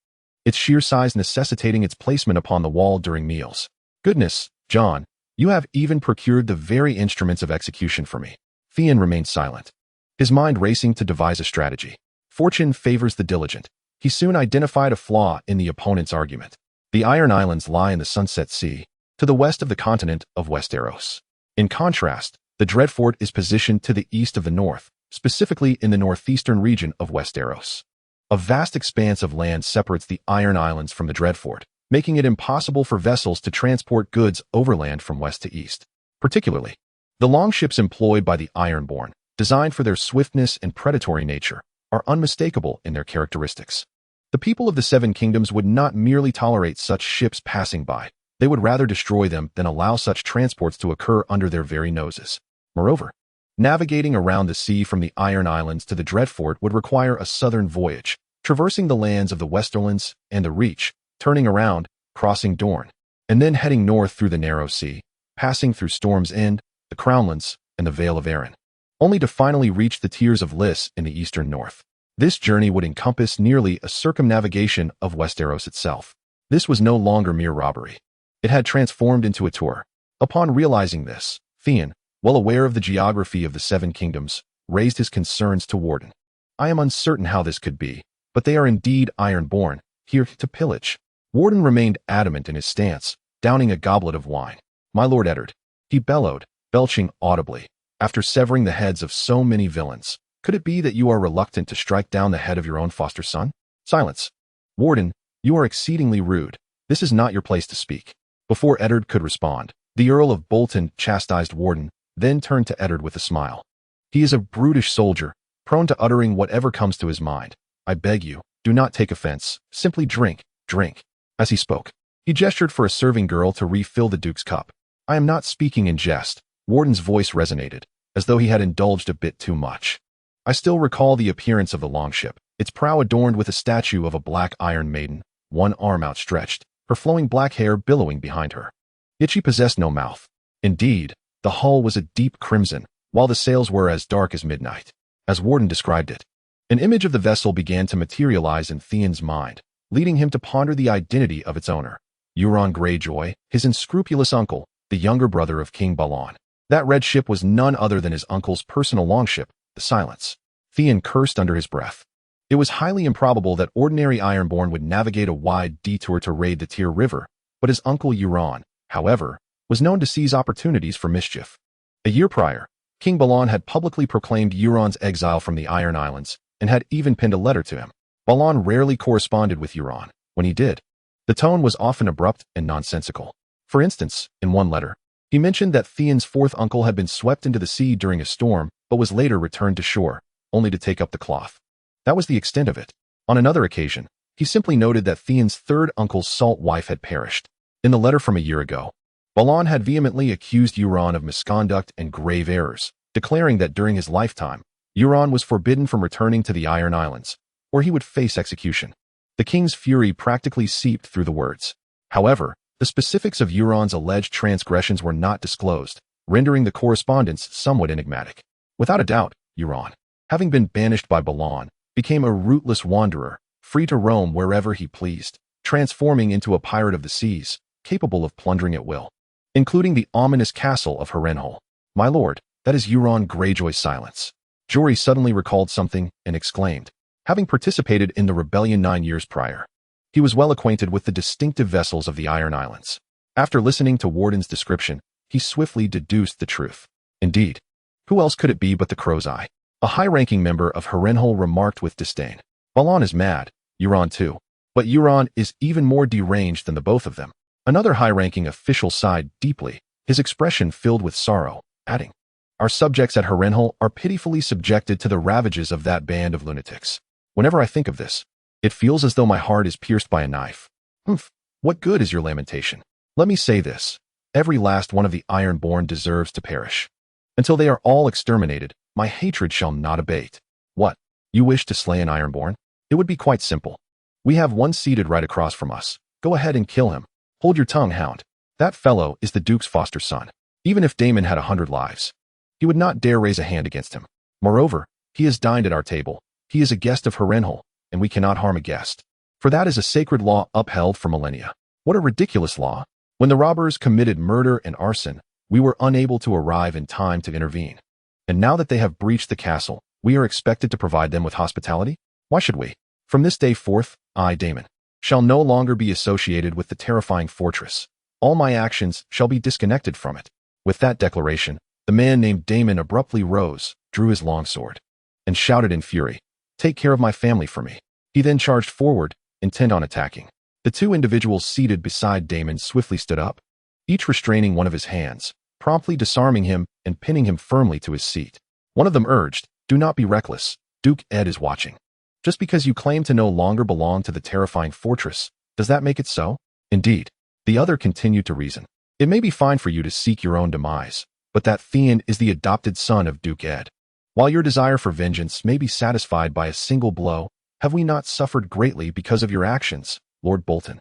its sheer size necessitating its placement upon the wall during meals. Goodness, Jon, you have even procured the very instruments of execution for me. Theon remained silent, his mind racing to devise a strategy. Fortune favors the diligent. He soon identified a flaw in the opponent's argument. The Iron Islands lie in the Sunset Sea, to the west of the continent of Westeros. In contrast, the Dreadfort is positioned to the east of the north, specifically in the northeastern region of Westeros. A vast expanse of land separates the Iron Islands from the Dreadfort, making it impossible for vessels to transport goods overland from west to east. Particularly, the longships employed by the Ironborn, designed for their swiftness and predatory nature, are unmistakable in their characteristics. The people of the Seven Kingdoms would not merely tolerate such ships passing by, they would rather destroy them than allow such transports to occur under their very noses. Moreover, navigating around the sea from the Iron Islands to the Dreadfort would require a southern voyage, traversing the lands of the Westerlands and the Reach, turning around, crossing Dorne, and then heading north through the Narrow Sea, passing through Storm's End, the Crownlands, and the Vale of Arryn, only to finally reach the Tears of Lys in the eastern north. This journey would encompass nearly a circumnavigation of Westeros itself. This was no longer mere robbery. It had transformed into a tour. Upon realizing this, Theon, well aware of the geography of the Seven Kingdoms, raised his concerns to Warden. I am uncertain how this could be, but they are indeed Ironborn, here to pillage. Warden remained adamant in his stance, downing a goblet of wine. My Lord Eddard, he bellowed, belching audibly, after severing the heads of so many villains, could it be that you are reluctant to strike down the head of your own foster son? Silence. Warden, you are exceedingly rude. This is not your place to speak. Before Eddard could respond, The Earl of Bolton chastised Warden, then turned to Eddard with a smile. He is a brutish soldier, prone to uttering whatever comes to his mind. I beg you, do not take offense. Simply drink, drink. As he spoke, he gestured for a serving girl to refill the Duke's cup. I am not speaking in jest. Warden's voice resonated, as though he had indulged a bit too much. I still recall the appearance of the longship, its prow adorned with a statue of a black iron maiden, one arm outstretched, her flowing black hair billowing behind her. Yet she possessed no mouth. Indeed, the hull was a deep crimson, while the sails were as dark as midnight. As Warden described it, an image of the vessel began to materialize in Theon's mind, leading him to ponder the identity of its owner. Euron Greyjoy, his unscrupulous uncle, the younger brother of King Balon. That red ship was none other than his uncle's personal longship, the Silence. Theon cursed under his breath. It was highly improbable that ordinary Ironborn would navigate a wide detour to raid the Tyr River, but his uncle Euron, however, was known to seize opportunities for mischief. A year prior, King Balon had publicly proclaimed Euron's exile from the Iron Islands, and had even penned a letter to him. Balon rarely corresponded with Euron. When he did, the tone was often abrupt and nonsensical. For instance, in one letter, he mentioned that Theon's fourth uncle had been swept into the sea during a storm, but was later returned to shore, only to take up the cloth. That was the extent of it. On another occasion, he simply noted that Theon's third uncle's salt wife had perished. In the letter from a year ago, Balon had vehemently accused Euron of misconduct and grave errors, declaring that during his lifetime, Euron was forbidden from returning to the Iron Islands, or he would face execution. The king's fury practically seeped through the words. However, the specifics of Euron's alleged transgressions were not disclosed, rendering the correspondence somewhat enigmatic. Without a doubt, Euron, having been banished by Balon, became a rootless wanderer, free to roam wherever he pleased, transforming into a pirate of the seas, capable of plundering at will, including the ominous castle of Harrenhal. My lord, that is Euron Greyjoy's Silence. Jory suddenly recalled something and exclaimed. Having participated in the rebellion 9 years prior, he was well acquainted with the distinctive vessels of the Iron Islands. After listening to Warden's description, he swiftly deduced the truth. Indeed, who else could it be but the Crow's Eye? A high-ranking member of Harrenhal remarked with disdain. Balon is mad, Euron too, but Euron is even more deranged than the both of them. Another high-ranking official sighed deeply, his expression filled with sorrow, adding, Our subjects at Harrenhal are pitifully subjected to the ravages of that band of lunatics. Whenever I think of this, it feels as though my heart is pierced by a knife. Humph, what good is your lamentation? Let me say this. Every last one of the Ironborn deserves to perish. Until they are all exterminated, my hatred shall not abate. What? You wish to slay an Ironborn? It would be quite simple. We have one seated right across from us. Go ahead and kill him. Hold your tongue, hound. That fellow is the Duke's foster son. Even if Daemon had 100 lives, he would not dare raise a hand against him. Moreover, he has dined at our table. He is a guest of Harrenhal, and we cannot harm a guest. For that is a sacred law upheld for millennia. What a ridiculous law. When the robbers committed murder and arson, we were unable to arrive in time to intervene. And now that they have breached the castle, we are expected to provide them with hospitality? Why should we? From this day forth, I, Daemon, shall no longer be associated with the terrifying fortress. All my actions shall be disconnected from it. With that declaration, the man named Daemon abruptly rose, drew his longsword, and shouted in fury, Take care of my family for me. He then charged forward, intent on attacking. The two individuals seated beside Daemon swiftly stood up, each restraining one of his hands, promptly disarming him and pinning him firmly to his seat. One of them urged, Do not be reckless. Duke Ed is watching. Just because you claim to no longer belong to the terrifying fortress, does that make it so? Indeed. The other continued to reason. It may be fine for you to seek your own demise, but that Theon is the adopted son of Duke Ed. While your desire for vengeance may be satisfied by a single blow, have we not suffered greatly because of your actions, Lord Bolton?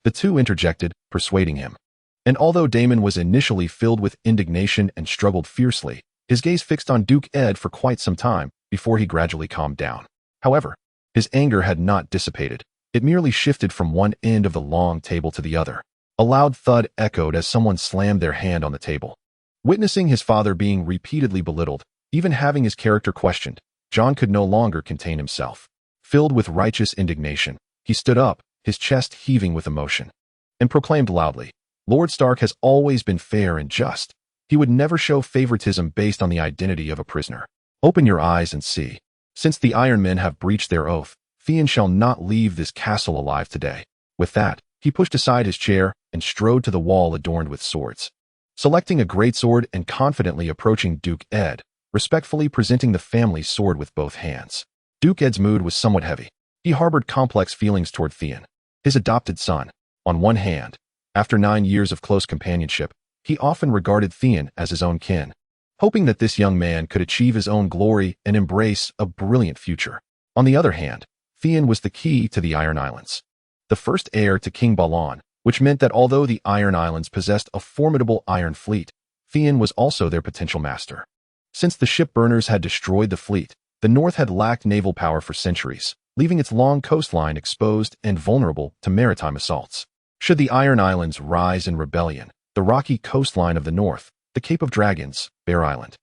The two interjected, persuading him. And although Daemon was initially filled with indignation and struggled fiercely, his gaze fixed on Duke Ed for quite some time before he gradually calmed down. However, his anger had not dissipated. It merely shifted from one end of the long table to the other. A loud thud echoed as someone slammed their hand on the table. Witnessing his father being repeatedly belittled, even having his character questioned, Jon could no longer contain himself. Filled with righteous indignation, he stood up, his chest heaving with emotion, and proclaimed loudly, Lord Stark has always been fair and just. He would never show favoritism based on the identity of a prisoner. Open your eyes and see. Since the Iron Men have breached their oath, Theon shall not leave this castle alive today. With that, he pushed aside his chair and strode to the wall adorned with swords. selecting a greatsword and confidently approaching Duke Ed, respectfully presenting the family's sword with both hands. Duke Ed's mood was somewhat heavy. He harbored complex feelings toward Theon, his adopted son. On one hand, after 9 years of close companionship, he often regarded Theon as his own kin, hoping that this young man could achieve his own glory and embrace a brilliant future. On the other hand, Theon was the key to the Iron Islands, the first heir to King Balon, which meant that although the Iron Islands possessed a formidable iron fleet, Theon was also their potential master. Since the ship burners had destroyed the fleet, the North had lacked naval power for centuries, leaving its long coastline exposed and vulnerable to maritime assaults. Should the Iron Islands rise in rebellion, the rocky coastline of the North, the Cape of Dragons, Bear Island,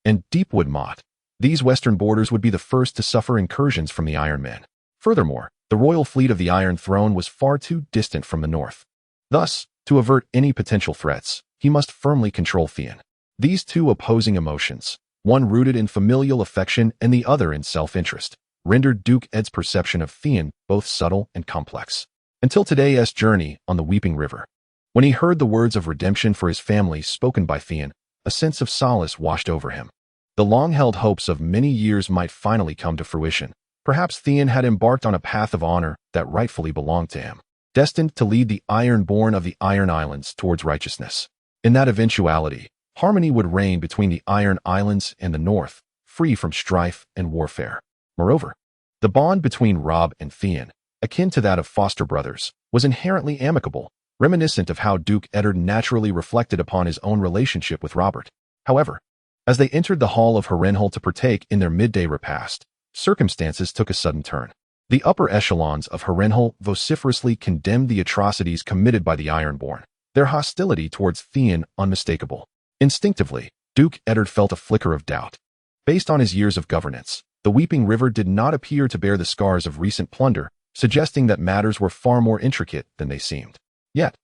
and Deepwood Motte, these western borders would be the first to suffer incursions from the Iron Men. Furthermore, the royal fleet of the Iron Throne was far too distant from the North. Thus, to avert any potential threats, he must firmly control Theon. These two opposing emotions, one rooted in familial affection and the other in self-interest, rendered Duke Ed's perception of Theon both subtle and complex. Until today's journey on the Weeping River. When he heard the words of redemption for his family spoken by Theon, a sense of solace washed over him. The long-held hopes of many years might finally come to fruition. Perhaps Theon had embarked on a path of honor that rightfully belonged to him, destined to lead the Ironborn of the Iron Islands towards righteousness. In that eventuality, harmony would reign between the Iron Islands and the North, free from strife and warfare. Moreover, the bond between Robb and Theon, akin to that of foster brothers, was inherently amicable, reminiscent of how Duke Eddard naturally reflected upon his own relationship with Robert. However, as they entered the hall of Harrenhal to partake in their midday repast, circumstances took a sudden turn. The upper echelons of Harrenhal vociferously condemned the atrocities committed by the Ironborn, their hostility towards Theon unmistakable. Instinctively, Duke Eddard felt a flicker of doubt. Based on his years of governance, the Weeping River did not appear to bear the scars of recent plunder, suggesting that matters were far more intricate than they seemed. Yet,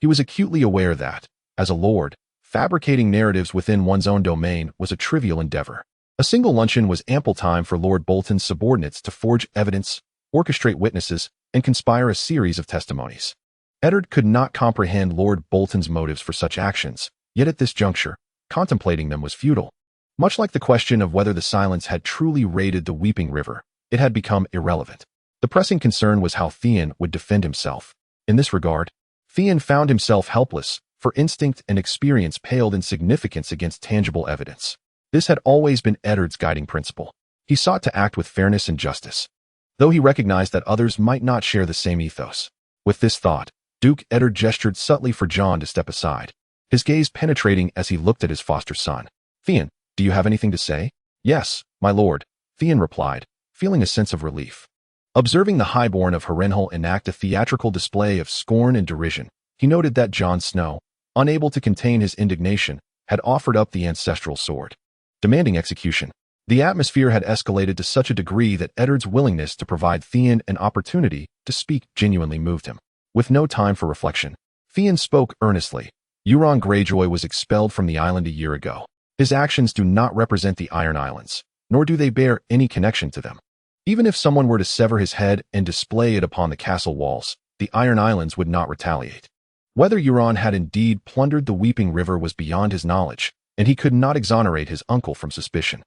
he was acutely aware that, as a lord, fabricating narratives within one's own domain was a trivial endeavor. A single luncheon was ample time for Lord Bolton's subordinates to forge evidence, orchestrate witnesses, and conspire a series of testimonies. Eddard could not comprehend Lord Bolton's motives for such actions, yet at this juncture, contemplating them was futile. Much like the question of whether the Silence had truly raided the Weeping River, it had become irrelevant. The pressing concern was how Theon would defend himself. In this regard, Theon found himself helpless, for instinct and experience paled in significance against tangible evidence. This had always been Eddard's guiding principle. He sought to act with fairness and justice, though he recognized that others might not share the same ethos. With this thought, Duke Eddard gestured subtly for Jon to step aside, his gaze penetrating as he looked at his foster son. "Theon, do you have anything to say?" "Yes, my lord," Theon replied, feeling a sense of relief. Observing the Highborn of Harrenhal enact a theatrical display of scorn and derision, he noted that Jon Snow, unable to contain his indignation, had offered up the ancestral sword, demanding execution. The atmosphere had escalated to such a degree that Eddard's willingness to provide Theon an opportunity to speak genuinely moved him. With no time for reflection, Theon spoke earnestly. "Euron Greyjoy was expelled from the island a year ago. His actions do not represent the Iron Islands, nor do they bear any connection to them. Even if someone were to sever his head and display it upon the castle walls, the Iron Islands would not retaliate. Whether Euron had indeed plundered the Weeping River was beyond his knowledge, and he could not exonerate his uncle from suspicion.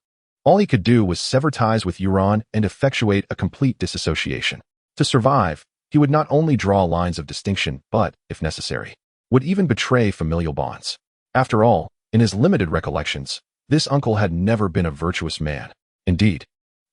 All he could do was sever ties with Euron and effectuate a complete disassociation. To survive, he would not only draw lines of distinction, but, if necessary, would even betray familial bonds. After all, in his limited recollections, this uncle had never been a virtuous man. Indeed,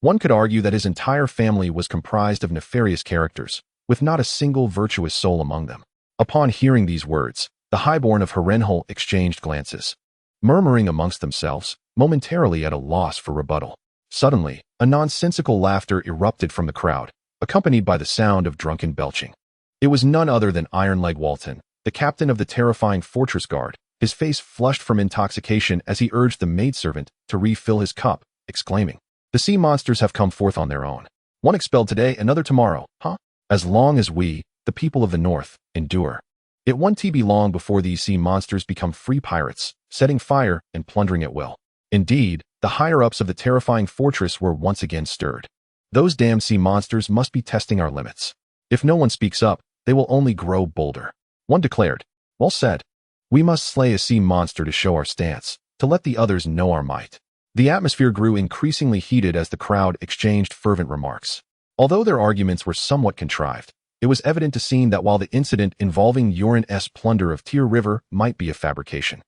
one could argue that his entire family was comprised of nefarious characters, with not a single virtuous soul among them. Upon hearing these words, the Highborn of Harrenhal exchanged glances, murmuring amongst themselves, momentarily at a loss for rebuttal. Suddenly, a nonsensical laughter erupted from the crowd, accompanied by the sound of drunken belching. It was none other than Ironleg Walton, the captain of the terrifying fortress guard, his face flushed from intoxication as he urged the maidservant to refill his cup, exclaiming, "The sea monsters have come forth on their own. One expelled today, another tomorrow, huh? As long as we, the people of the North, endure, it won't be long before these sea monsters become free pirates, setting fire and plundering at will." Indeed, the higher-ups of the terrifying fortress were once again stirred. "Those damned sea monsters must be testing our limits. If no one speaks up, they will only grow bolder." One declared. "Well said. We must slay a sea monster to show our stance, to let the others know our might. The atmosphere grew increasingly heated as the crowd exchanged fervent remarks. Although their arguments were somewhat contrived, it was evident to Scene that while the incident involving Yoren's plunder of Tyr River might be a fabrication,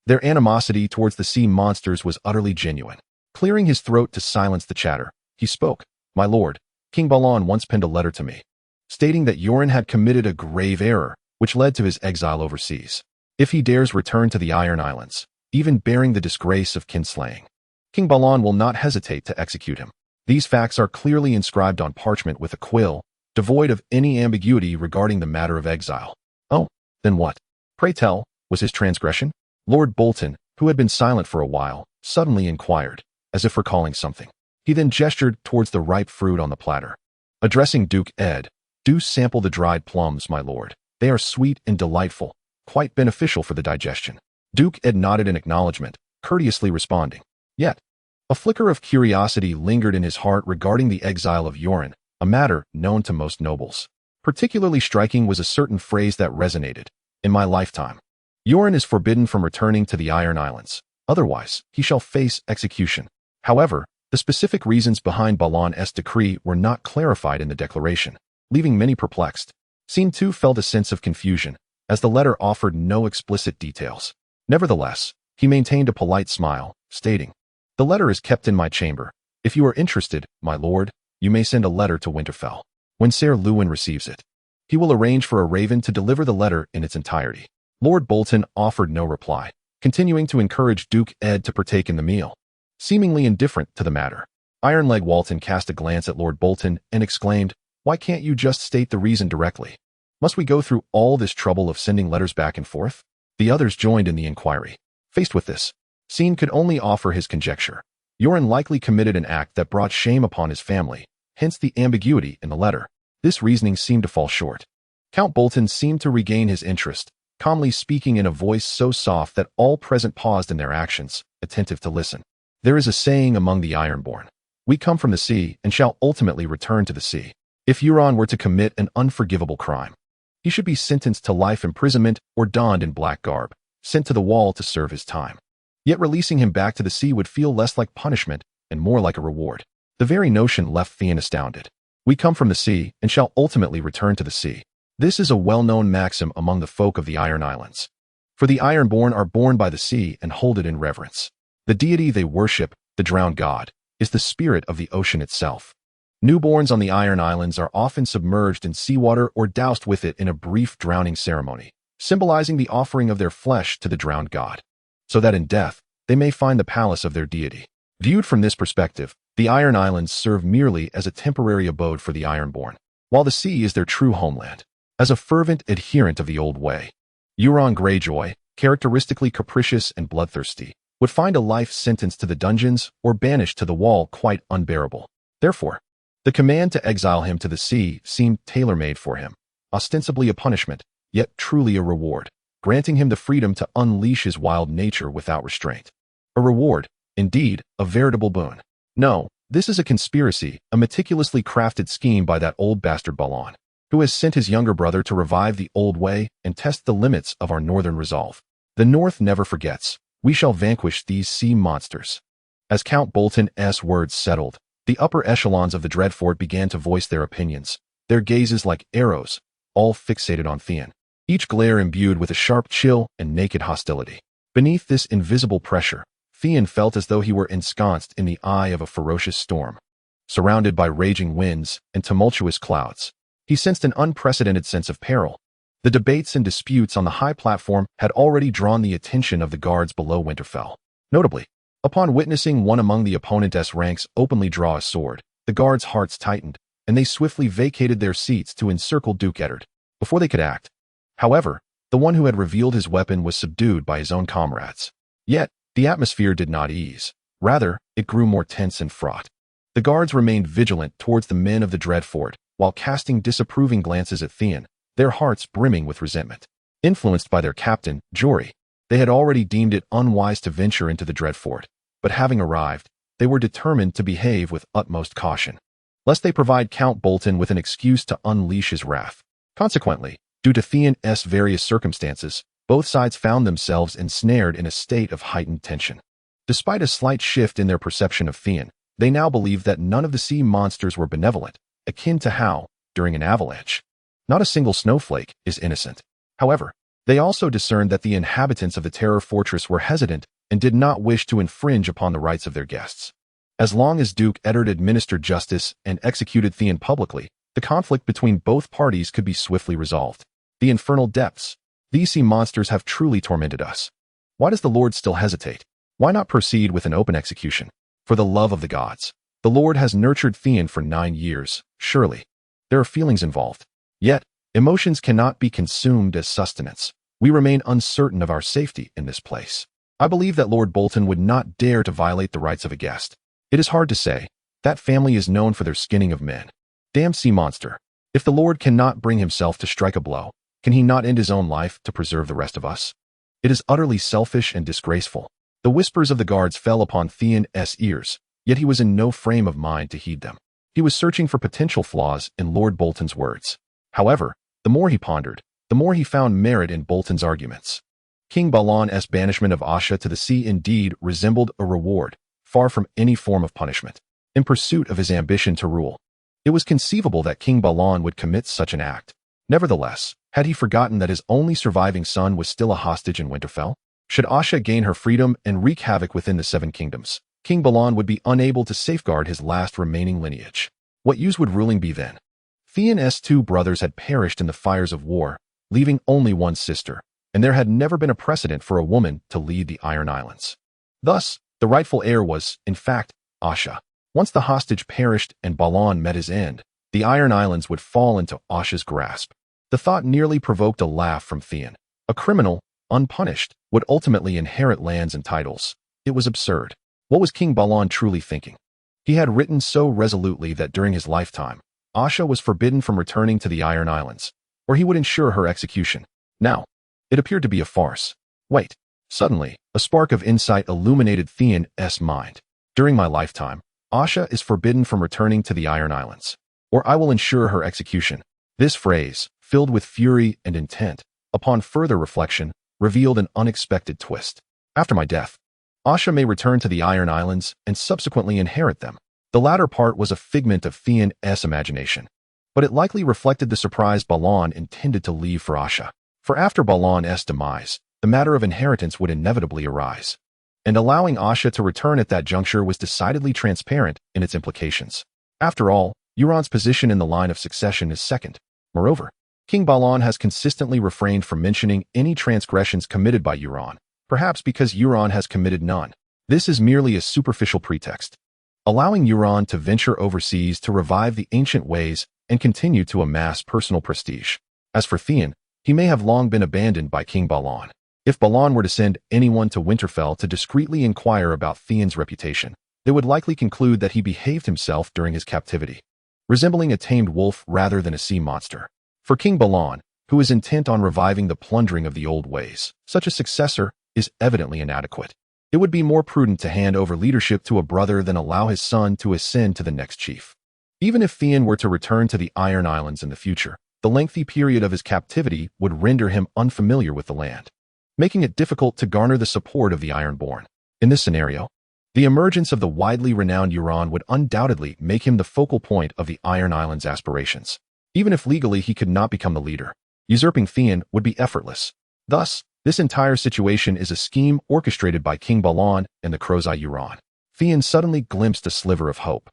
their animosity towards the sea monsters was utterly genuine. Clearing his throat to silence the chatter, he spoke. My lord, King Balon once penned a letter to me, stating that Yoren had committed a grave error, which led to his exile overseas. If he dares return to the Iron Islands, even bearing the disgrace of kinslaying, King Balon will not hesitate to execute him. These facts are clearly inscribed on parchment with a quill, devoid of any ambiguity regarding the matter of exile. Oh, then what? Pray tell, was his transgression? Lord Bolton, who had been silent for a while, suddenly inquired, as if recalling something. He then gestured towards the ripe fruit on the platter. Addressing Duke Ed, do sample the dried plums, my lord. They are sweet and delightful, quite beneficial for the digestion. Duke Ed nodded in acknowledgement, courteously responding. Yet, a flicker of curiosity lingered in his heart regarding the exile of Yoren, a matter known to most nobles. Particularly striking was a certain phrase that resonated. In my lifetime, Yoren is forbidden from returning to the Iron Islands. Otherwise, he shall face execution. However, the specific reasons behind Balon's decree were not clarified in the declaration, leaving many perplexed. Scene 2 felt a sense of confusion, as the letter offered no explicit details. Nevertheless, he maintained a polite smile, stating, the letter is kept in my chamber. If you are interested, my lord, you may send a letter to Winterfell. When Ser Lewin receives it, he will arrange for a raven to deliver the letter in its entirety. Lord Bolton offered no reply, continuing to encourage Duke Ed to partake in the meal. Seemingly indifferent to the matter, Ironleg Walton cast a glance at Lord Bolton and exclaimed, why can't you just state the reason directly? Must we go through all this trouble of sending letters back and forth? The others joined in the inquiry. Faced with this, Scene could only offer his conjecture. Yoren likely committed an act that brought shame upon his family, hence the ambiguity in the letter. This reasoning seemed to fall short. Count Bolton seemed to regain his interest, calmly speaking in a voice so soft that all present paused in their actions, attentive to listen. There is a saying among the Ironborn. We come from the sea and shall ultimately return to the sea. If Euron were to commit an unforgivable crime, he should be sentenced to life imprisonment or donned in black garb, sent to the wall to serve his time. Yet releasing him back to the sea would feel less like punishment and more like a reward. The very notion left Theon astounded. We come from the sea and shall ultimately return to the sea. This is a well-known maxim among the folk of the Iron Islands. For the Ironborn are born by the sea and hold it in reverence. The deity they worship, the drowned god, is the spirit of the ocean itself. Newborns on the Iron Islands are often submerged in seawater or doused with it in a brief drowning ceremony, symbolizing the offering of their flesh to the drowned god, so that in death, they may find the palace of their deity. Viewed from this perspective, the Iron Islands serve merely as a temporary abode for the Ironborn, while the sea is their true homeland. As a fervent adherent of the old way, Theon Greyjoy, characteristically capricious and bloodthirsty, would find a life sentence to the dungeons or banished to the wall quite unbearable. Therefore, the command to exile him to the sea seemed tailor-made for him, ostensibly a punishment, yet truly a reward, granting him the freedom to unleash his wild nature without restraint. A reward, indeed, a veritable boon. No, this is a conspiracy, a meticulously crafted scheme by that old bastard Balon, who has sent his younger brother to revive the old way and test the limits of our northern resolve. The North never forgets. We shall vanquish these sea monsters. As Count Bolton's words settled, the upper echelons of the Dreadfort began to voice their opinions, their gazes like arrows, all fixated on Theon, each glare imbued with a sharp chill and naked hostility. Beneath this invisible pressure, Theon felt as though he were ensconced in the eye of a ferocious storm. Surrounded by raging winds and tumultuous clouds, he sensed an unprecedented sense of peril. The debates and disputes on the high platform had already drawn the attention of the guards below Winterfell. Notably, upon witnessing one among the opponent's ranks openly draw a sword, the guards' hearts tightened, and they swiftly vacated their seats to encircle Duke Eddard, before they could act. However, the one who had revealed his weapon was subdued by his own comrades. Yet, the atmosphere did not ease. Rather, it grew more tense and fraught. The guards remained vigilant towards the men of the Dreadfort, while casting disapproving glances at Theon, their hearts brimming with resentment. Influenced by their captain, Jory, they had already deemed it unwise to venture into the Dreadfort, but having arrived, they were determined to behave with utmost caution, lest they provide Count Bolton with an excuse to unleash his wrath. Consequently, due to Theon's various circumstances, Both sides found themselves ensnared in a state of heightened tension. Despite a slight shift in their perception of Theon, they now believed that none of the sea monsters were benevolent, akin to how, during an avalanche, not a single snowflake is innocent. However, they also discerned that the inhabitants of the Terror Fortress were hesitant and did not wish to infringe upon the rights of their guests. As long as Duke Eddard administered justice and executed Theon publicly, the conflict between both parties could be swiftly resolved. The infernal depths. These sea monsters have truly tormented us. Why does the Lord still hesitate? Why not proceed with an open execution? For the love of the gods. The Lord has nurtured Theon for 9 years, surely. There are feelings involved. Yet, emotions cannot be consumed as sustenance. We remain uncertain of our safety in this place. I believe that Lord Bolton would not dare to violate the rights of a guest. It is hard to say. That family is known for their skinning of men. Damned sea monster. If the Lord cannot bring himself to strike a blow, can he not end his own life to preserve the rest of us? It is utterly selfish and disgraceful. The whispers of the guards fell upon Theon's ears, yet he was in no frame of mind to heed them. He was searching for potential flaws in Lord Bolton's words. However, the more he pondered, the more he found merit in Bolton's arguments. King Balon's banishment of Asha to the sea indeed resembled a reward, far from any form of punishment. In pursuit of his ambition to rule, it was conceivable that King Balon would commit such an act. Nevertheless, had he forgotten that his only surviving son was still a hostage in Winterfell? Should Asha gain her freedom and wreak havoc within the 7 kingdoms, King Balon would be unable to safeguard his last remaining lineage. What use would ruling be then? Theon's 2 brothers had perished in the fires of war, leaving only one sister, and there had never been a precedent for a woman to lead the Iron Islands. Thus, the rightful heir was, in fact, Asha. Once the hostage perished and Balon met his end, the Iron Islands would fall into Asha's grasp. The thought nearly provoked a laugh from Theon. A criminal, unpunished, would ultimately inherit lands and titles. It was absurd. What was King Balon truly thinking? He had written so resolutely that during his lifetime, Asha was forbidden from returning to the Iron Islands, or he would ensure her execution. Now, it appeared to be a farce. Wait. Suddenly, a spark of insight illuminated Theon's mind. During my lifetime, Asha is forbidden from returning to the Iron Islands, or I will ensure her execution. This phrase, filled with fury and intent, upon further reflection, revealed an unexpected twist. After my death, Asha may return to the Iron Islands and subsequently inherit them. The latter part was a figment of Theon's imagination, but it likely reflected the surprise Balon intended to leave for Asha. For after Balon's demise, the matter of inheritance would inevitably arise, and allowing Asha to return at that juncture was decidedly transparent in its implications. After all, Euron's position in the line of succession is second. Moreover, King Balon has consistently refrained from mentioning any transgressions committed by Euron, perhaps because Euron has committed none. This is merely a superficial pretext, allowing Euron to venture overseas to revive the ancient ways and continue to amass personal prestige. As for Theon, he may have long been abandoned by King Balon. If Balon were to send anyone to Winterfell to discreetly inquire about Theon's reputation, they would likely conclude that he behaved himself during his captivity, resembling a tamed wolf rather than a sea monster. For King Balon, who is intent on reviving the plundering of the old ways, such a successor is evidently inadequate. It would be more prudent to hand over leadership to a brother than allow his son to ascend to the next chief. Even if Theon were to return to the Iron Islands in the future, the lengthy period of his captivity would render him unfamiliar with the land, making it difficult to garner the support of the Ironborn. In this scenario, the emergence of the widely renowned Euron would undoubtedly make him the focal point of the Iron Islands' aspirations. Even if legally he could not become the leader, usurping Theon would be effortless. Thus, this entire situation is a scheme orchestrated by King Balon and the Crozai Euron. Theon suddenly glimpsed a sliver of hope.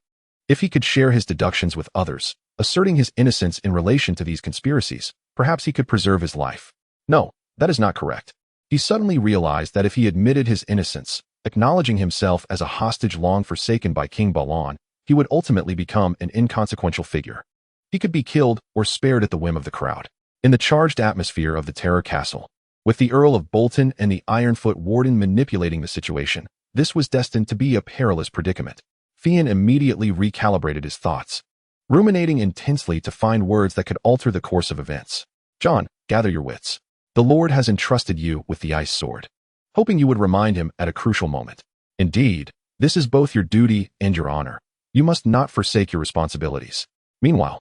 If he could share his deductions with others, asserting his innocence in relation to these conspiracies, perhaps he could preserve his life. No, that is not correct. He suddenly realized that if he admitted his innocence, acknowledging himself as a hostage long forsaken by King Balon, he would ultimately become an inconsequential figure. He could be killed or spared at the whim of the crowd. In the charged atmosphere of the Terror Castle, with the Earl of Bolton and the Ironfoot Warden manipulating the situation, this was destined to be a perilous predicament. Theon immediately recalibrated his thoughts, ruminating intensely to find words that could alter the course of events. Jon, gather your wits. The Lord has entrusted you with the ice sword, hoping you would remind him at a crucial moment. Indeed, this is both your duty and your honor. You must not forsake your responsibilities. Meanwhile,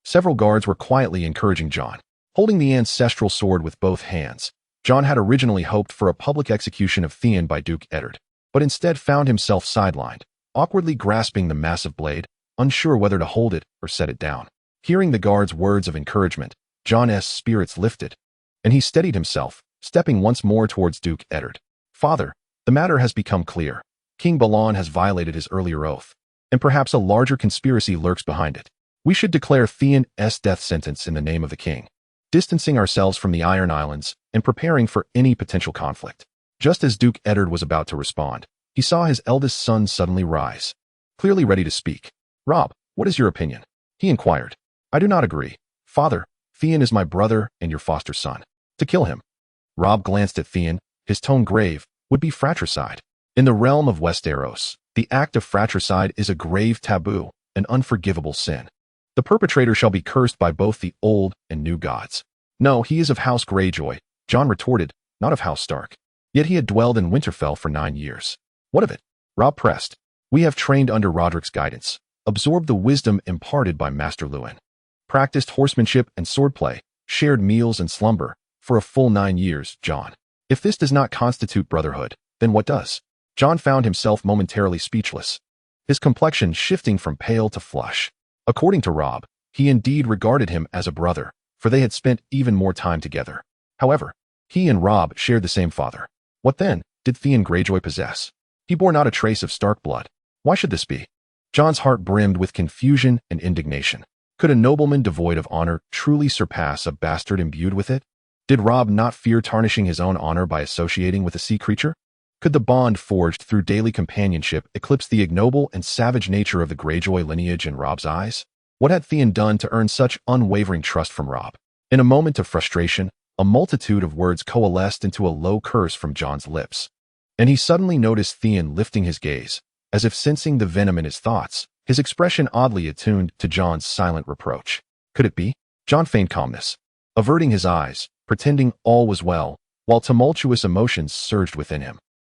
several guards were quietly encouraging Jon. Holding the ancestral sword with both hands, Jon had originally hoped for a public execution of Theon by Duke Eddard, but instead found himself sidelined, awkwardly grasping the massive blade, unsure whether to hold it or set it down. Hearing the guard's words of encouragement, Jon's spirits lifted, and he steadied himself, stepping once more towards Duke Eddard. "Father, the matter has become clear. King Balon has violated his earlier oath, and perhaps a larger conspiracy lurks behind it. We should declare Theon's death sentence in the name of the king, distancing ourselves from the Iron Islands and preparing for any potential conflict." Just as Duke Eddard was about to respond, he saw his eldest son suddenly rise, clearly ready to speak. "Robb, what is your opinion?" he inquired. "I do not agree. Father, Theon is my brother and your foster son. To kill him," Robb glanced at Theon, his tone grave, "would be fratricide. In the realm of Westeros, the act of fratricide is a grave taboo, an unforgivable sin. The perpetrator shall be cursed by both the old and new gods." "No, he is of House Greyjoy," Jon retorted, "not of House Stark. Yet he had dwelled in Winterfell for 9 years. What of it?" Robb pressed. "We have trained under Roderick's guidance, absorbed the wisdom imparted by Master Lewin, practiced horsemanship and swordplay, shared meals and slumber, for a full 9 years, Jon. If this does not constitute brotherhood, then what does?" Jon found himself momentarily speechless, his complexion shifting from pale to flush. According to Robb, he indeed regarded him as a brother, for they had spent even more time together. However, he and Robb shared the same father. What then did Theon Greyjoy possess? He bore not a trace of Stark blood. Why should this be? Jon's heart brimmed with confusion and indignation. Could a nobleman devoid of honor truly surpass a bastard imbued with it? Did Robb not fear tarnishing his own honor by associating with a sea creature? Could the bond forged through daily companionship eclipse the ignoble and savage nature of the Greyjoy lineage in Robb's eyes? What had Theon done to earn such unwavering trust from Robb? In a moment of frustration, a multitude of words coalesced into a low curse from Jon's lips, and he suddenly noticed Theon lifting his gaze, as if sensing the venom in his thoughts, his expression oddly attuned to Jon's silent reproach. Could it be? Jon feigned calmness, averting his eyes, pretending all was well, while tumultuous emotions surged within him.